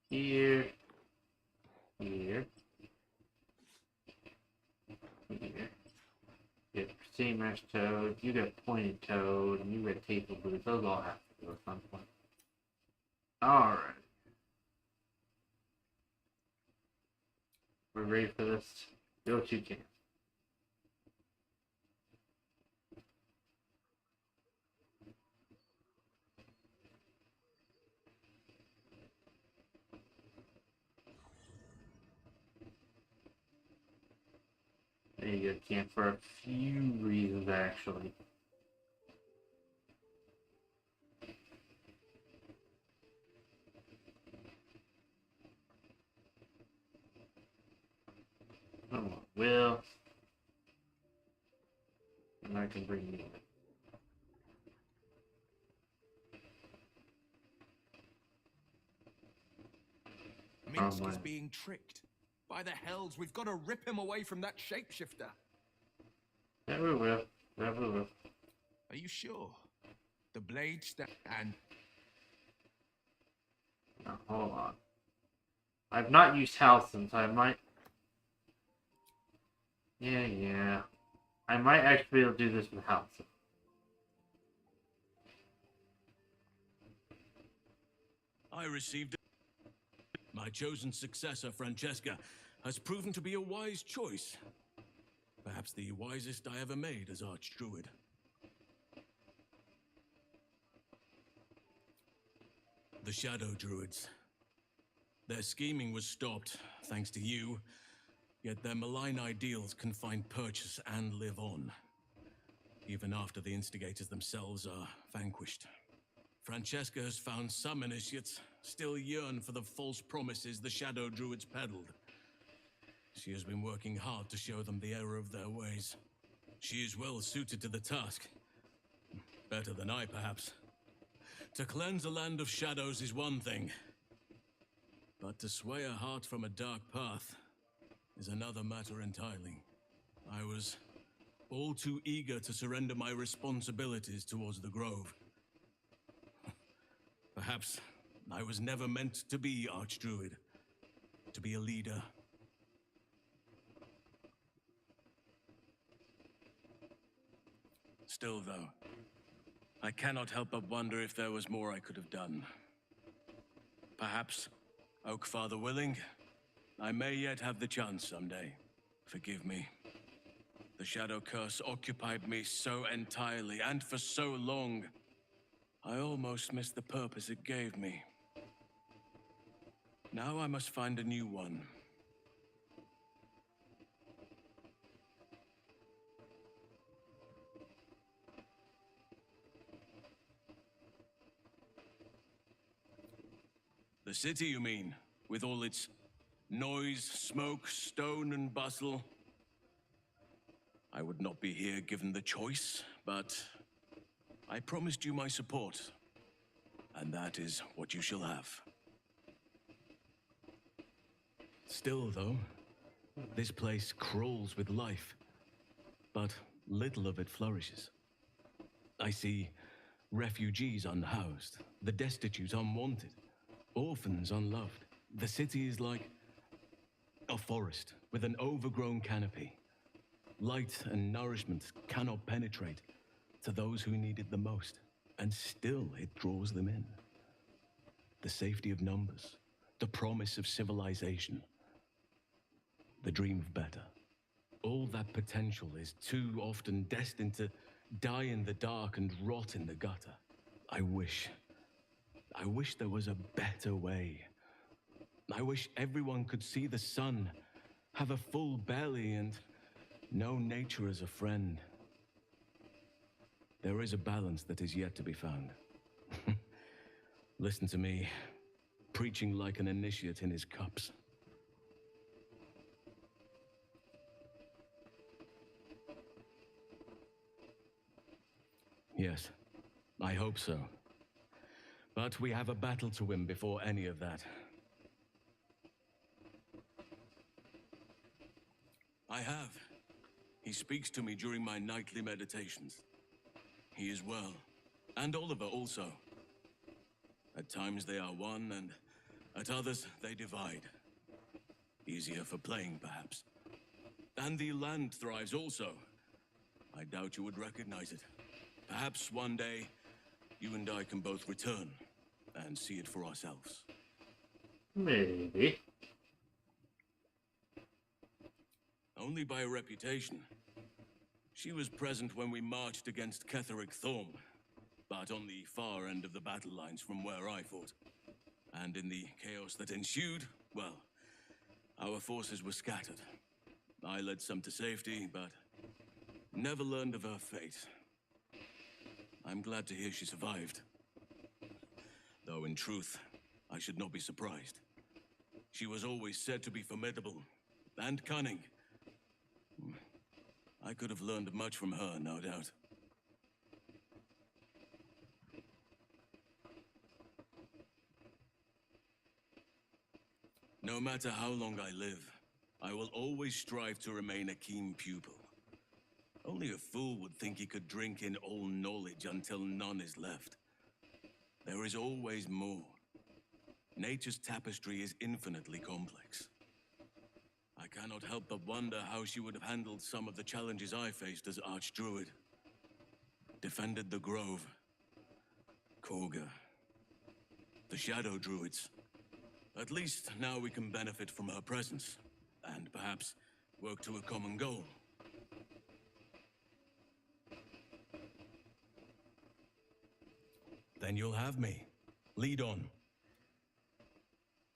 [SPEAKER 1] here. Here. Here. Get pristine mesh toad, you get pointed toad, and you get taper boots. Those all have to go at some point. Alright. We're ready for this. Do what you can. There you go, camp for a few reasons actually. Come on, Will. And I can bring you in.
[SPEAKER 20] Minsk is being tricked. By the hells, we've got to rip him away from that shapeshifter.
[SPEAKER 1] Yeah, we will. Yeah, we will.
[SPEAKER 20] Are you sure? The blade and...
[SPEAKER 1] Now, hold on. I've not used Halcyon, so I might... Yeah. I might actually be able to do this with Halcyon.
[SPEAKER 18] I received... My chosen successor, Francesca, has proven to be a wise choice. Perhaps the wisest I ever made as Archdruid. The Shadow Druids. Their scheming was stopped, thanks to you, yet their malign ideals can find purchase and live on, even after the instigators themselves are vanquished. Francesca has found some initiates still yearn for the false promises the Shadow Druids peddled. She has been working hard to show them the error of their ways. She is well suited to the task. Better than I, perhaps. To cleanse a land of shadows is one thing, but to sway a heart from a dark path is another matter entirely. I was all too eager to surrender my responsibilities towards the Grove. Perhaps I was never meant to be Archdruid, to be a leader. Still, though, I cannot help but wonder if there was more I could have done. Perhaps, Oakfather willing, I may yet have the chance someday. Forgive me. The Shadow Curse occupied me so entirely and for so long, I almost missed the purpose it gave me. Now I must find a new one. The city, you mean? With all its noise, smoke, stone, and bustle? I would not be here given the choice, but I promised you my support, and that is what you shall have. Still, though, this place crawls with life, but little of it flourishes. I see refugees unhoused, the destitute unwanted, orphans unloved. The city is like a forest with an overgrown canopy. Light and nourishment cannot penetrate to those who need it the most, and still it draws them in. The safety of numbers, the promise of civilization, the dream of better. All that potential is too often destined to die in the dark and rot in the gutter. I wish there was a better way. I wish everyone could see the sun, have a full belly, and know nature as a friend. There is a balance that is yet to be found. Listen to me, preaching like an initiate in his cups. Yes, I hope so. But we have a battle to win before any of that. I have. He speaks to me during my nightly meditations. He is well, and Oliver also. At times they are one, and at others they divide. Easier for playing, perhaps. And the land thrives also. I doubt you would recognize it. Perhaps one day, you and I can both return and see it for ourselves.
[SPEAKER 1] Maybe.
[SPEAKER 18] Only by reputation. She was present when we marched against Ketheric Thorm, but on the far end of the battle lines from where I fought. And in the chaos that ensued, well, our forces were scattered. I led some to safety, but never learned of her fate. I'm glad to hear she survived. Though in truth, I should not be surprised. She was always said to be formidable and cunning. I could have learned much from her, no doubt. No matter how long I live, I will always strive to remain a keen pupil. Only a fool would think he could drink in all knowledge until none is left. There is always more. Nature's tapestry is infinitely complex. I cannot help but wonder how she would have handled some of the challenges I faced as Archdruid. Defended the Grove, Korga, the Shadow Druids. At least now we can benefit from her presence, and perhaps work to a common goal. Then you'll have me. Lead on.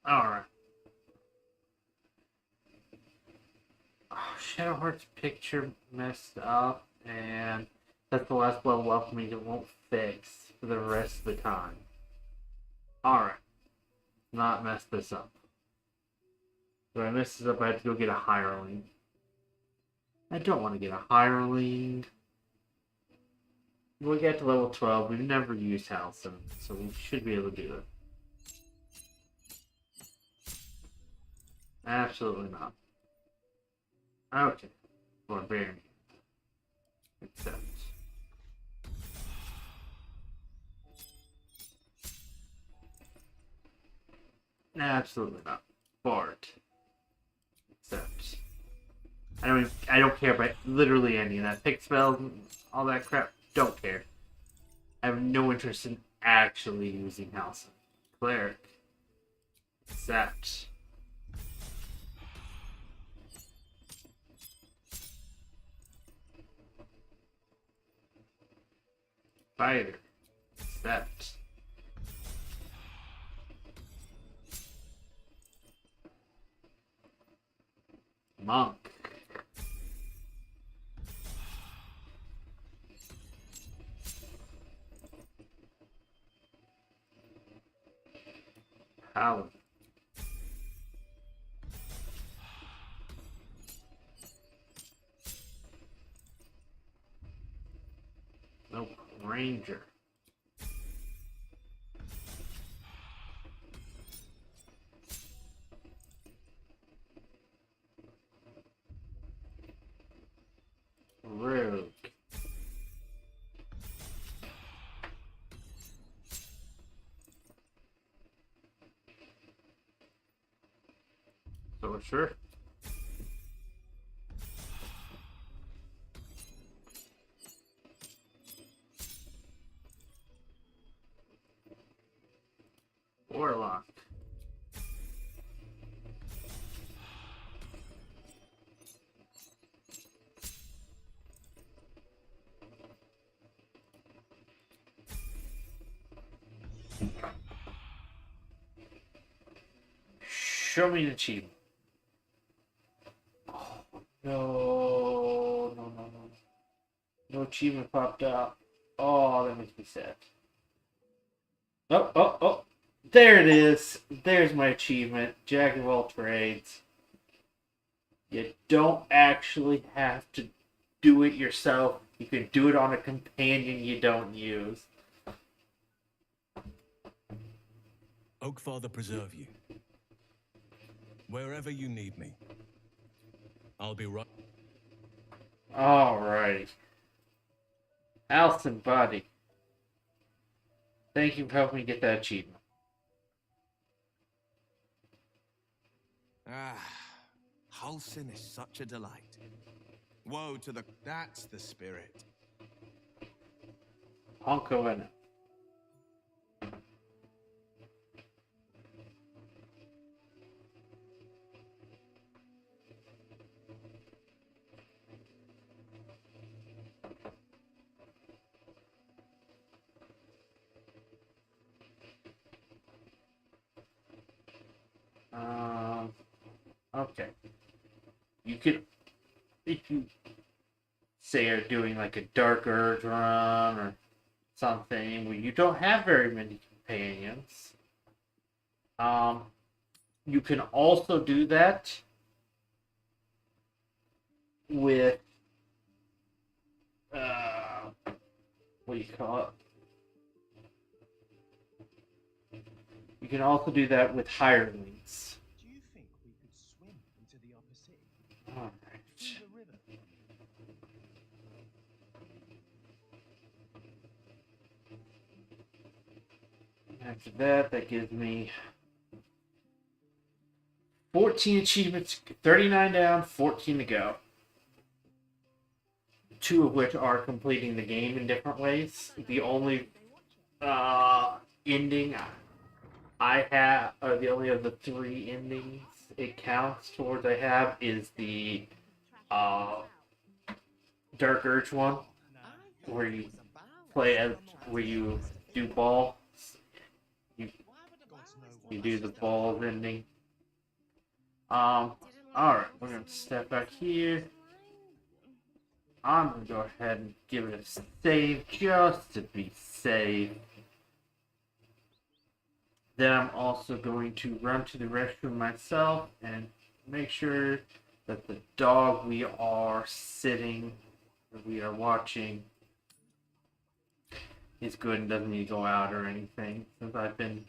[SPEAKER 1] Alright. Oh, Shadowheart's picture messed up, and that's the last level up for me that won't fix for the rest of the time. Alright. Not mess this up. If I mess this up, I have to go get a hireling. I don't want to get a hireling. We'll get to level 12. We've never used Halcyon, so we should be able to do it. Absolutely not. Okay. Barbarian. Accept. Absolutely not. Bard. Accept. I don't care about literally any of that. Pick spells, all that crap. Don't care. I have no interest in actually using Halcyon. Cleric. Accept. Fighter. Accept. Monk. Paladin. Nope. Ranger. Rogue. Sorcerer. Warlock. Show me an achievement. Oh, no. No achievement popped up. Oh, that makes me sad. Oh. There it is. There's my achievement. Jack of all trades. You don't actually have to do it yourself. You can do it on a companion you don't use.
[SPEAKER 18] Oakfather preserve you. Wherever you need me, I'll be right.
[SPEAKER 1] Alrighty. Alston, buddy. Thank you for helping me get that achievement.
[SPEAKER 20] Ah, wholesome is such a delight. Woe to the... That's the spirit.
[SPEAKER 1] Honko in it. Okay. You could, if you say are doing like a Dark Urge run or something where you don't have very many companions, you can also do that with, what do you call it? You can also do that with hirelings.
[SPEAKER 10] Do you think we could swim into the upper sea?
[SPEAKER 1] Alright.
[SPEAKER 10] Through the river?
[SPEAKER 1] After that, that gives me 14 achievements, 39 down, 14 to go. 2 of which are completing the game in different ways. The only ending I have, or the only of the 3 endings it counts towards I have, is the Dark Urge one, where you play as, where you do ball. You do the balls ending. Alright, we're gonna step back here. I'm gonna go ahead and give it a save just to be safe. Then I'm also going to run to the restroom myself and make sure that the dog we are watching is good and doesn't need to go out or anything, since I've been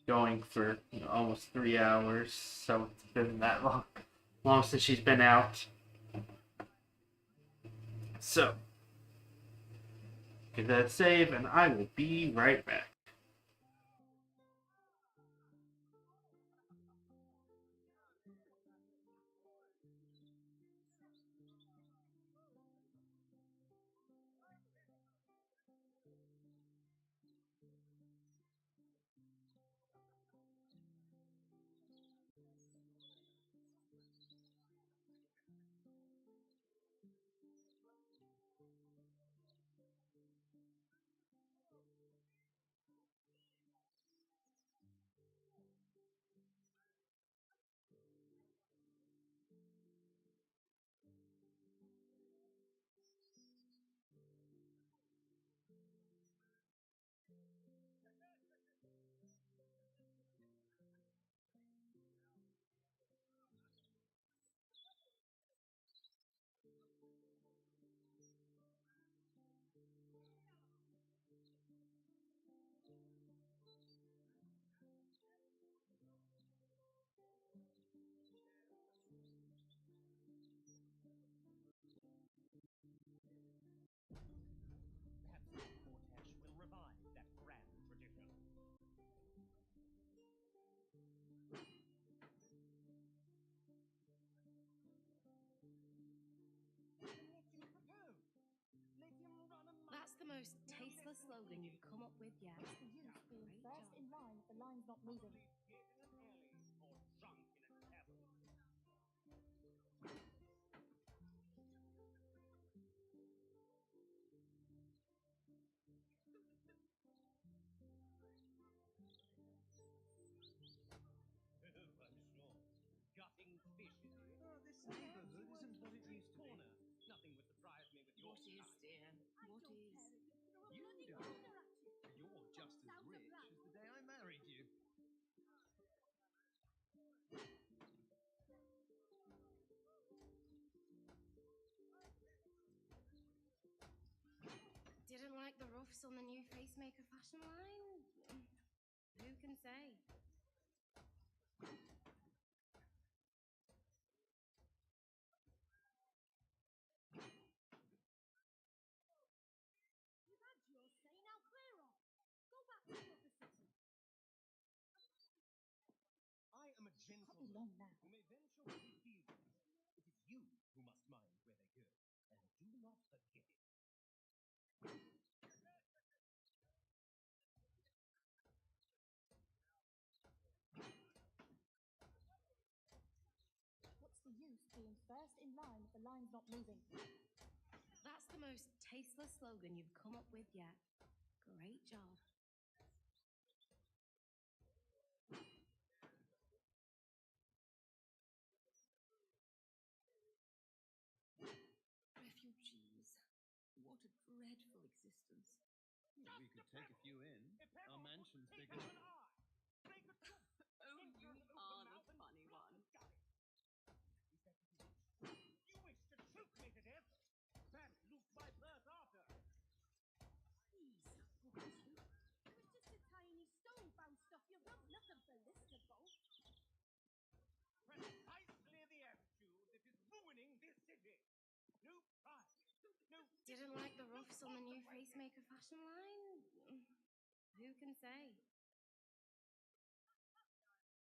[SPEAKER 1] going for almost 3 hours, so it's been that long since she's been out. So, get that save, and I will be right back.
[SPEAKER 4] That's the most tasteless slogan you've come up with yet.
[SPEAKER 12] What's the use being first in line if the line's not moving?
[SPEAKER 10] Gutting fish, is it? Oh, this neighborhood isn't what it used to be. Nothing would surprise me with your
[SPEAKER 4] What is, dear? What is?
[SPEAKER 10] You don't. You're just as rich as the day I married you.
[SPEAKER 4] Didn't like the ruffs on the new facemaker fashion line? Who can say?
[SPEAKER 13] Can't be long now.
[SPEAKER 10] who may venture where they feel. It is you who must mind where they go, and do not forget it.
[SPEAKER 13] What's the use being first in line if the line's not moving?
[SPEAKER 21] That's the most tasteless slogan you've come up with yet. Great job. Refugees. What a dreadful existence.
[SPEAKER 10] We could take a few in. Our mansion's big enough.
[SPEAKER 17] Oh, you are the funny one.
[SPEAKER 10] You wish to choke me to death? Perhaps loot my purse after.
[SPEAKER 13] Please, won't you? It was just a tiny stone bounced off your roof, nothing ballistable.
[SPEAKER 10] Precisely the attitude that is ruining this city. No pride. No.
[SPEAKER 21] Didn't like the ruffs on the new Facemaker fashion line? Who can say?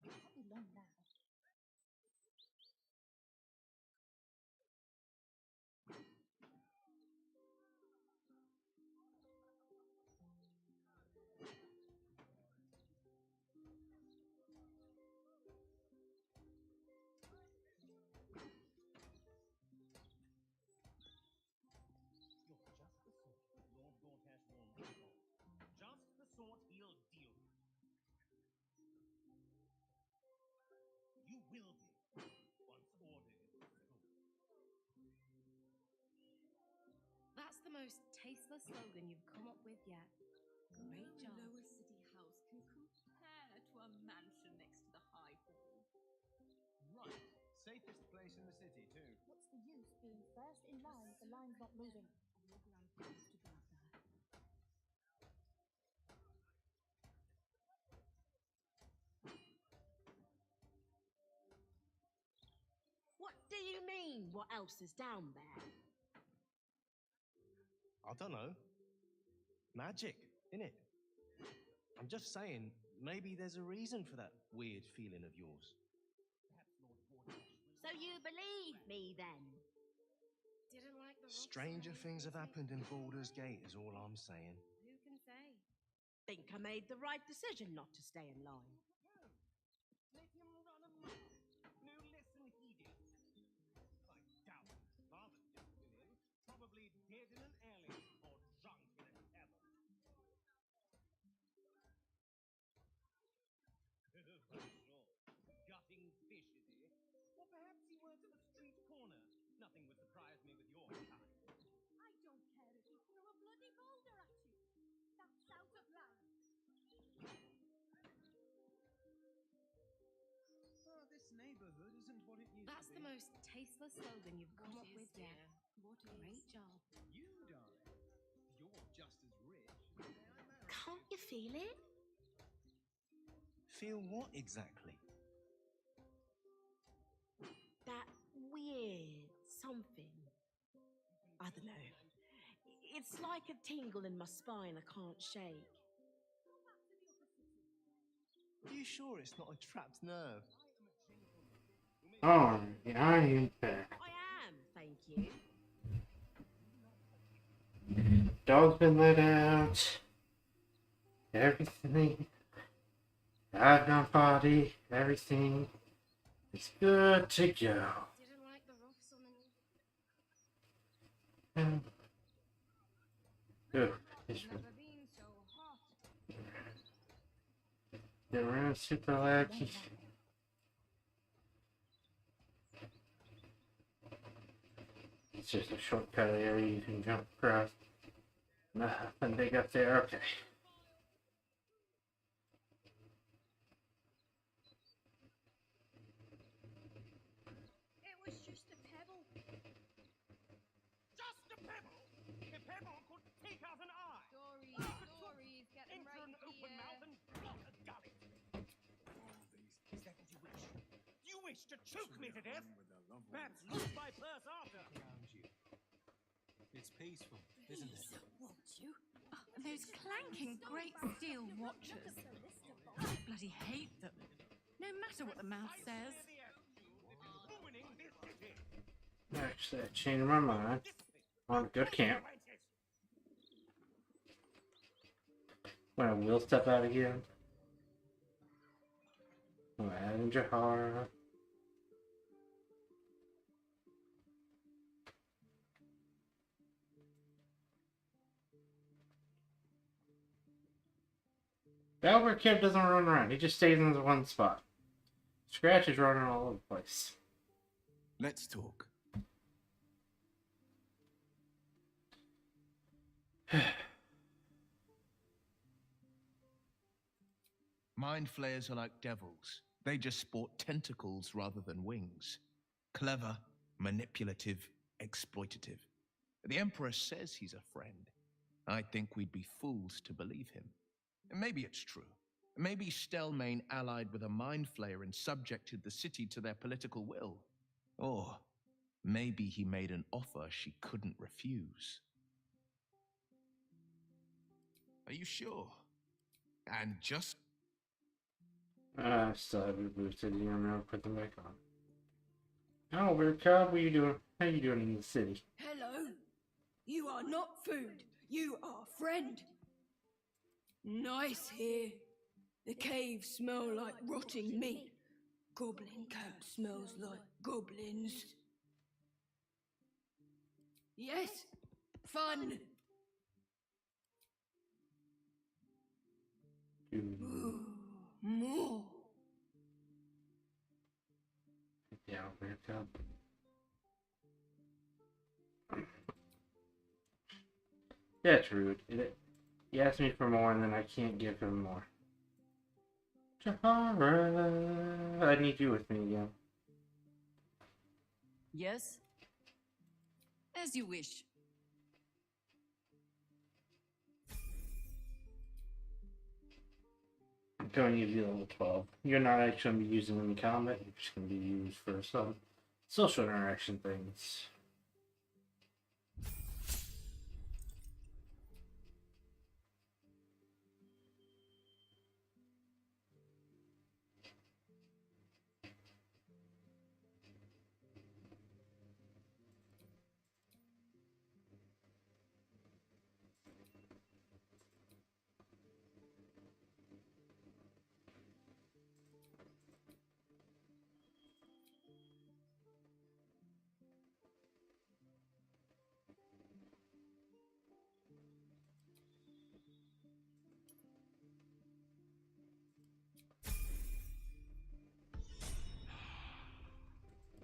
[SPEAKER 13] Can't be long now.
[SPEAKER 10] You're just the sort Lord Gortash won't let go. Just the sort he'll deal with. You will be, once order is restored.
[SPEAKER 21] That's the most tasteless slogan you've come up with yet. Great job.
[SPEAKER 17] No lower city house can compare to a mansion next to the High Hall.
[SPEAKER 10] Right. Safest place in the city, too.
[SPEAKER 13] What's the use being first in line if the line's not moving?
[SPEAKER 17] Your grandpa used to go up there.
[SPEAKER 8] What do you mean? What else is down there?
[SPEAKER 10] I don't know. Magic, innit? I'm just saying, maybe there's a reason for that weird feeling of yours.
[SPEAKER 8] So you believe me then?
[SPEAKER 21] Didn't like the ruffs on
[SPEAKER 10] Stranger
[SPEAKER 21] the new
[SPEAKER 10] things have
[SPEAKER 21] Facemaker
[SPEAKER 10] happened in
[SPEAKER 21] fashion
[SPEAKER 10] Baldur's
[SPEAKER 21] line?
[SPEAKER 10] Gate is all I'm saying.
[SPEAKER 21] Who can say?
[SPEAKER 8] Think I made the right decision not to stay in line.
[SPEAKER 10] Let him run amok. No lesson heeded. I doubt father's discipline. Probably dead in an alley or drunk in a tavern. I'm sure. Gutting fish, is he? Or perhaps he works the street corner. Nothing would surprise me with your kind.
[SPEAKER 13] I don't care if he threw a bloody boulder at you. That's out of line.
[SPEAKER 10] Oh, this neighborhood isn't what it used
[SPEAKER 21] That's
[SPEAKER 10] to
[SPEAKER 21] the
[SPEAKER 10] be.
[SPEAKER 21] most tasteless slogan you've come
[SPEAKER 17] What
[SPEAKER 21] up
[SPEAKER 17] is,
[SPEAKER 21] with yet.
[SPEAKER 17] dear? What
[SPEAKER 21] Great
[SPEAKER 17] is?
[SPEAKER 21] job.
[SPEAKER 10] You, darling. You're just as rich. May I marry
[SPEAKER 8] Can't you feel it?
[SPEAKER 10] Feel what exactly?
[SPEAKER 8] That weird something. I don't know. It's like a tingle in my spine I can't shake.
[SPEAKER 10] Are you sure it's not a trapped nerve?
[SPEAKER 1] Oh, yeah, I ain't there.
[SPEAKER 8] I am, thank you.
[SPEAKER 1] Dog's been let out. Everything. I've got body. Everything is good to go.
[SPEAKER 21] Didn't like the ruffs on the new...
[SPEAKER 1] Good. It's
[SPEAKER 15] Never been so hot.
[SPEAKER 1] the room super laggy. It's just a shortcut area you can jump across. Nothing big up there. Okay.
[SPEAKER 15] It was just a pebble.
[SPEAKER 10] Just a pebble? A pebble could take out an eye.
[SPEAKER 15] Stories, getting
[SPEAKER 10] Enter
[SPEAKER 15] right
[SPEAKER 10] an open
[SPEAKER 15] here.
[SPEAKER 10] mouth and block a gullet. Is that what you wish? You wish to choke me to death? Perhaps loot my purse after.
[SPEAKER 22] Around you. It's peaceful, isn't it?
[SPEAKER 21] Won't you? Oh, those clanking great steel watches. I bloody hate them. No
[SPEAKER 3] matter what the mouth says.
[SPEAKER 1] Actually, I changed my mind. I want to go to camp. When I will step out again. I'm adding Jahara. Baldur Kid doesn't run around. He just stays in the one spot. Scratch is running all over the place.
[SPEAKER 22] Let's talk.
[SPEAKER 10] Mind flayers are like devils. They just sport tentacles rather than wings. Clever, manipulative, exploitative. The Emperor says he's a friend. I think we'd be fools to believe him. And maybe it's true. Maybe Stelmane allied with a mind flayer and subjected the city to their political will. Or maybe he made an offer she couldn't refuse. Are you sure? And just...
[SPEAKER 1] I still have it boosted. You don't know, put them back on. Oh, weird cub, what are you doing? How you doing in the city?
[SPEAKER 14] Hello. You are not food. You are friend. Nice here. The caves smell like rotting meat. Goblin camp smells like goblins. Yes, fun. Ooh, more.
[SPEAKER 1] Yeah, weird cub. That's rude. He asked me for more and then I can't give him more. Jahara, I need you with me again.
[SPEAKER 17] Yes? As you wish.
[SPEAKER 1] I'm going to give you level 12. You're not actually going to be using them in combat, you're just going to be used for some social interaction things.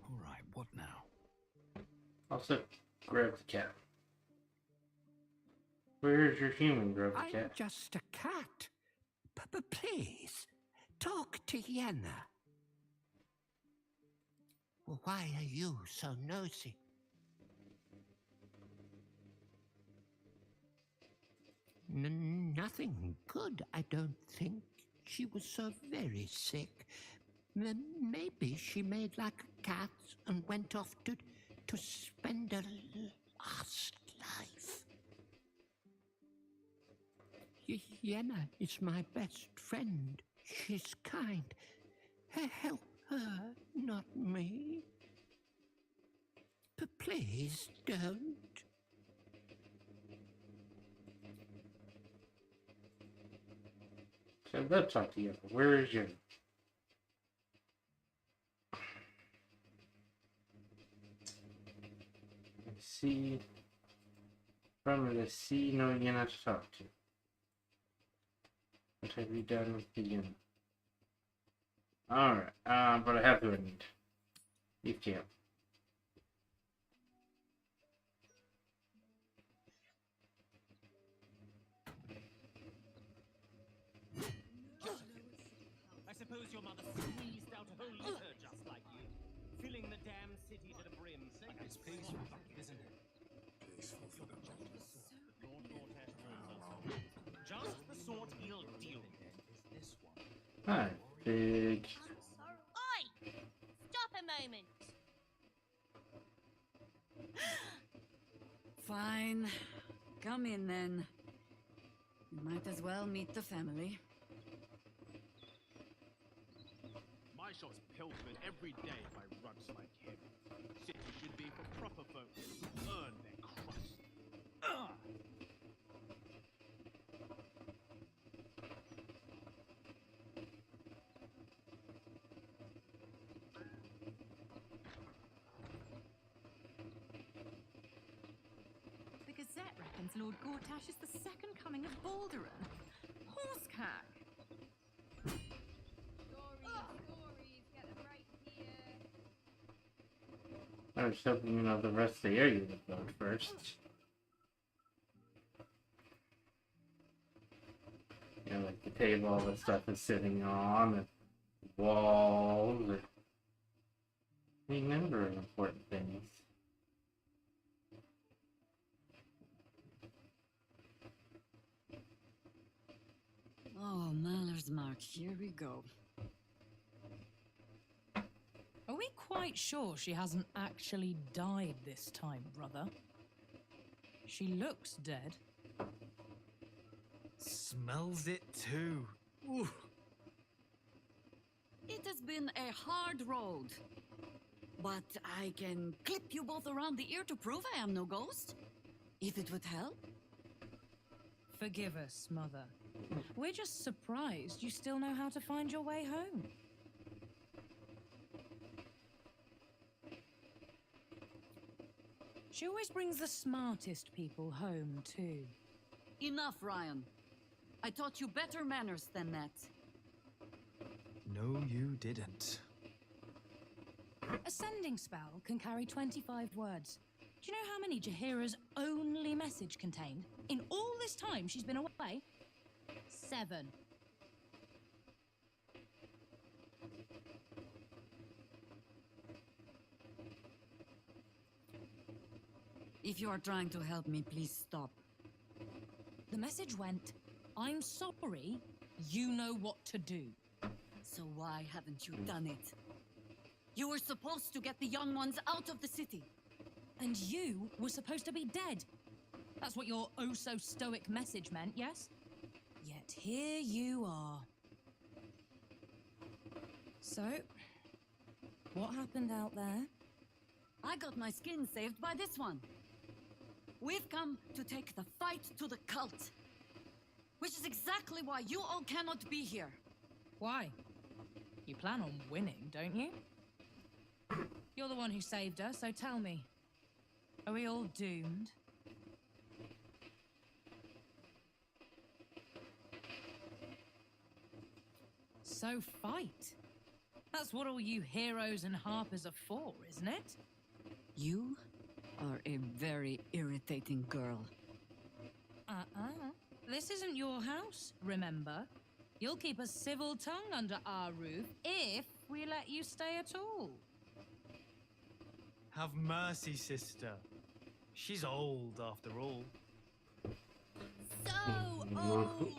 [SPEAKER 22] Alright, what now?
[SPEAKER 1] Also, grab the cat. Where's your human, grab the
[SPEAKER 23] I'm
[SPEAKER 1] cat?
[SPEAKER 23] just a cat. Please, talk to Yenna. Why are you so nosy? Nothing good, I don't think. She was so very sick. Maybe she made like a cat and went off to spend a last life. Yenna is my best friend. She's kind. Help her, not me. Please don't.
[SPEAKER 1] So let's talk to you. Where is your... See... From the sea, no Yenna to talk to. What have you done with the Yenna? Alright, but I have who I need. You can't.
[SPEAKER 10] I suppose your mother squeezed out a whole liter just like you, filling the damn city to the brim. It's peaceful, isn't it? Peaceful for the moment. Just the sort he'll deal with. Is this one?
[SPEAKER 1] Hi, big.
[SPEAKER 12] Oi! Stop a moment.
[SPEAKER 17] Fine. Come in then. You might as well meet the family.
[SPEAKER 10] My
[SPEAKER 3] shot's pilfered every day by runts like him. City should be for proper folk who earn their crust. Ugh!
[SPEAKER 6] The Gazette reckons Lord Gortash is the second coming of Baldur. Horsecack!
[SPEAKER 1] I was hoping, you know, the rest of the area would load first. You know, like the table all the stuff is sitting on, the walls, or any number of important things.
[SPEAKER 17] Oh, Maller's Mark, here we go.
[SPEAKER 15] Are we quite sure she hasn't actually died this time, brother? She looks dead.
[SPEAKER 16] Smells it too. Ooh.
[SPEAKER 17] It has been a hard road. But I can clip you both around the ear to prove I am no ghost. If it would help.
[SPEAKER 15] Forgive us, Mother. We're just surprised you still know how to find your way home. She always brings the smartest people home, too.
[SPEAKER 17] Enough, Ryan. I taught you better manners than that.
[SPEAKER 16] No, you didn't.
[SPEAKER 15] A sending spell can carry 25 words. Do you know how many Jaheira's only message contained? In all this time she's been away? 7.
[SPEAKER 17] If you are trying to help me, please stop.
[SPEAKER 15] The message went, I'm sorry, you know what to do.
[SPEAKER 17] So why haven't you done it? You were supposed to get the young ones out of the city.
[SPEAKER 15] And you were supposed to be dead. That's what your oh-so-stoic message meant, yes? Yet here you are. So, what happened out there?
[SPEAKER 17] I got my skin saved by this one. We've come to take the fight to the cult. Which is exactly why you all cannot be here.
[SPEAKER 15] Why? You plan on winning, don't you? You're the one who saved her, so tell me. Are we all doomed? So fight. That's what all you heroes and harpers are for, isn't it?
[SPEAKER 17] You are a very irritating girl.
[SPEAKER 15] This isn't your house, remember? You'll keep a civil tongue under our roof if we let you stay at all.
[SPEAKER 16] Have mercy, sister. She's old, after all.
[SPEAKER 15] So old!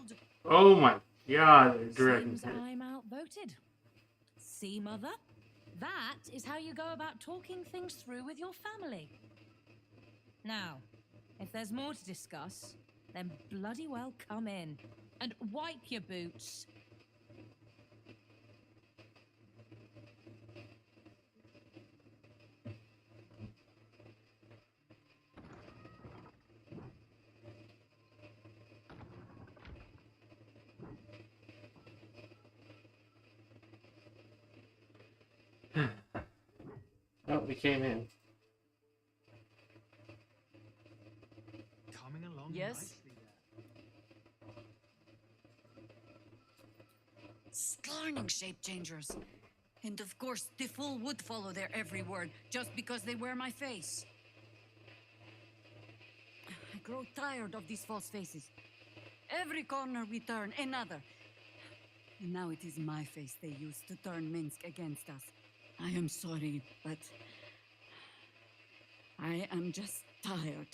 [SPEAKER 1] Oh my god,
[SPEAKER 15] Seems I'm outvoted. See, Mother? That is how you go about talking things through with your family. Now, if there's more to discuss, then bloody well come in. And wipe your boots.
[SPEAKER 1] Oh, we came in.
[SPEAKER 16] Coming along
[SPEAKER 17] yes?
[SPEAKER 16] nicely there.
[SPEAKER 17] Scarning shape changers. And of course, the fool would follow their every word just because they wear my face. I grow tired of these false faces. Every corner we turn, another. And now it is my face they use to turn Minsk against us. I am sorry, but I am just tired.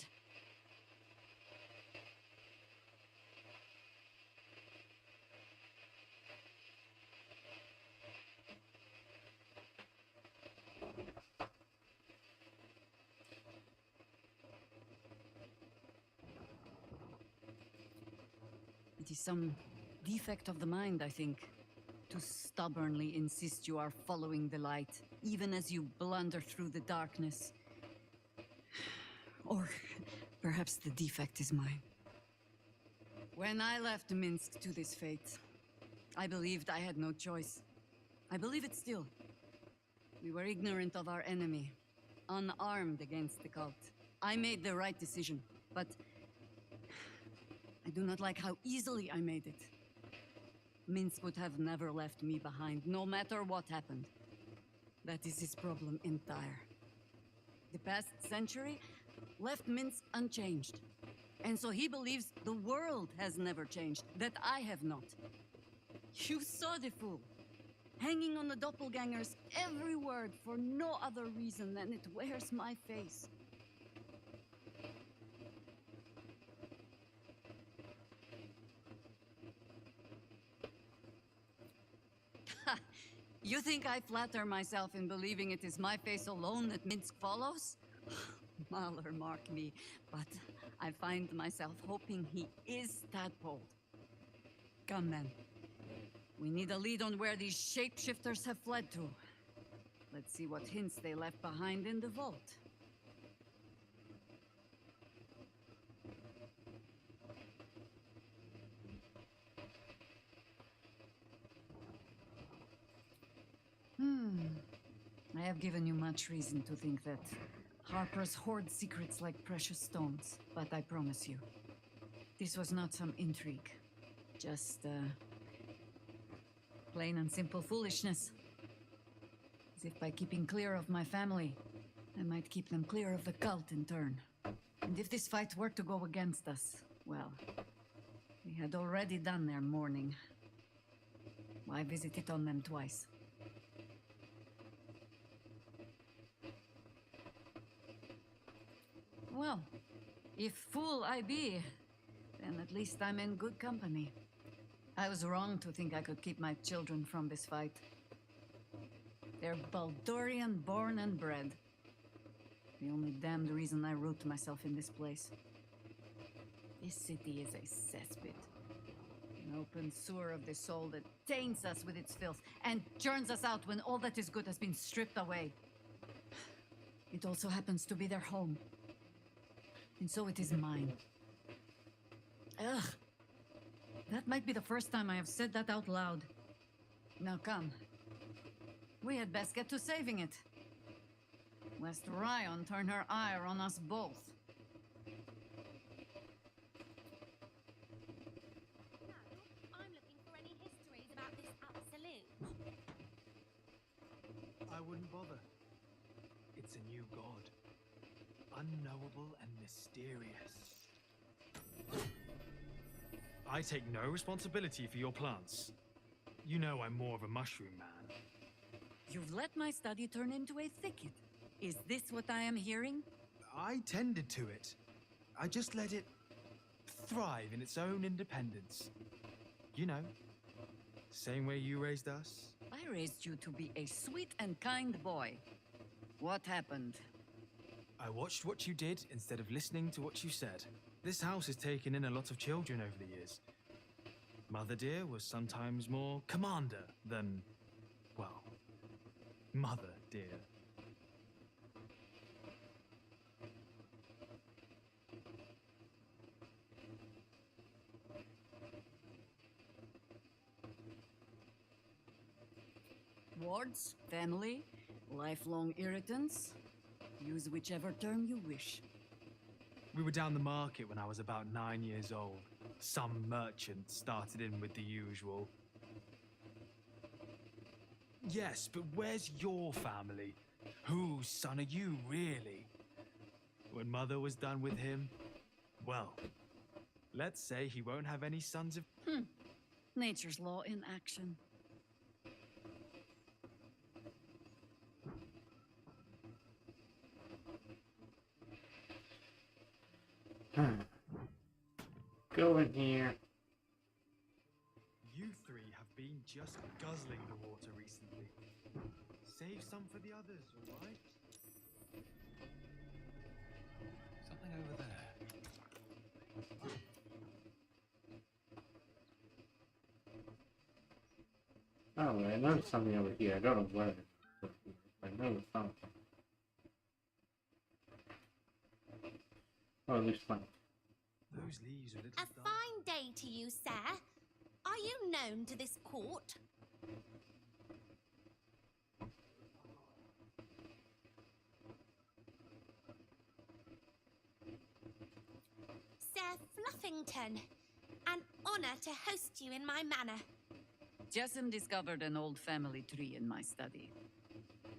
[SPEAKER 17] It is some defect of the mind, I think. to stubbornly insist you are following the light, even as you blunder through the darkness. Or perhaps the defect is mine. When I left Minsk to this fate, I believed I had no choice. I believe it still. We were ignorant of our enemy, unarmed against the cult. I made the right decision, but I do not like how easily I made it. Minsk would have never left me behind, no matter what happened. That is his problem entire. The past century left Minsk unchanged. And so he believes the world has never changed, that I have not. You saw the fool, hanging on the doppelganger's every word for no other reason than it wears my face. You think I flatter myself in believing it is my face alone that Minsk follows? Mahler mark me, but I find myself hoping he is tadpoled. Come then. We need a lead on where these shapeshifters have fled to. Let's see what hints they left behind in the vault. I have given you much reason to think that Harpers hoard secrets like precious stones, but I promise you, this was not some intrigue. Just, plain and simple foolishness. As if by keeping clear of my family, I might keep them clear of the cult in turn. And if this fight were to go against us, well, we had already done their mourning. Why visit it on them twice? Well, if fool I be, then at least I'm in good company. I was wrong to think I could keep my children from this fight. They're Baldurian born and bred. The only damned reason I root myself in this place. This city is a cesspit. An open sewer of the soul that taints us with its filth and churns us out when all that is good has been stripped away. It also happens to be their home. And so it is mine. Ugh. That might be the first time I have said that out loud. Now come. We had best get to saving it. Lest Ryan turn her ire on us both.
[SPEAKER 12] I'm looking for any histories about this absolute.
[SPEAKER 5] I wouldn't bother. It's a new god. Unknowable and mysterious. I take no responsibility for your plants. You know I'm more of a mushroom man.
[SPEAKER 17] You've let my study turn into a thicket. Is this what I am hearing?
[SPEAKER 5] I tended to it. I just let it thrive in its own independence. You know, same way you raised us.
[SPEAKER 17] I raised you to be a sweet and kind boy. What happened?
[SPEAKER 5] I watched what you did instead of listening to what you said. This house has taken in a lot of children over the years. Mother dear was sometimes more commander than, well, mother dear. Wards, family, lifelong irritants. Use whichever term you wish. We were down the market when I was about 9 years old. Some merchant started in with the usual. Yes, but where's your family? Whose son are you, really? When Mother was done with him, well, let's say he won't have any sons of...
[SPEAKER 17] Nature's law in action.
[SPEAKER 1] Go in here.
[SPEAKER 5] You three have been just guzzling the water recently. Save some for the others, all right?
[SPEAKER 22] Something over there.
[SPEAKER 1] Oh, I noticed something over here. I don't know where. I noticed something. Oh, there's fun.
[SPEAKER 5] Those leaves are little
[SPEAKER 12] A fine day to you, sir. Are you known to this court? Sir Fluffington, an honor to host you in my manor.
[SPEAKER 17] Jessamine discovered an old family tree in my study.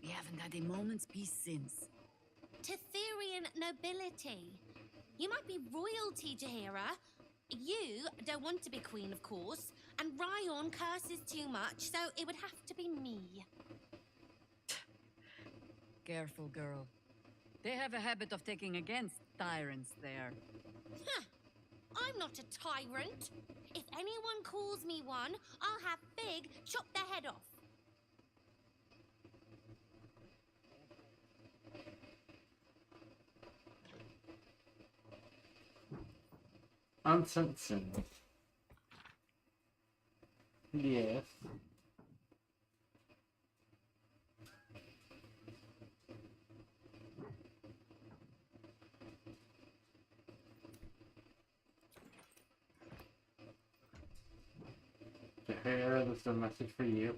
[SPEAKER 17] We haven't had a moment's peace since.
[SPEAKER 12] Tetherian nobility. You might be royalty, Jahira. You don't want to be queen, of course, and Ryon curses too much, so it would have to be me.
[SPEAKER 17] Careful, girl. They have a habit of taking against tyrants there.
[SPEAKER 12] Huh. I'm not a tyrant. If anyone calls me one, I'll have Fig chop their head off.
[SPEAKER 1] Uncensored. Yes. Here, this is a message for you.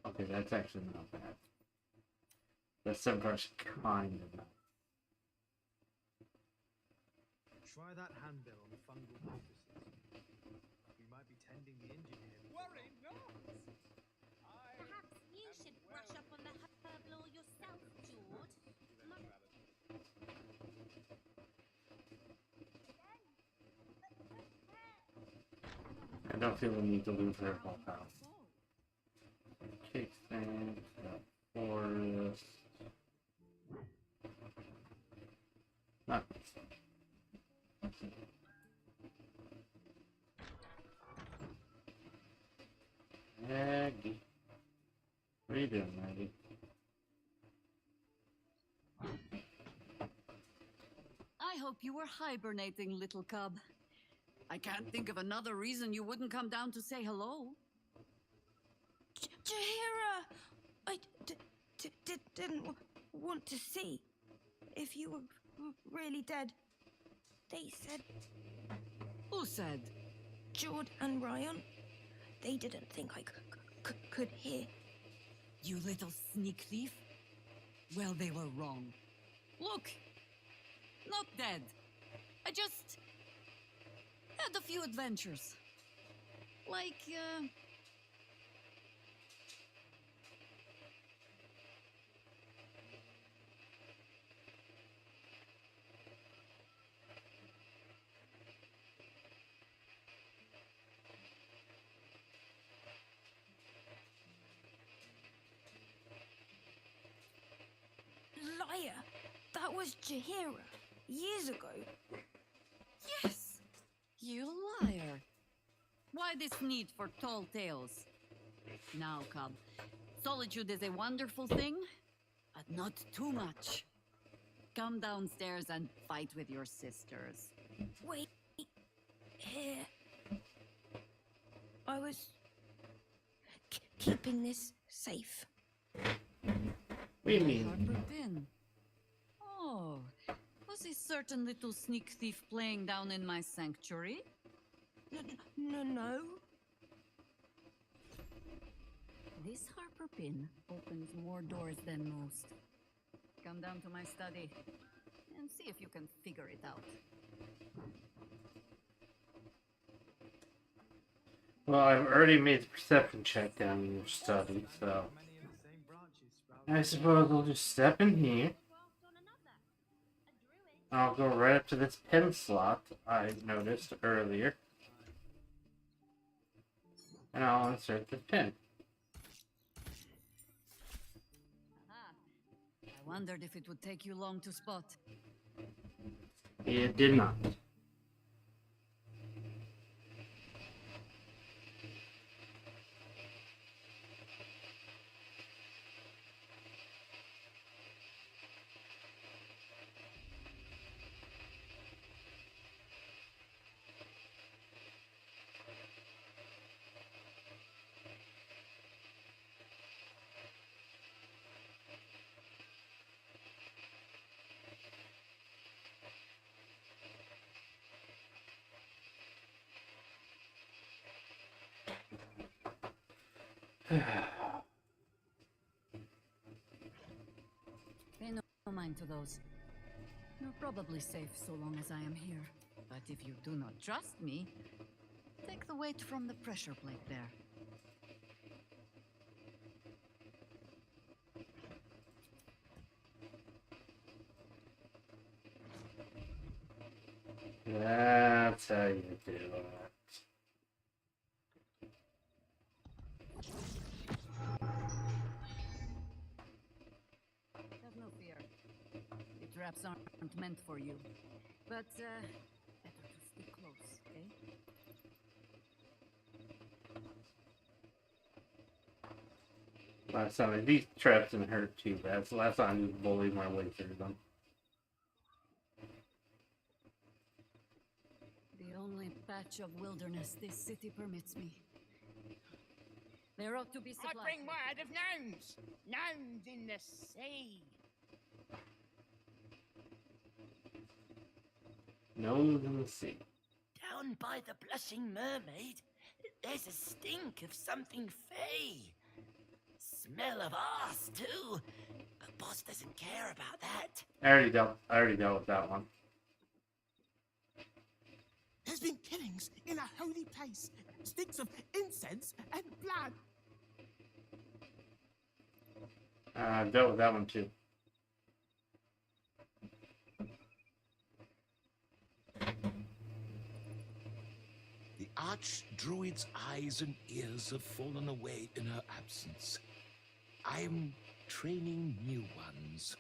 [SPEAKER 1] Okay, that's actually not bad. The subverse kind of not.
[SPEAKER 5] Try that handbill on fungal purposes. We might be tending the injured here.
[SPEAKER 12] Worry not! Perhaps you should brush up on the herb law yourself, George.
[SPEAKER 1] I don't feel the need to lose her whole house. Kickstand, forest. Not this one. Maggie. What are you doing, Maggie?
[SPEAKER 17] I hope you were hibernating, little cub. I can't think of another reason you wouldn't come down to say hello.
[SPEAKER 14] Jahira! I didn't want to see if you were really dead. They said...
[SPEAKER 17] Who said?
[SPEAKER 14] Jord and Ryan. They didn't think I could hear.
[SPEAKER 17] You little sneak thief. Well, they were wrong. Look, not dead. I just had a few adventures. Like,
[SPEAKER 14] Liar! That was Jahira. Years ago.
[SPEAKER 17] yes, you liar. Why this need for tall tales? Now, cub, solitude is a wonderful thing, but not too much. Come downstairs and fight with your sisters.
[SPEAKER 14] Wait. Here. I was... keeping this safe.
[SPEAKER 1] What do you mean?
[SPEAKER 17] Harper Pin. Oh, was a certain little sneak thief playing down in my sanctuary?
[SPEAKER 14] No.
[SPEAKER 17] This Harper Pin opens more doors than most. Come down to my study and see if you can figure it out.
[SPEAKER 1] Well, I've already made the perception check down in your study, so... I suppose I'll just step in here. I'll go right up to this pin slot I noticed earlier. And I'll insert the pin.
[SPEAKER 17] I wondered if it would take you long to spot.
[SPEAKER 1] It did not.
[SPEAKER 17] Pay no mind to those. You're probably safe so long as I am here. But if you do not trust me, take the weight from the pressure plate there.
[SPEAKER 1] That's how you do it.
[SPEAKER 17] Have no fear. The traps aren't meant for you. But, better to stick close, okay?
[SPEAKER 1] Last time, these traps didn't hurt too bad, so last time I just bullied my way through them.
[SPEAKER 17] The only patch of wilderness this city permits me. There ought to be supplies.
[SPEAKER 13] I bring word of gnomes! Gnomes in the sea!
[SPEAKER 1] Gnomes in the sea.
[SPEAKER 7] Down by the Blushing Mermaid, there's a stink of something fey. Smell of arse, too. But boss doesn't care about that.
[SPEAKER 1] I already dealt with that one.
[SPEAKER 16] There's been killings in a holy place. Stinks of incense and blood.
[SPEAKER 1] I dealt with that one too.
[SPEAKER 23] The Archdruid's eyes and ears have fallen away in her absence. I'm training new ones.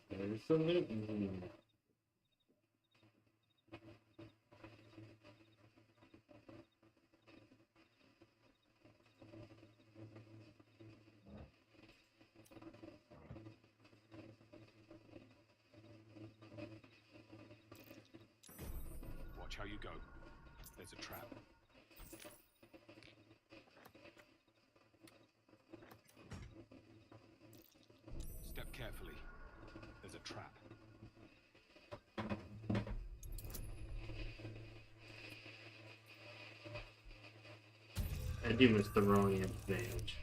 [SPEAKER 1] There's some loot in here.
[SPEAKER 22] Watch how you go. There's a trap. Step carefully. There's a trap.
[SPEAKER 1] I do miss the rolling advantage.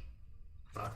[SPEAKER 1] Fuck.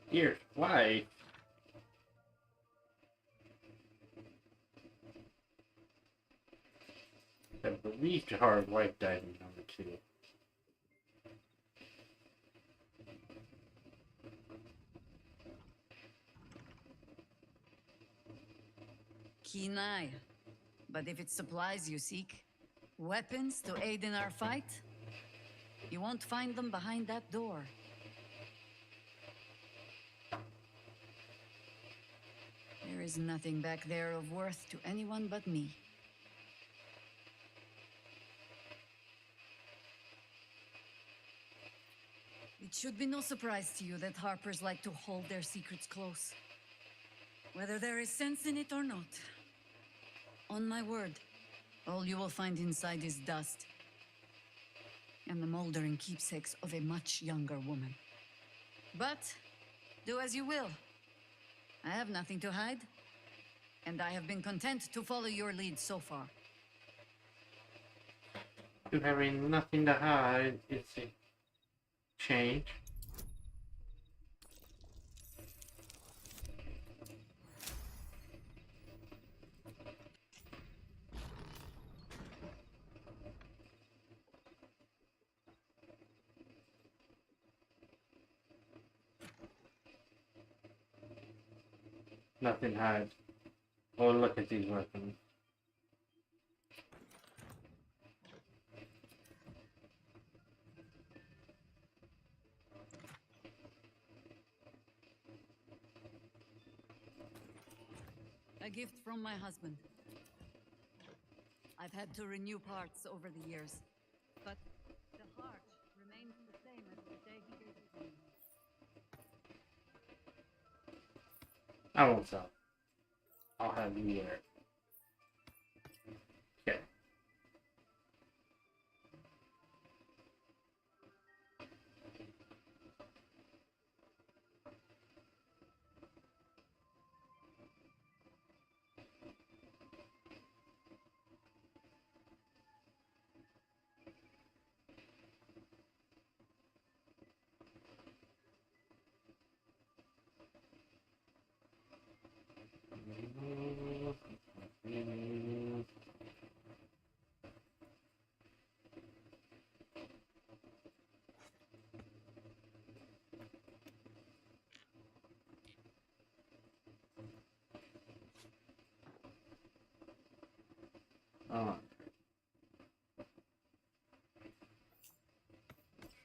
[SPEAKER 1] Here, why? I believe hard white died in number 2.
[SPEAKER 17] Keen eye. But if it's supplies you seek, weapons to aid in our fight, you won't find them behind that door. There is nothing back there of worth to anyone but me. It should be no surprise to you that Harpers like to hold their secrets close. Whether there is sense in it or not. On my word, all you will find inside is dust. And the moldering keepsakes of a much younger woman. But, do as you will. I have nothing to hide. And I have been content to follow your lead so far.
[SPEAKER 1] You having nothing to hide, it's a change. Nothing had. Oh, look at these weapons.
[SPEAKER 17] A gift from my husband. I've had to renew parts over the years, but the heart remains the same as the day he gave it to me.
[SPEAKER 1] I won't sell. I'll have you wear it. Okay.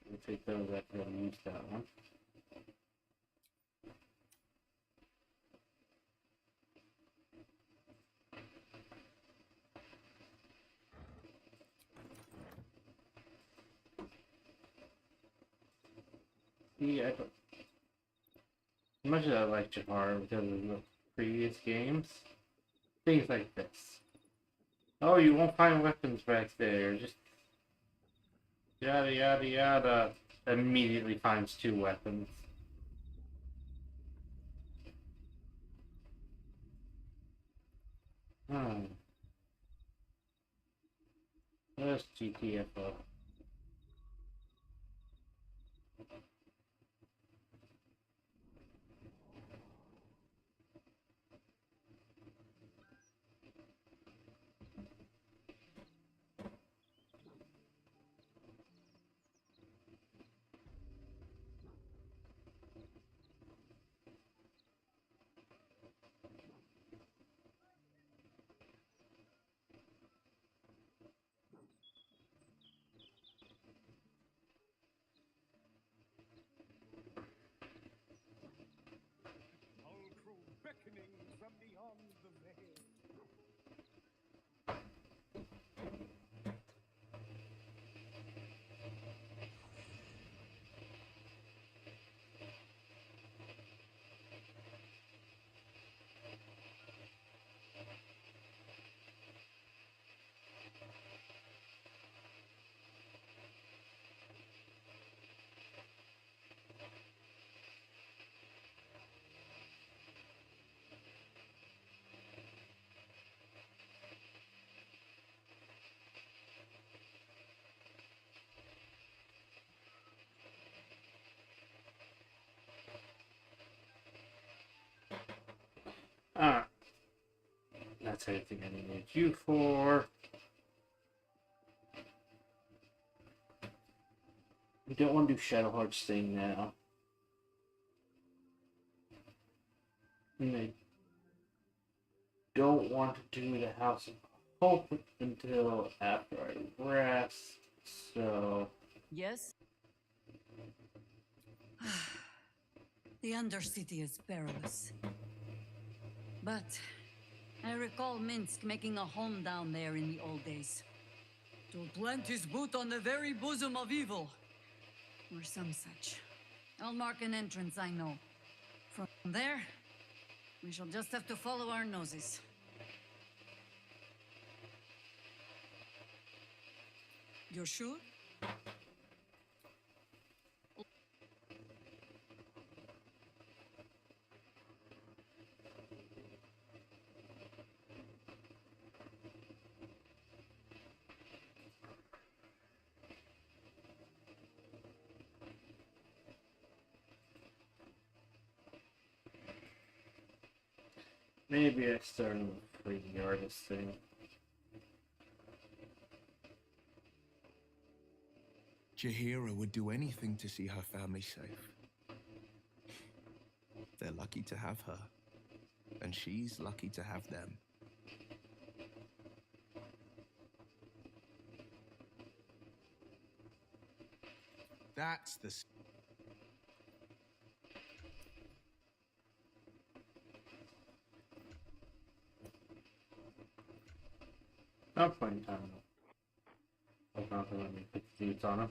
[SPEAKER 1] We'll take those after I use that one. See, I don't. As much as I like Jafar because of the previous games, things like this. Oh, you won't find weapons back there. Just yada yada yada. Immediately finds 2 weapons. There's GTFO.
[SPEAKER 3] Beckoning from beyond the veil.
[SPEAKER 1] Ah, that's everything I needed you for. We don't want to do Shadowheart's thing now. And I don't want to do the House of Hope until after I rest, so...
[SPEAKER 17] Yes? The Undercity is perilous. But I recall Minsk making a home down there in the old days. To plant his boot on the very bosom of evil. Or some such. I'll mark an entrance, I know. From there, we shall just have to follow our noses. You're sure?
[SPEAKER 1] Maybe I started with the artist thing.
[SPEAKER 10] Jahira would do anything to see her family safe. They're lucky to have her. and she's lucky to have them. That's the...
[SPEAKER 1] No point in time. I'm not gonna let me put the seats on him.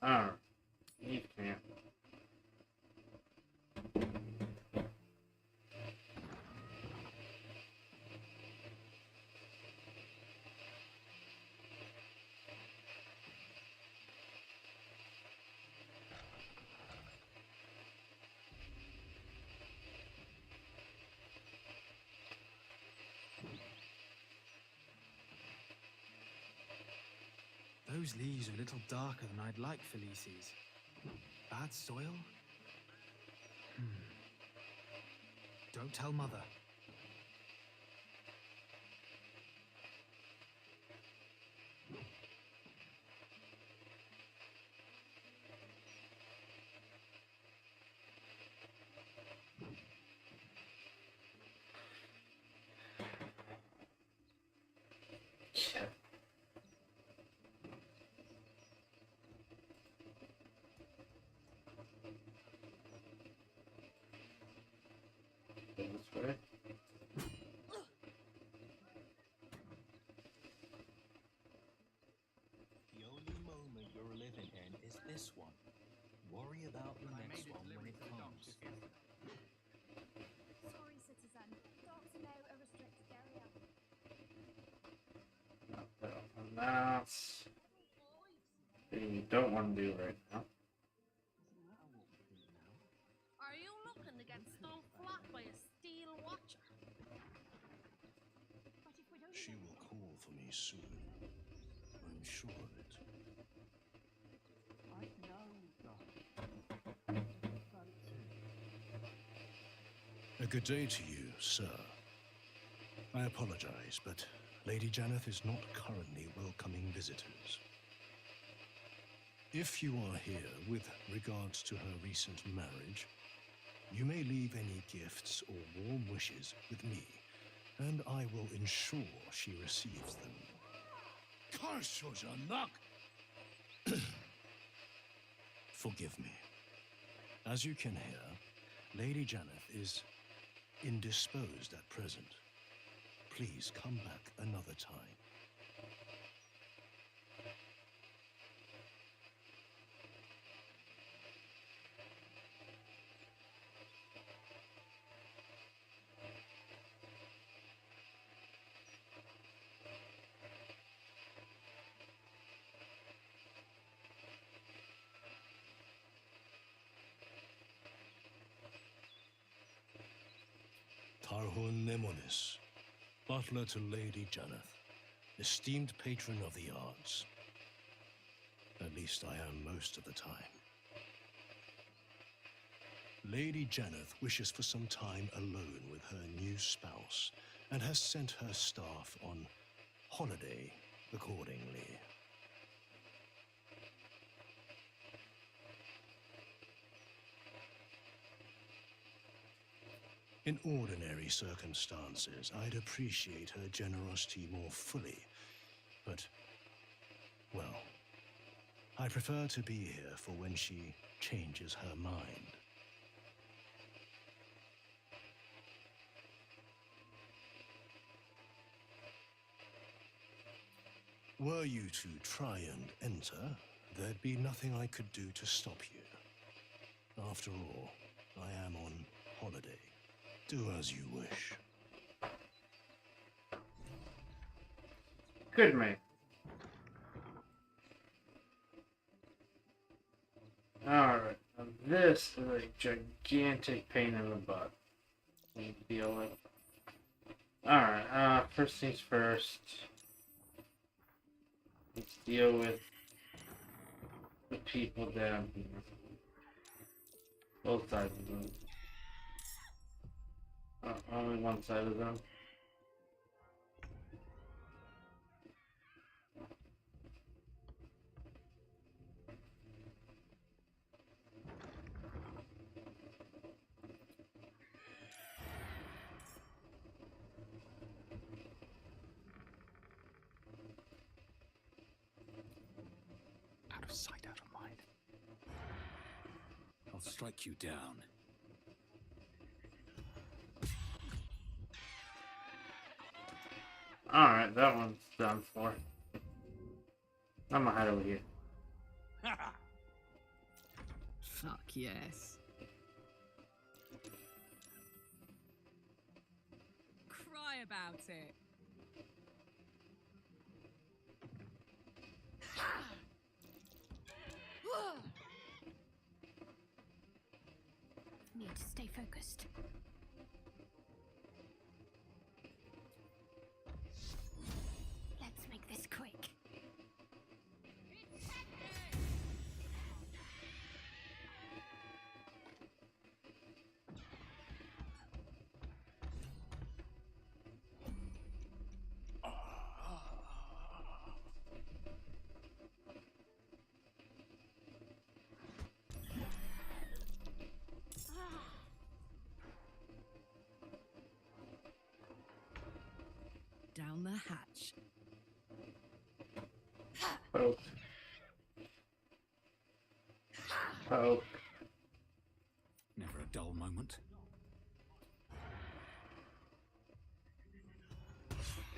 [SPEAKER 1] Alright. He can't.
[SPEAKER 5] Those leaves are a little darker than I'd like, Felices. Bad soil? Don't tell Mother.
[SPEAKER 1] Yeah. Go this way.
[SPEAKER 9] The only moment you're living in is this one. Worry about the next one when it comes.
[SPEAKER 13] Sorry, citizen. Docks are now a restricted area.
[SPEAKER 1] And that's the thing you don't want to do right now.
[SPEAKER 21] Are you looking to get stung flat by a steel watcher?
[SPEAKER 11] She will call for me soon. I'm sure of it. A good day to you, sir. I apologize, but Lady Janeth is not currently welcoming visitors. If you are here with regards to her recent marriage, you may leave any gifts or warm wishes with me, and I will ensure she receives them. Forgive me. As you can hear, Lady Janeth is indisposed at present. Please come back another time. Tarhun Nemonis, butler to Lady Janeth, esteemed patron of the arts. At least I am most of the time. Lady Janeth wishes for some time alone with her new spouse and has sent her staff on holiday accordingly. In ordinary circumstances, I'd appreciate her generosity more fully, but, well, I prefer to be here for when she changes her mind. Were you to try and enter, there'd be nothing I could do to stop you. After all, I am on holiday. Do as you wish.
[SPEAKER 1] Good man. Alright, now this is a gigantic pain in the butt. Need to deal with. Alright, first things first. Let's deal with the people down here. Both sides of them. Only one side of them.
[SPEAKER 22] of sight, out of mind. I'll strike you down.
[SPEAKER 1] Alright, that one's done for. I'm gonna hide over here.
[SPEAKER 15] Fuck yes. Cry about it.
[SPEAKER 4] Need to stay focused. Let's make this quick.
[SPEAKER 15] Down the hatch.
[SPEAKER 1] Poke. Poke.
[SPEAKER 22] Never a dull moment.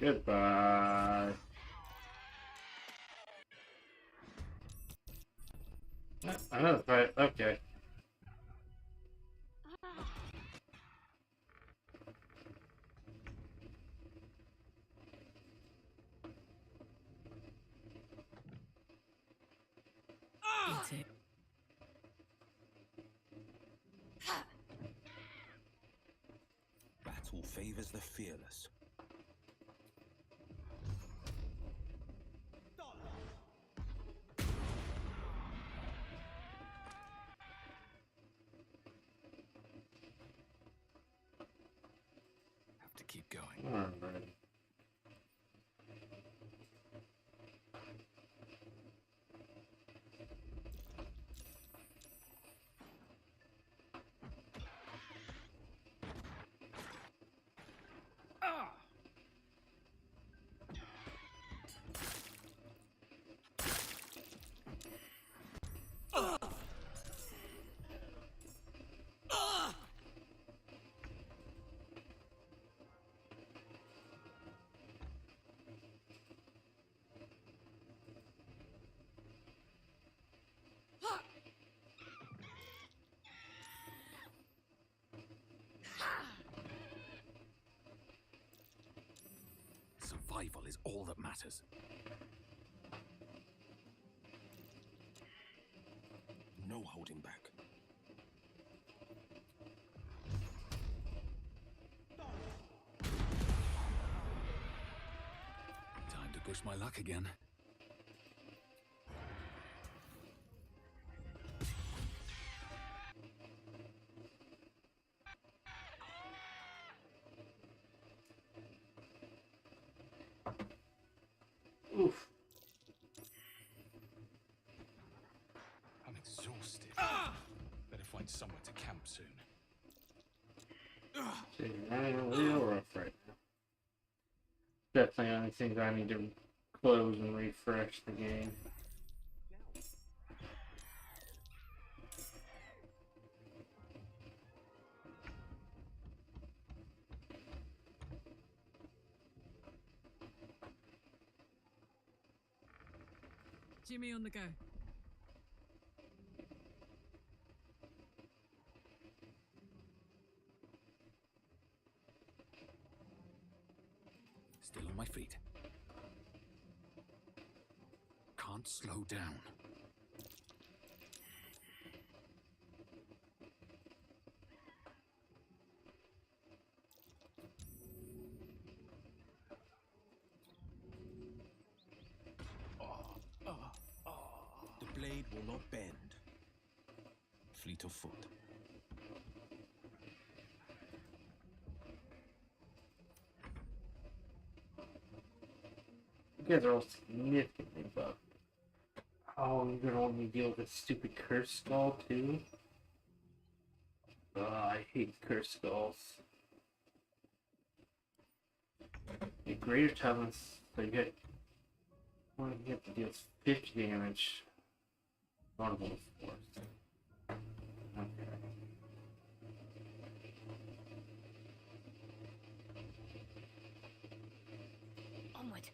[SPEAKER 1] Goodbye. Another fight. Okay.
[SPEAKER 15] Eat it.
[SPEAKER 22] Battle favors the fearless. Have to keep going.
[SPEAKER 1] Alright.
[SPEAKER 22] Survival is all that matters. No holding back. Time to push my luck again.
[SPEAKER 1] Oof.
[SPEAKER 22] I'm exhausted. Better find somewhere to camp soon.
[SPEAKER 1] See, I'm a little rough right now. Definitely only things I need to close and refresh the game.
[SPEAKER 15] Jimmy on the go.
[SPEAKER 22] Still on my feet. Can't slow down.
[SPEAKER 9] The blade will not bend. Fleet of foot.
[SPEAKER 1] You guys are all significantly buffed. Oh, you're gonna want me to deal with this stupid curse skull too? I hate curse skulls. A greater toughness, so you get to deal 50 damage. Notable force. Okay.
[SPEAKER 12] Onward.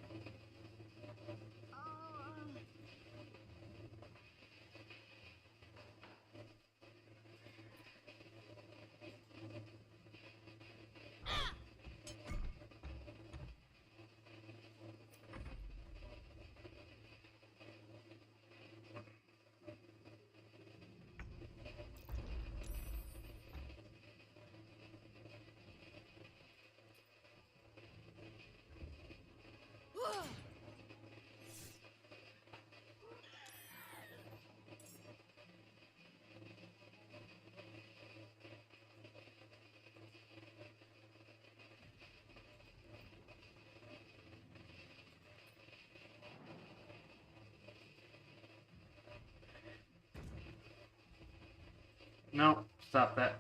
[SPEAKER 1] No, stop that.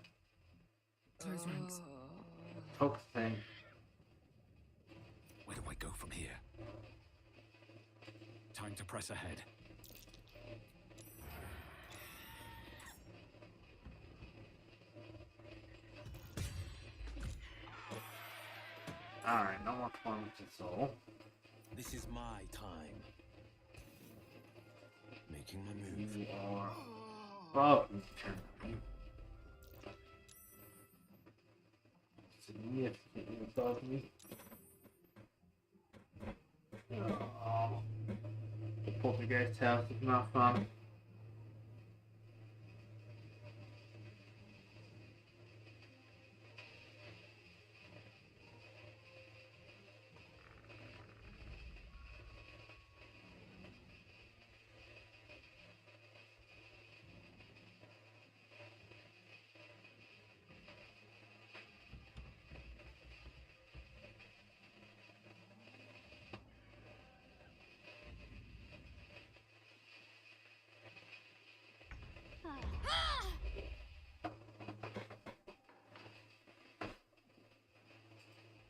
[SPEAKER 22] Close ranks.
[SPEAKER 1] Poke thing.
[SPEAKER 22] Where do I go from here? Time to press ahead.
[SPEAKER 1] Alright, no more tormented soul.
[SPEAKER 9] This is my time. Making my move.
[SPEAKER 1] You are above me, turn. Significantly above me. Oh. The poltergeist house is not fun.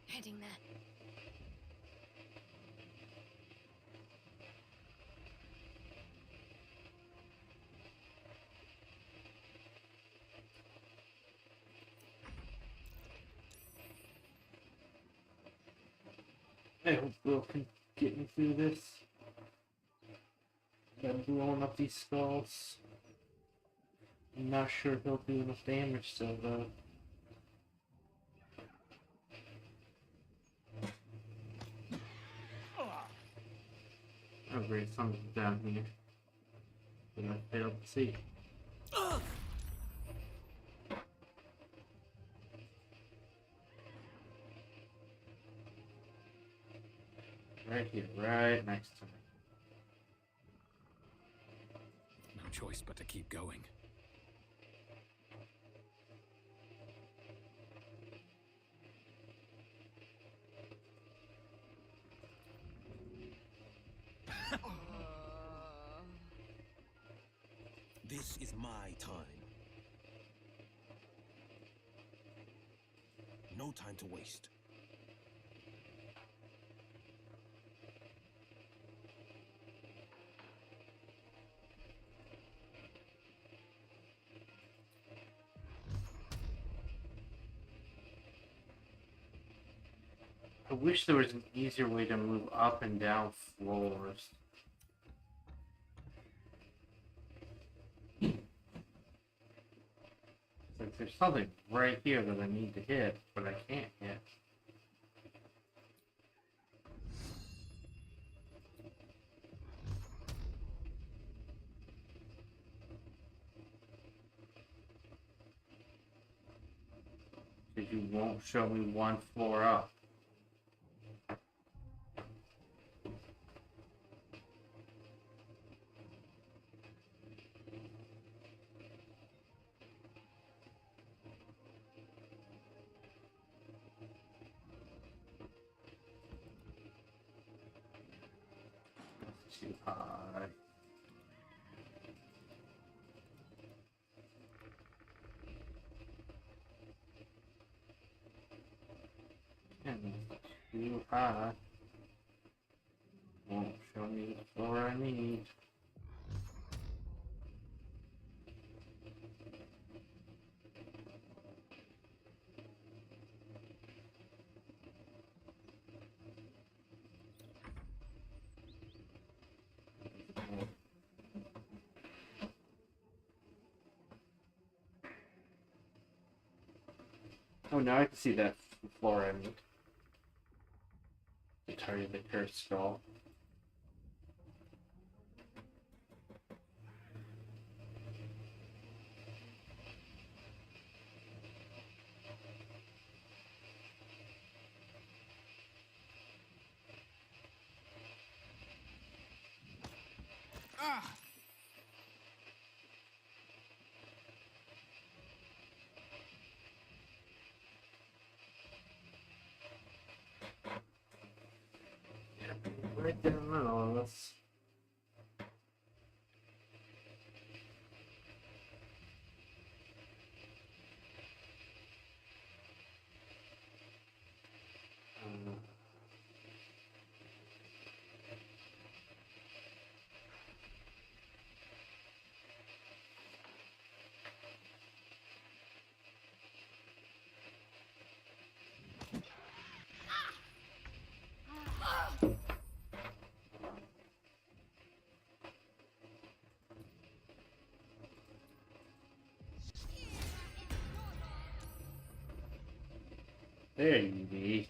[SPEAKER 12] Heading there.
[SPEAKER 1] I hope Will can get me through this. I'm blowing up these skulls. I'm not sure he'll do enough damage still though. Oh great, something's down here that I failed to see. Right here, right next to me.
[SPEAKER 22] No choice but to keep going.
[SPEAKER 9] This is my time. No time to waste.
[SPEAKER 1] I wish there was an easier way to move up and down floors. Like there's something right here that I need to hit, but I can't hit. Because you won't show me one floor up. Too high. And too high. Won't show me the floor I need. Oh, now I can see that floor I need. To target the cursed skull.
[SPEAKER 3] Ah!
[SPEAKER 1] Right down the middle of this. There you be.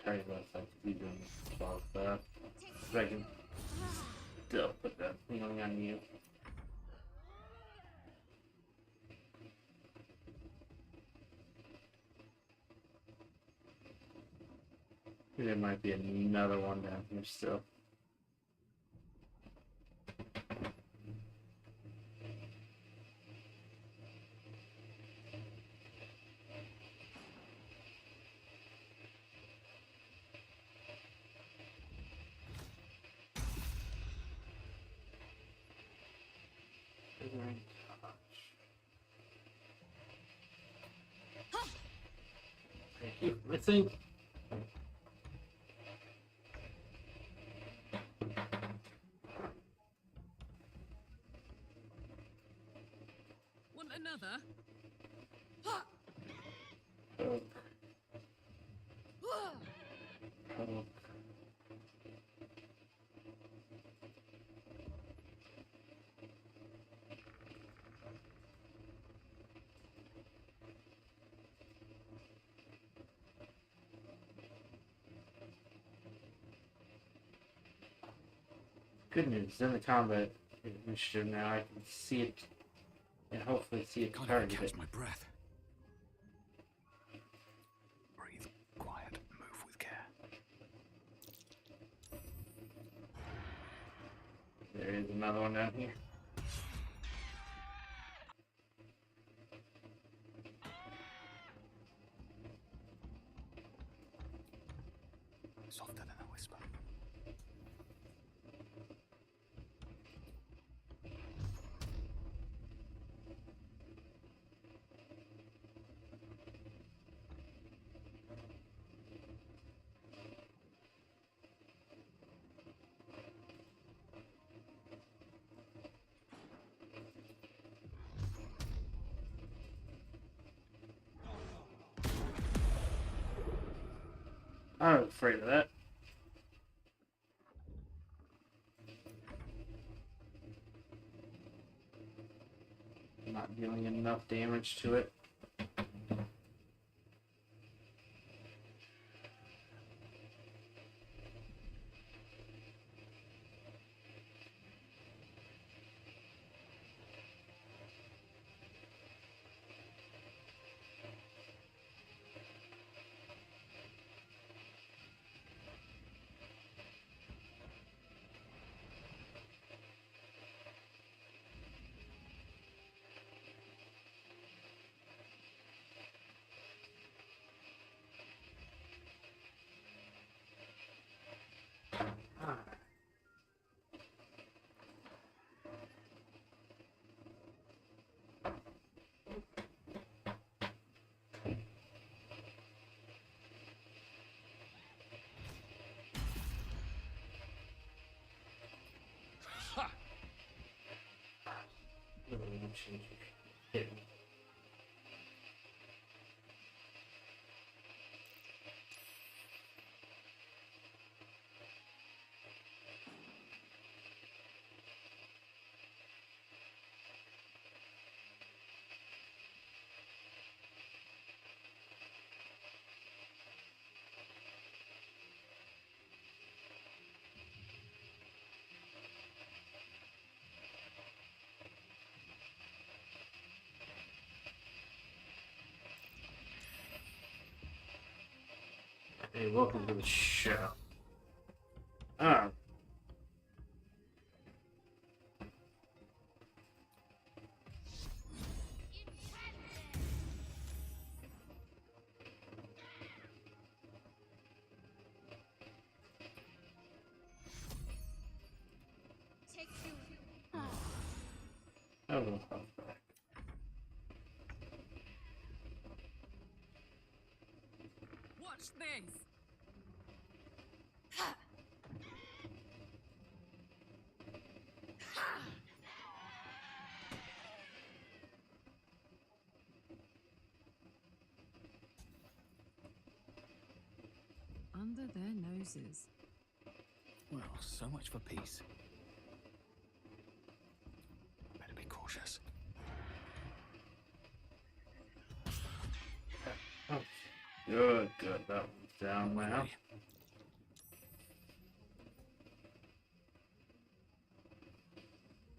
[SPEAKER 1] Tell you what, like you doing this spell stuff. So I can still put that feeling on you. There might be another one down here still. Thank you for missing.
[SPEAKER 6] Want another?
[SPEAKER 1] Poke. Poke. Good news, in the combat initiative now I can see it and hopefully see it target it.
[SPEAKER 22] My breath. Breathe quiet, move with care.
[SPEAKER 1] There is another one down here.
[SPEAKER 22] Softer than a whisper.
[SPEAKER 1] I was afraid of that. Not dealing enough damage to it. Hit me. Hey, welcome to the show. Ah. I will come back.
[SPEAKER 15] Watch this.
[SPEAKER 6] Under their noses.
[SPEAKER 22] Well, so much for peace. Better be cautious.
[SPEAKER 1] Oh, good, good. That one's down now.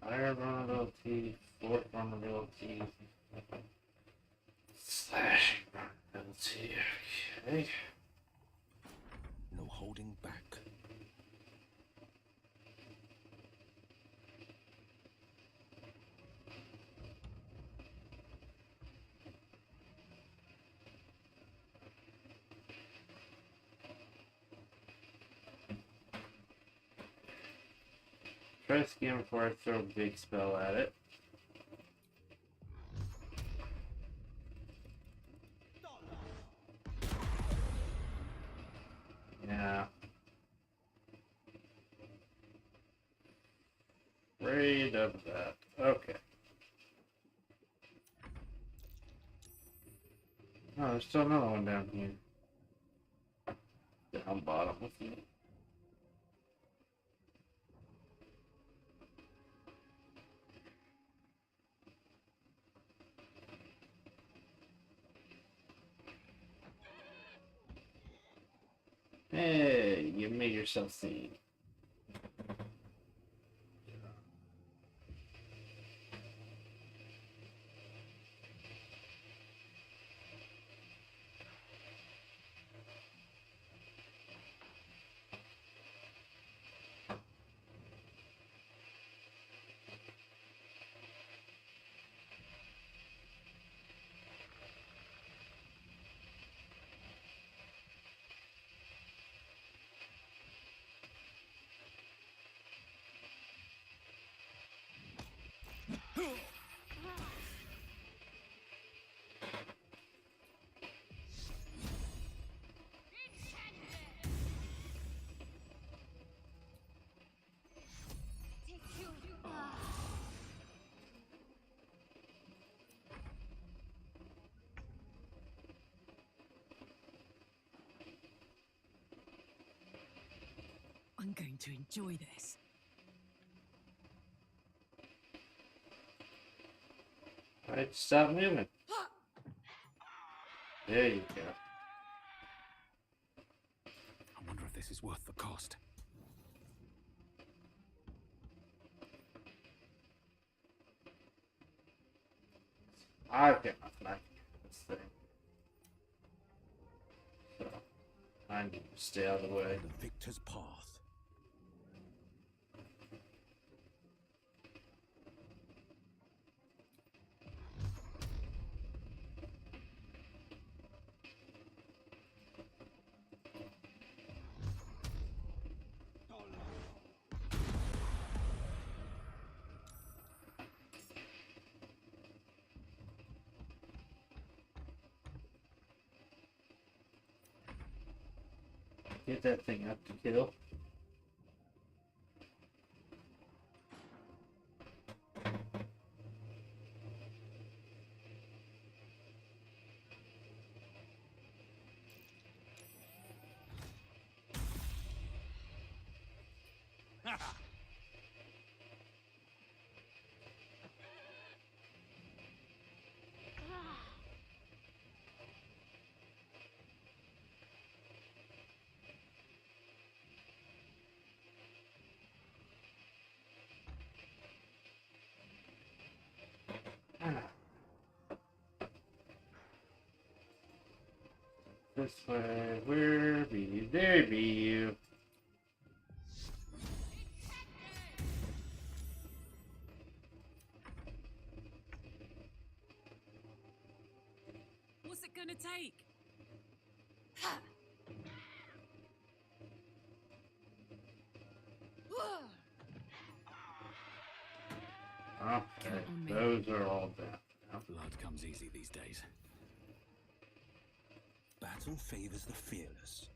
[SPEAKER 1] Higher vulnerability, fourth vulnerability, slashing vulnerability. Okay.
[SPEAKER 22] No holding back.
[SPEAKER 1] Try to scan before I throw a big spell at it. Yeah. Afraid of that. Okay. Oh, there's still another one down here. Down bottom with me. Hey, you made yourself seen.
[SPEAKER 15] I'm going to enjoy this.
[SPEAKER 1] Alright, stop moving. There you go.
[SPEAKER 22] I wonder if this is worth the cost.
[SPEAKER 1] I've got nothing I can do with this thing. So, I need to stay out of the way.
[SPEAKER 22] The victor's path.
[SPEAKER 1] Get that thing up to kill. This way, where be there be you?
[SPEAKER 15] What's it gonna take?
[SPEAKER 1] Okay, those are all down.
[SPEAKER 22] Blood comes easy these days. Battle favors the fearless.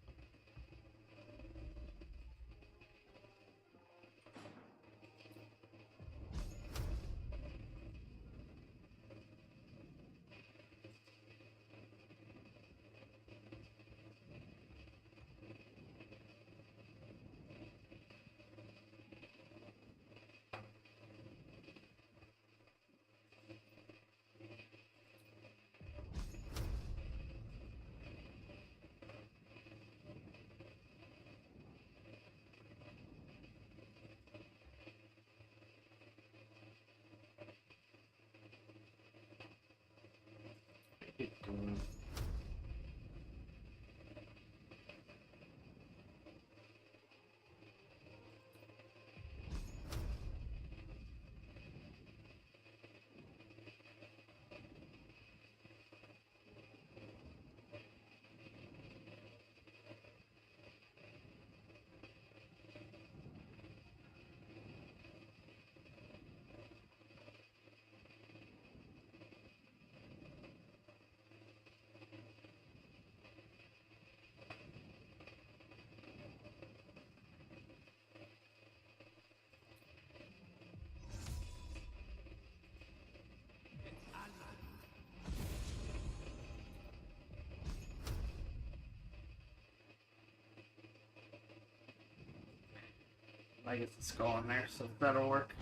[SPEAKER 1] I get the skull in there, so that'll work.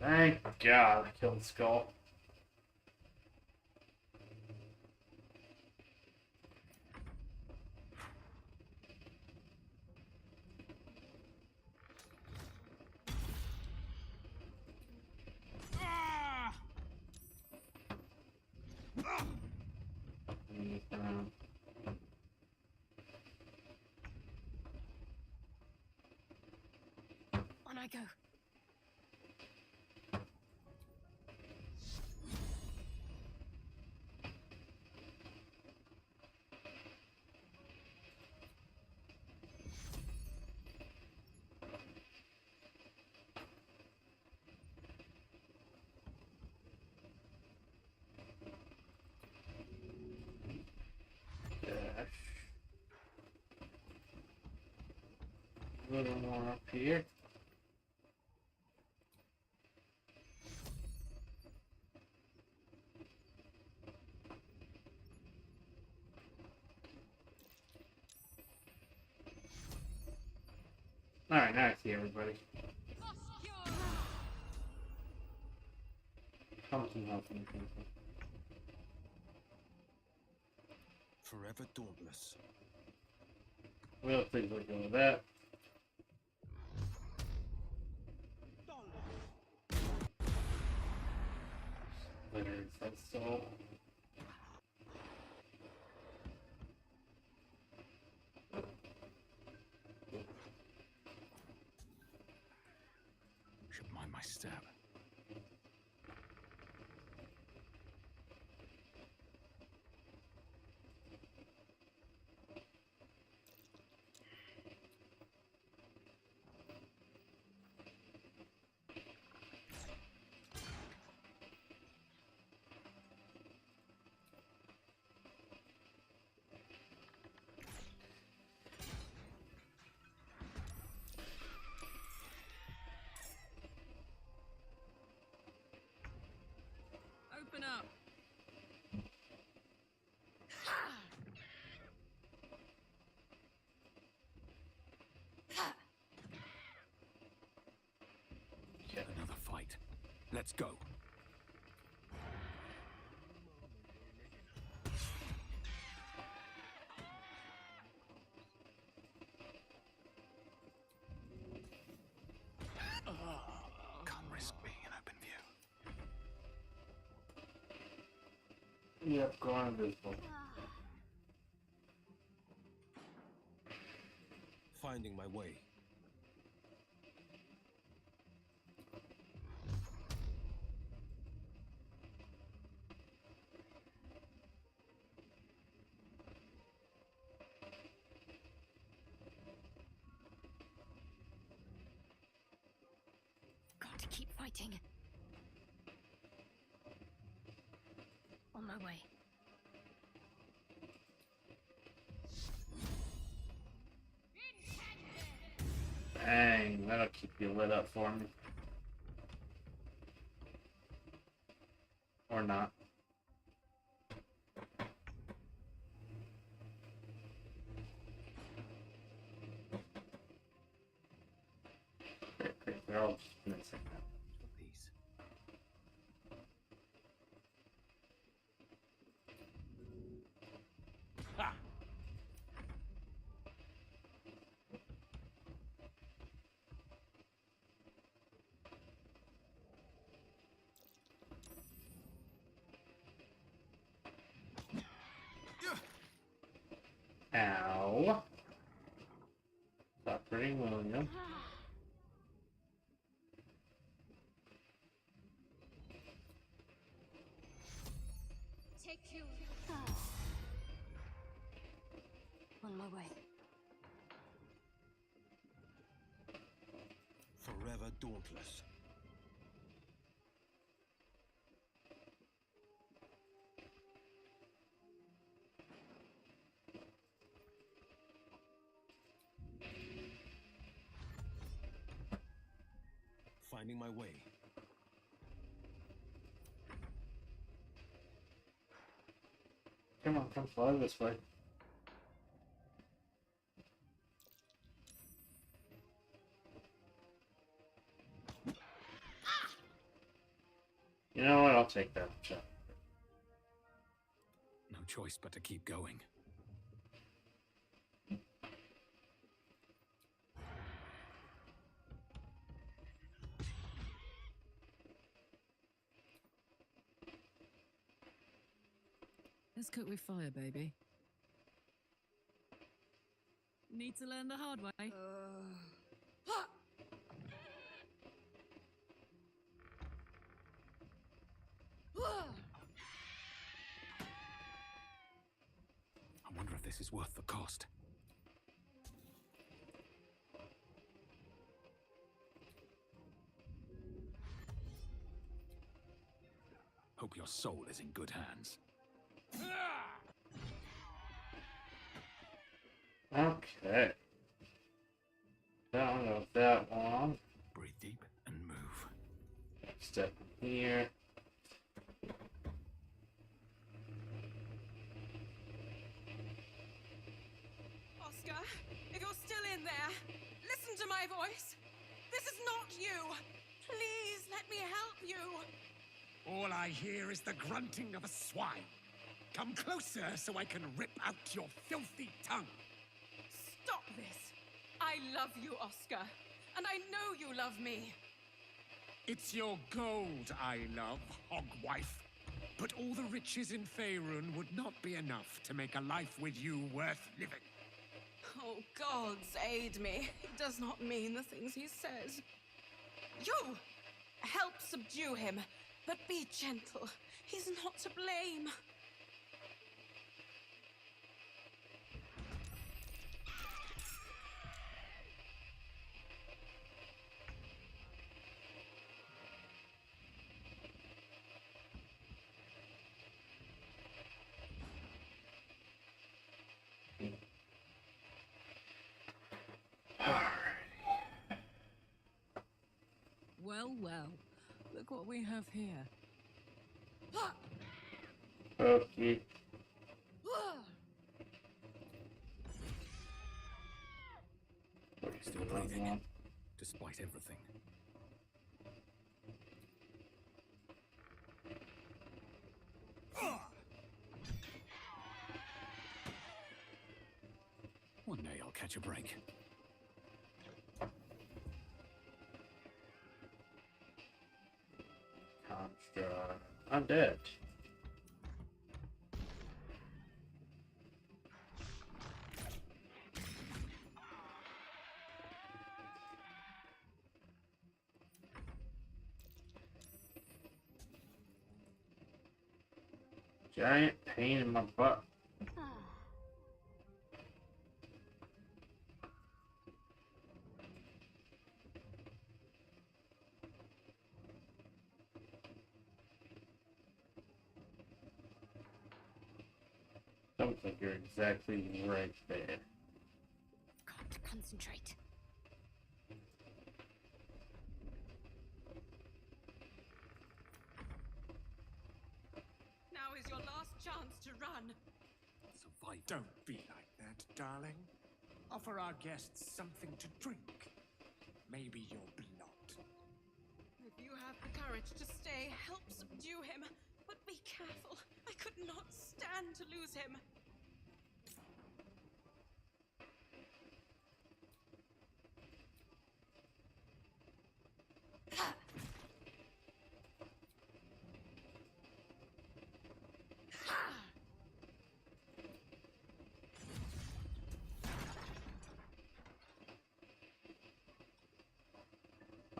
[SPEAKER 1] Thank God I killed the skull.
[SPEAKER 21] On I go.
[SPEAKER 1] Dash. A little more up here. Alright, now I see everybody. Something else in the thinking.
[SPEAKER 22] Forever dauntless.
[SPEAKER 1] We'll please let go of that. Literally said so.
[SPEAKER 22] Should mind my step.
[SPEAKER 15] Open up.
[SPEAKER 22] Another fight. Let's go. Can't risk being in open view.
[SPEAKER 1] Yep, go invisible.
[SPEAKER 22] Finding my way.
[SPEAKER 21] Got to keep fighting. On my way.
[SPEAKER 1] Dang, that'll keep you lit up for me. Or not. Great, they're all just missing now.
[SPEAKER 22] Please.
[SPEAKER 3] Ha!
[SPEAKER 1] Ow. Stop hurting William.
[SPEAKER 21] Take you. On my way.
[SPEAKER 22] Forever dauntless. Finding my way.
[SPEAKER 1] Come on, come fly this way. You know what? I'll take that shot.
[SPEAKER 22] No choice but to keep going.
[SPEAKER 15] Let's cook with fire, baby. Need to learn the hard way.
[SPEAKER 22] I wonder if this is worth the cost. Hope your soul is in good hands.
[SPEAKER 1] Okay. Down of that one.
[SPEAKER 22] Breathe deep and move.
[SPEAKER 1] Step in here.
[SPEAKER 8] Oscar, if you're still in there, listen to my voice. This is not you. Please let me help you.
[SPEAKER 2] All I hear is the grunting of a swine. Come closer so I can rip out your filthy tongue.
[SPEAKER 8] Stop this. I love you, Oscar. And I know you love me.
[SPEAKER 2] It's your gold I love, hogwife. But all the riches in Faerun would not be enough to make a life with you worth living.
[SPEAKER 8] Oh, gods aid me. He does not mean the things he says. You! Help subdue him, but be gentle. He's not to blame.
[SPEAKER 15] Well, well. Look what we have here.
[SPEAKER 1] Okay.
[SPEAKER 22] Still breathing, despite everything. One day I'll catch a break.
[SPEAKER 1] Construct. Undead. giant pain in my butt. Don't think you're exactly right there.
[SPEAKER 4] Can't concentrate.
[SPEAKER 8] Now is your last chance to run.
[SPEAKER 2] Survive. Don't be like that, darling. Offer our guests something to drink. Maybe your blood.
[SPEAKER 8] If you have the courage to stay, help subdue him. But be careful. I could not stand to lose him.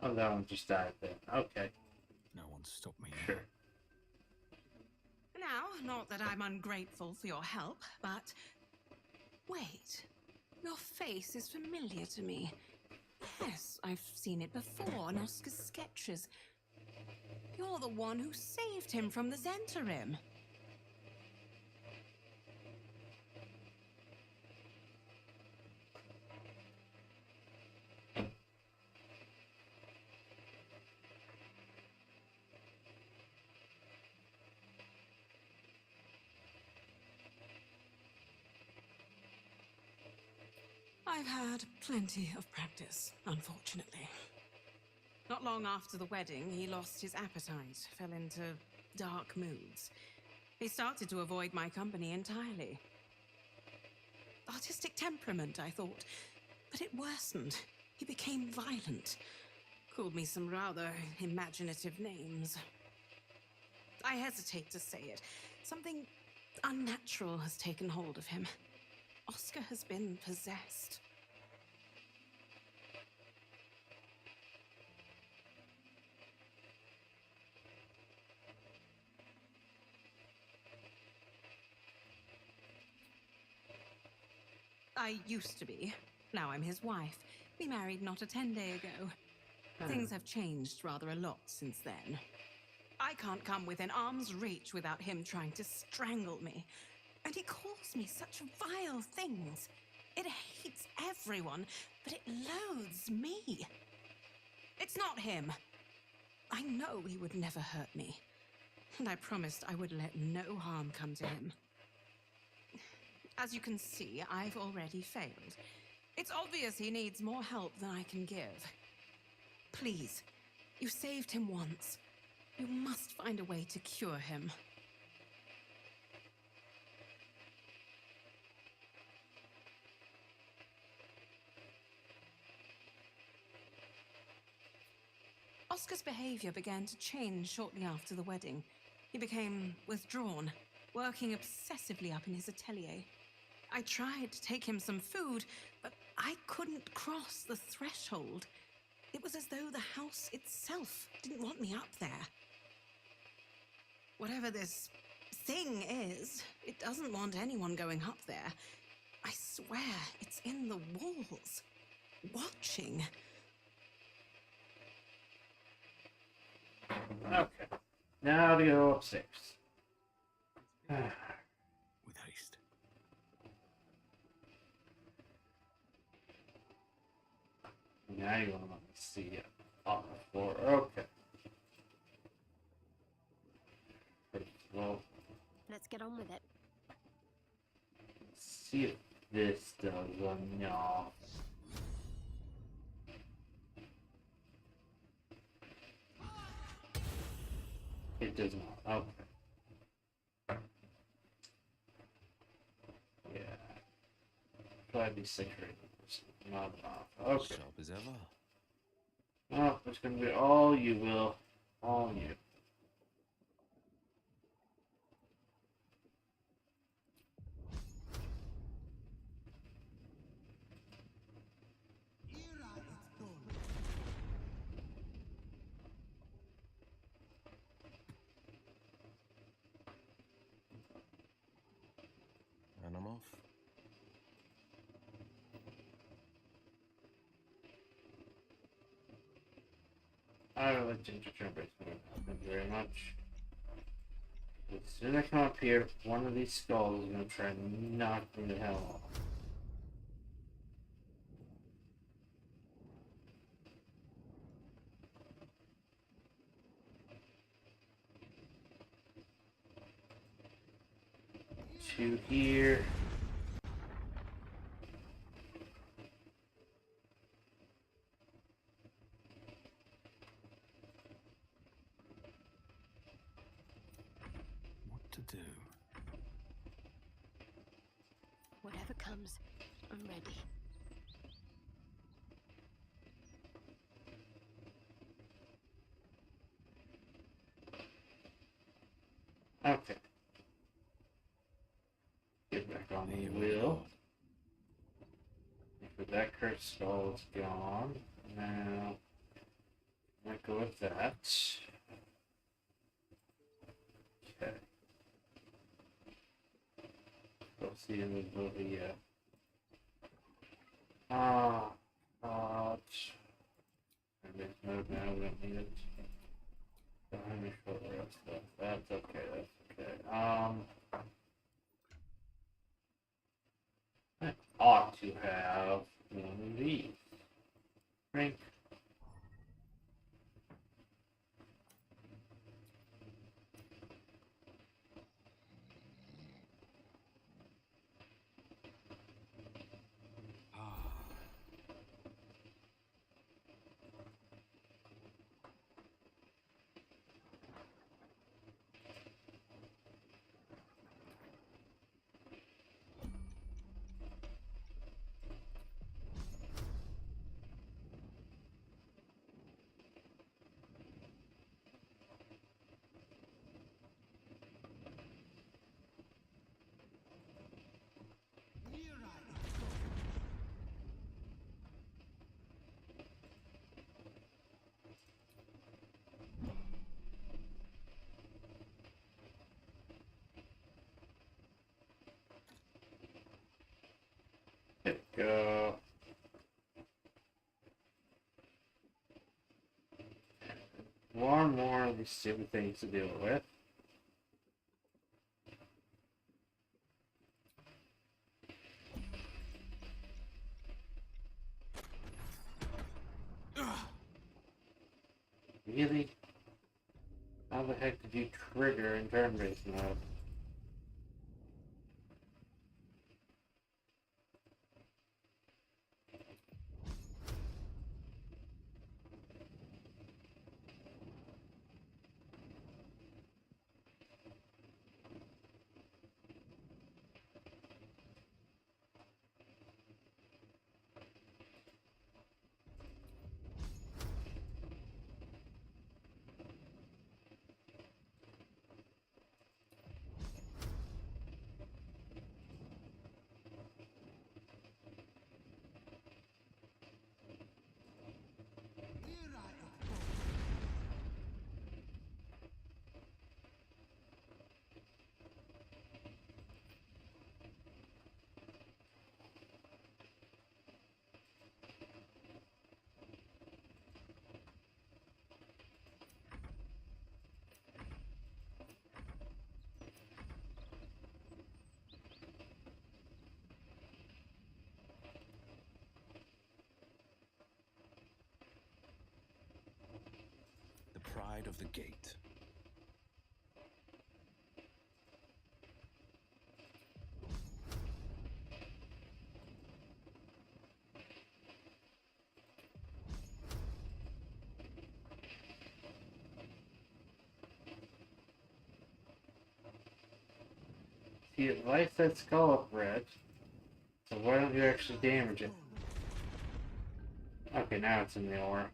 [SPEAKER 1] Oh, that one just died there. Okay.
[SPEAKER 22] No one stopped me.
[SPEAKER 1] Sure.
[SPEAKER 8] Now, not that I'm ungrateful for your help, but... Wait. Your face is familiar to me. Yes, I've seen it before on Oscar's sketches. You're the one who saved him from the Zentarim. I've had plenty of practice, unfortunately. Not long after the wedding, he lost his appetite, fell into dark moods. He started to avoid my company entirely. Artistic temperament, I thought, but it worsened. He became violent, called me some rather imaginative names. I hesitate to say it. Something unnatural has taken hold of him. Oscar has been possessed. I used to be. Now I'm his wife. We married not a 10-day ago. Things have changed rather a lot since then. I can't come within arm's reach without him trying to strangle me. And he calls me such vile things. It hates everyone, but it loathes me. It's not him. I know he would never hurt me. And I promised I would let no harm come to him. As you can see, I've already failed. It's obvious he needs more help than I can give. Please, you saved him once. You must find a way to cure him. Oscar's behavior began to change shortly after the wedding. He became withdrawn, working obsessively up in his atelier. I tried to take him some food, but I couldn't cross the threshold. It was as though the house itself didn't want me up there. Whatever this thing is, it doesn't want anyone going up there. I swear it's in the walls, watching.
[SPEAKER 1] Okay. Now to go upstairs.
[SPEAKER 22] With haste.
[SPEAKER 1] Now you want to let me see it on the floor. Okay. Well,
[SPEAKER 21] Let's get on with it.
[SPEAKER 1] see if this does enough. It does not. Okay. Yeah. Try to be secret. Not enough. Okay.
[SPEAKER 22] Sharp as ever.
[SPEAKER 1] Oh, it's gonna be all you, Will. All you. I would like to interturn basement. Thank you very much. As soon as I come up here, one of these skulls is gonna try and knock me the hell off. Two here.
[SPEAKER 22] What to do?
[SPEAKER 21] Whatever comes, I'm ready.
[SPEAKER 1] Okay. Get back on the wheel. But that cursed skull is gone. Now, I might go with that. Okay. Go see in the movie yet. I made mode now, we don't need it. Don't have any short rest stuff. That's okay, that's okay. I ought to have one of these. Drink. There we go. One more of these stupid things to deal with. Really? How the heck did you trigger in turn-based mode?
[SPEAKER 22] The pride of the gate.
[SPEAKER 1] See, it lights that skull up red. So why don't you actually damage it? Okay, now it's in the aura.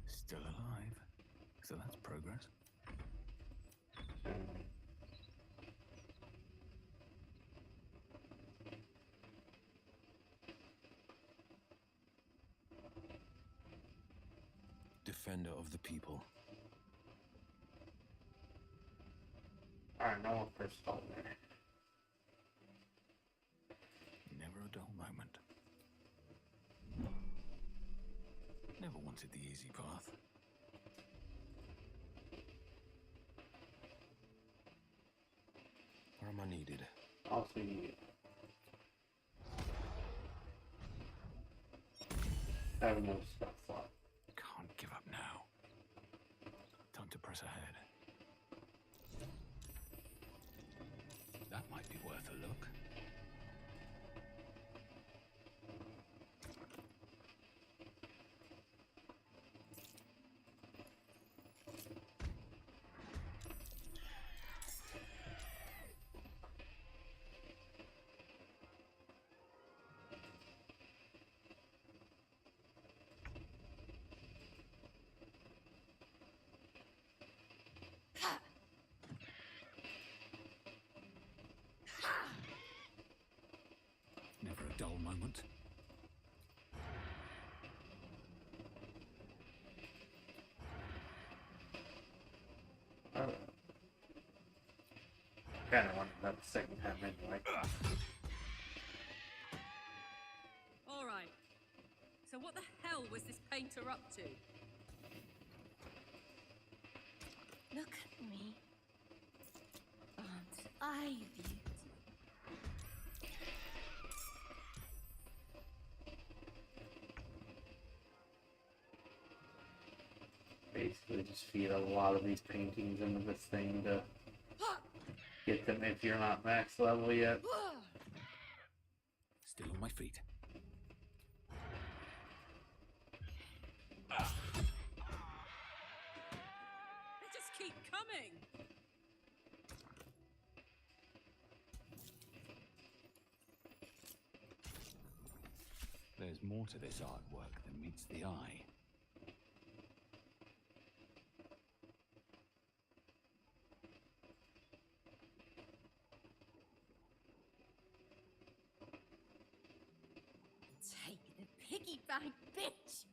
[SPEAKER 22] Still alive. So that's progress. Defender of the people.
[SPEAKER 1] Alright, no one first skull there.
[SPEAKER 22] Never a dull moment. wanted the easy path. Where am I needed?
[SPEAKER 1] I'll see you. I have no stuff slot.
[SPEAKER 22] Can't give up now. Time to press ahead. That might be worth a look. Never a dull moment.
[SPEAKER 1] Kinda wanted that the second time anyway.
[SPEAKER 6] Alright. So what the hell was this painter up to?
[SPEAKER 21] Look at me. Aren't I beautiful?
[SPEAKER 1] Basically just feed a lot of these paintings into this thing to get them if you're not max level yet.
[SPEAKER 22] Still on my feet.
[SPEAKER 6] They just keep coming!
[SPEAKER 22] There's more to this artwork than meets the eye.
[SPEAKER 21] Take the piggy bank, bitch!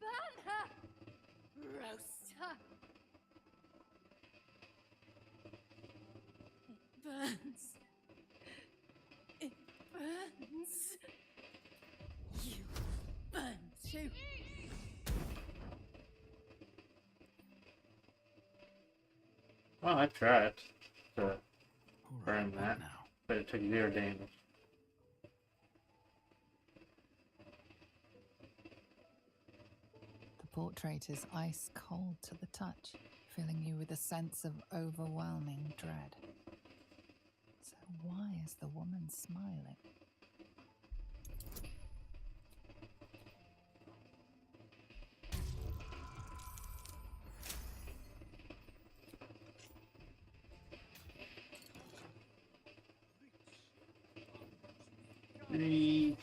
[SPEAKER 21] Burn her! Roast her! It burns. It burns. You burn too.
[SPEAKER 1] Well, I tried to burn that, but it took 0 damage.
[SPEAKER 18] The portrait is ice cold to the touch, filling you with a sense of overwhelming dread. So why is the woman smiling?
[SPEAKER 1] Three.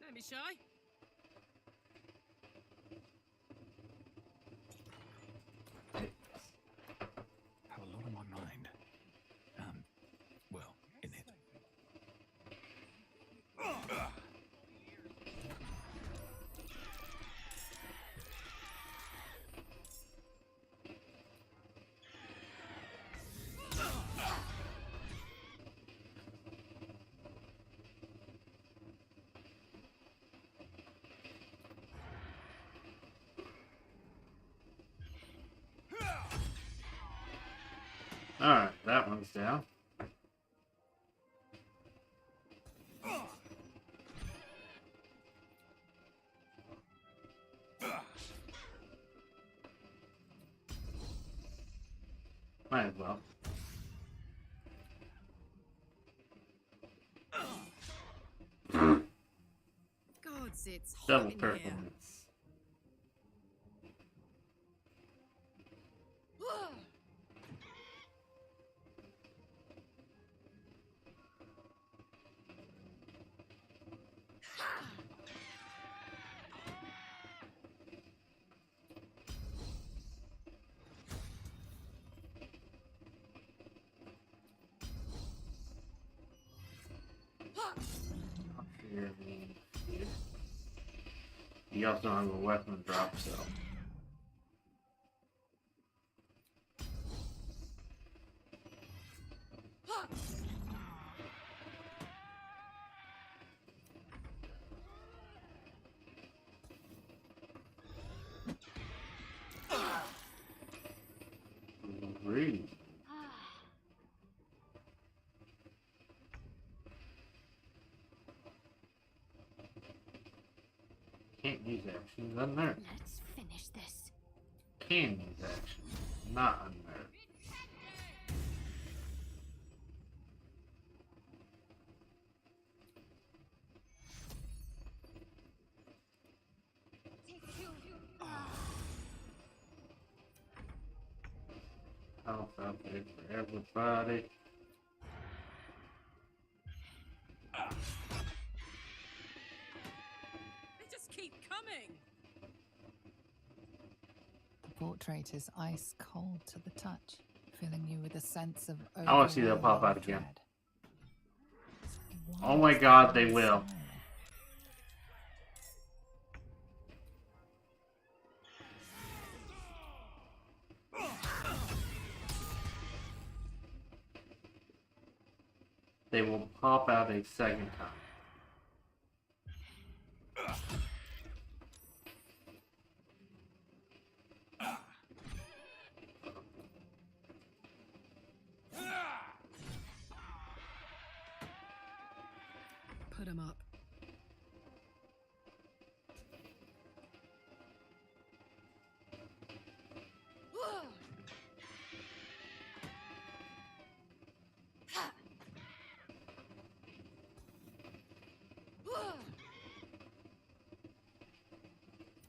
[SPEAKER 6] Don't be shy.
[SPEAKER 22] Have a lot on my mind. Well, in it.
[SPEAKER 1] Alright, that one's down. Might as well.
[SPEAKER 6] Gods, it's hot
[SPEAKER 1] Double
[SPEAKER 6] in
[SPEAKER 1] purple
[SPEAKER 6] here.
[SPEAKER 1] ones. You also don't have a weapon drop, so. Rude. Can't use actions unnerved.
[SPEAKER 4] Let's finish this.
[SPEAKER 1] Can use actions, not unnerved. Health out there for everybody.
[SPEAKER 8] They just keep coming.
[SPEAKER 18] The portrait is ice cold to the touch, filling you with a sense of
[SPEAKER 1] I want to see that pop out
[SPEAKER 18] overwhelming
[SPEAKER 1] again.
[SPEAKER 18] dread.
[SPEAKER 1] Oh my god, they will. They will pop out a second time.
[SPEAKER 8] Put him up.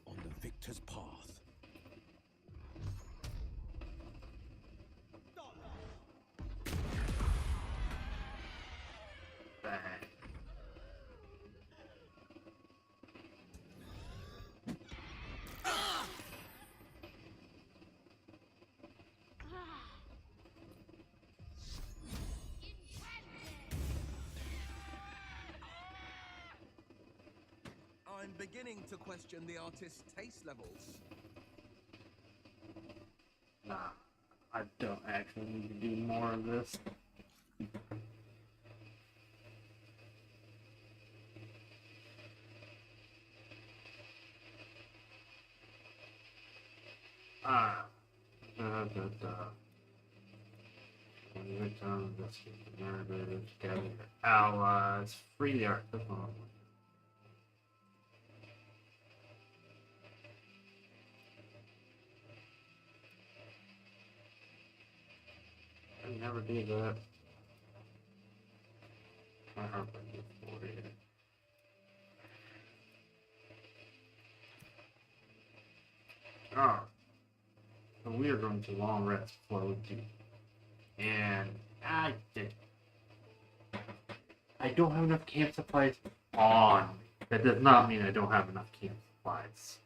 [SPEAKER 2] On the victor's path.
[SPEAKER 1] Bang.
[SPEAKER 10] I'm beginning to question the artist's taste levels.
[SPEAKER 1] Nah, I don't actually need to do more of this. Ah. Return this narrative, gather your allies, free the art. I never did that. I hope I did for you. Alright. So we are going to long rest before we do. And I don't have enough camp supplies on. That does not mean I don't have enough camp supplies.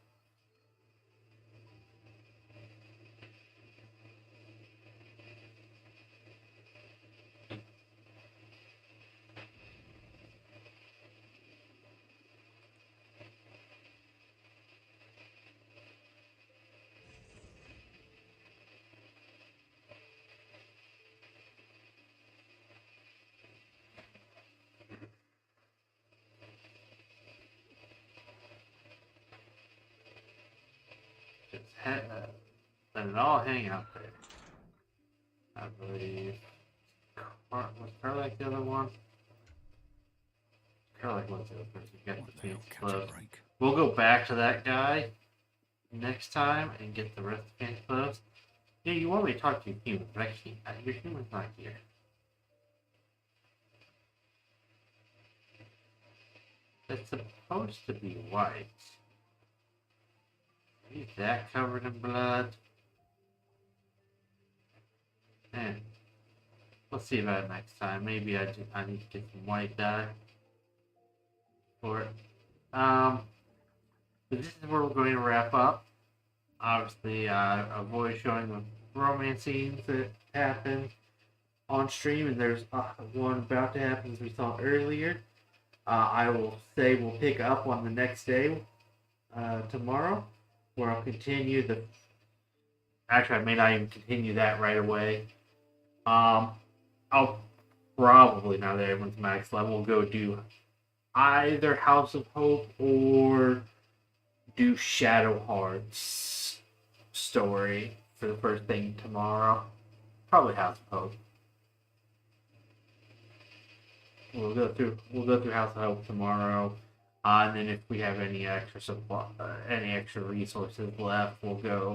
[SPEAKER 1] Just let it all hang out there. I believe. Was Carlac the other one? Carlac was the other person. Get the fancy clothes. We'll go back to that guy next time and get the rest of the fancy clothes. Yeah, you want me to talk to your human, but I can't. Your human's not here. It's supposed to be white. Is that covered in blood? Man, we'll see about it next time. Maybe I need to get some white dye for it. But this is where we're going to wrap up. Obviously, avoid showing the romance scenes that happen on stream, and there's one about to happen as we saw earlier. I will say we'll pick up on the next day, tomorrow, where I'll continue the. Actually, I may not even continue that right away. I'll probably, now that everyone's max level, we'll go do either House of Hope or do Shadowheart's story for the first thing tomorrow. Probably House of Hope. We'll go through House of Hope tomorrow, and then if we have any extra supply, any extra resources left, we'll go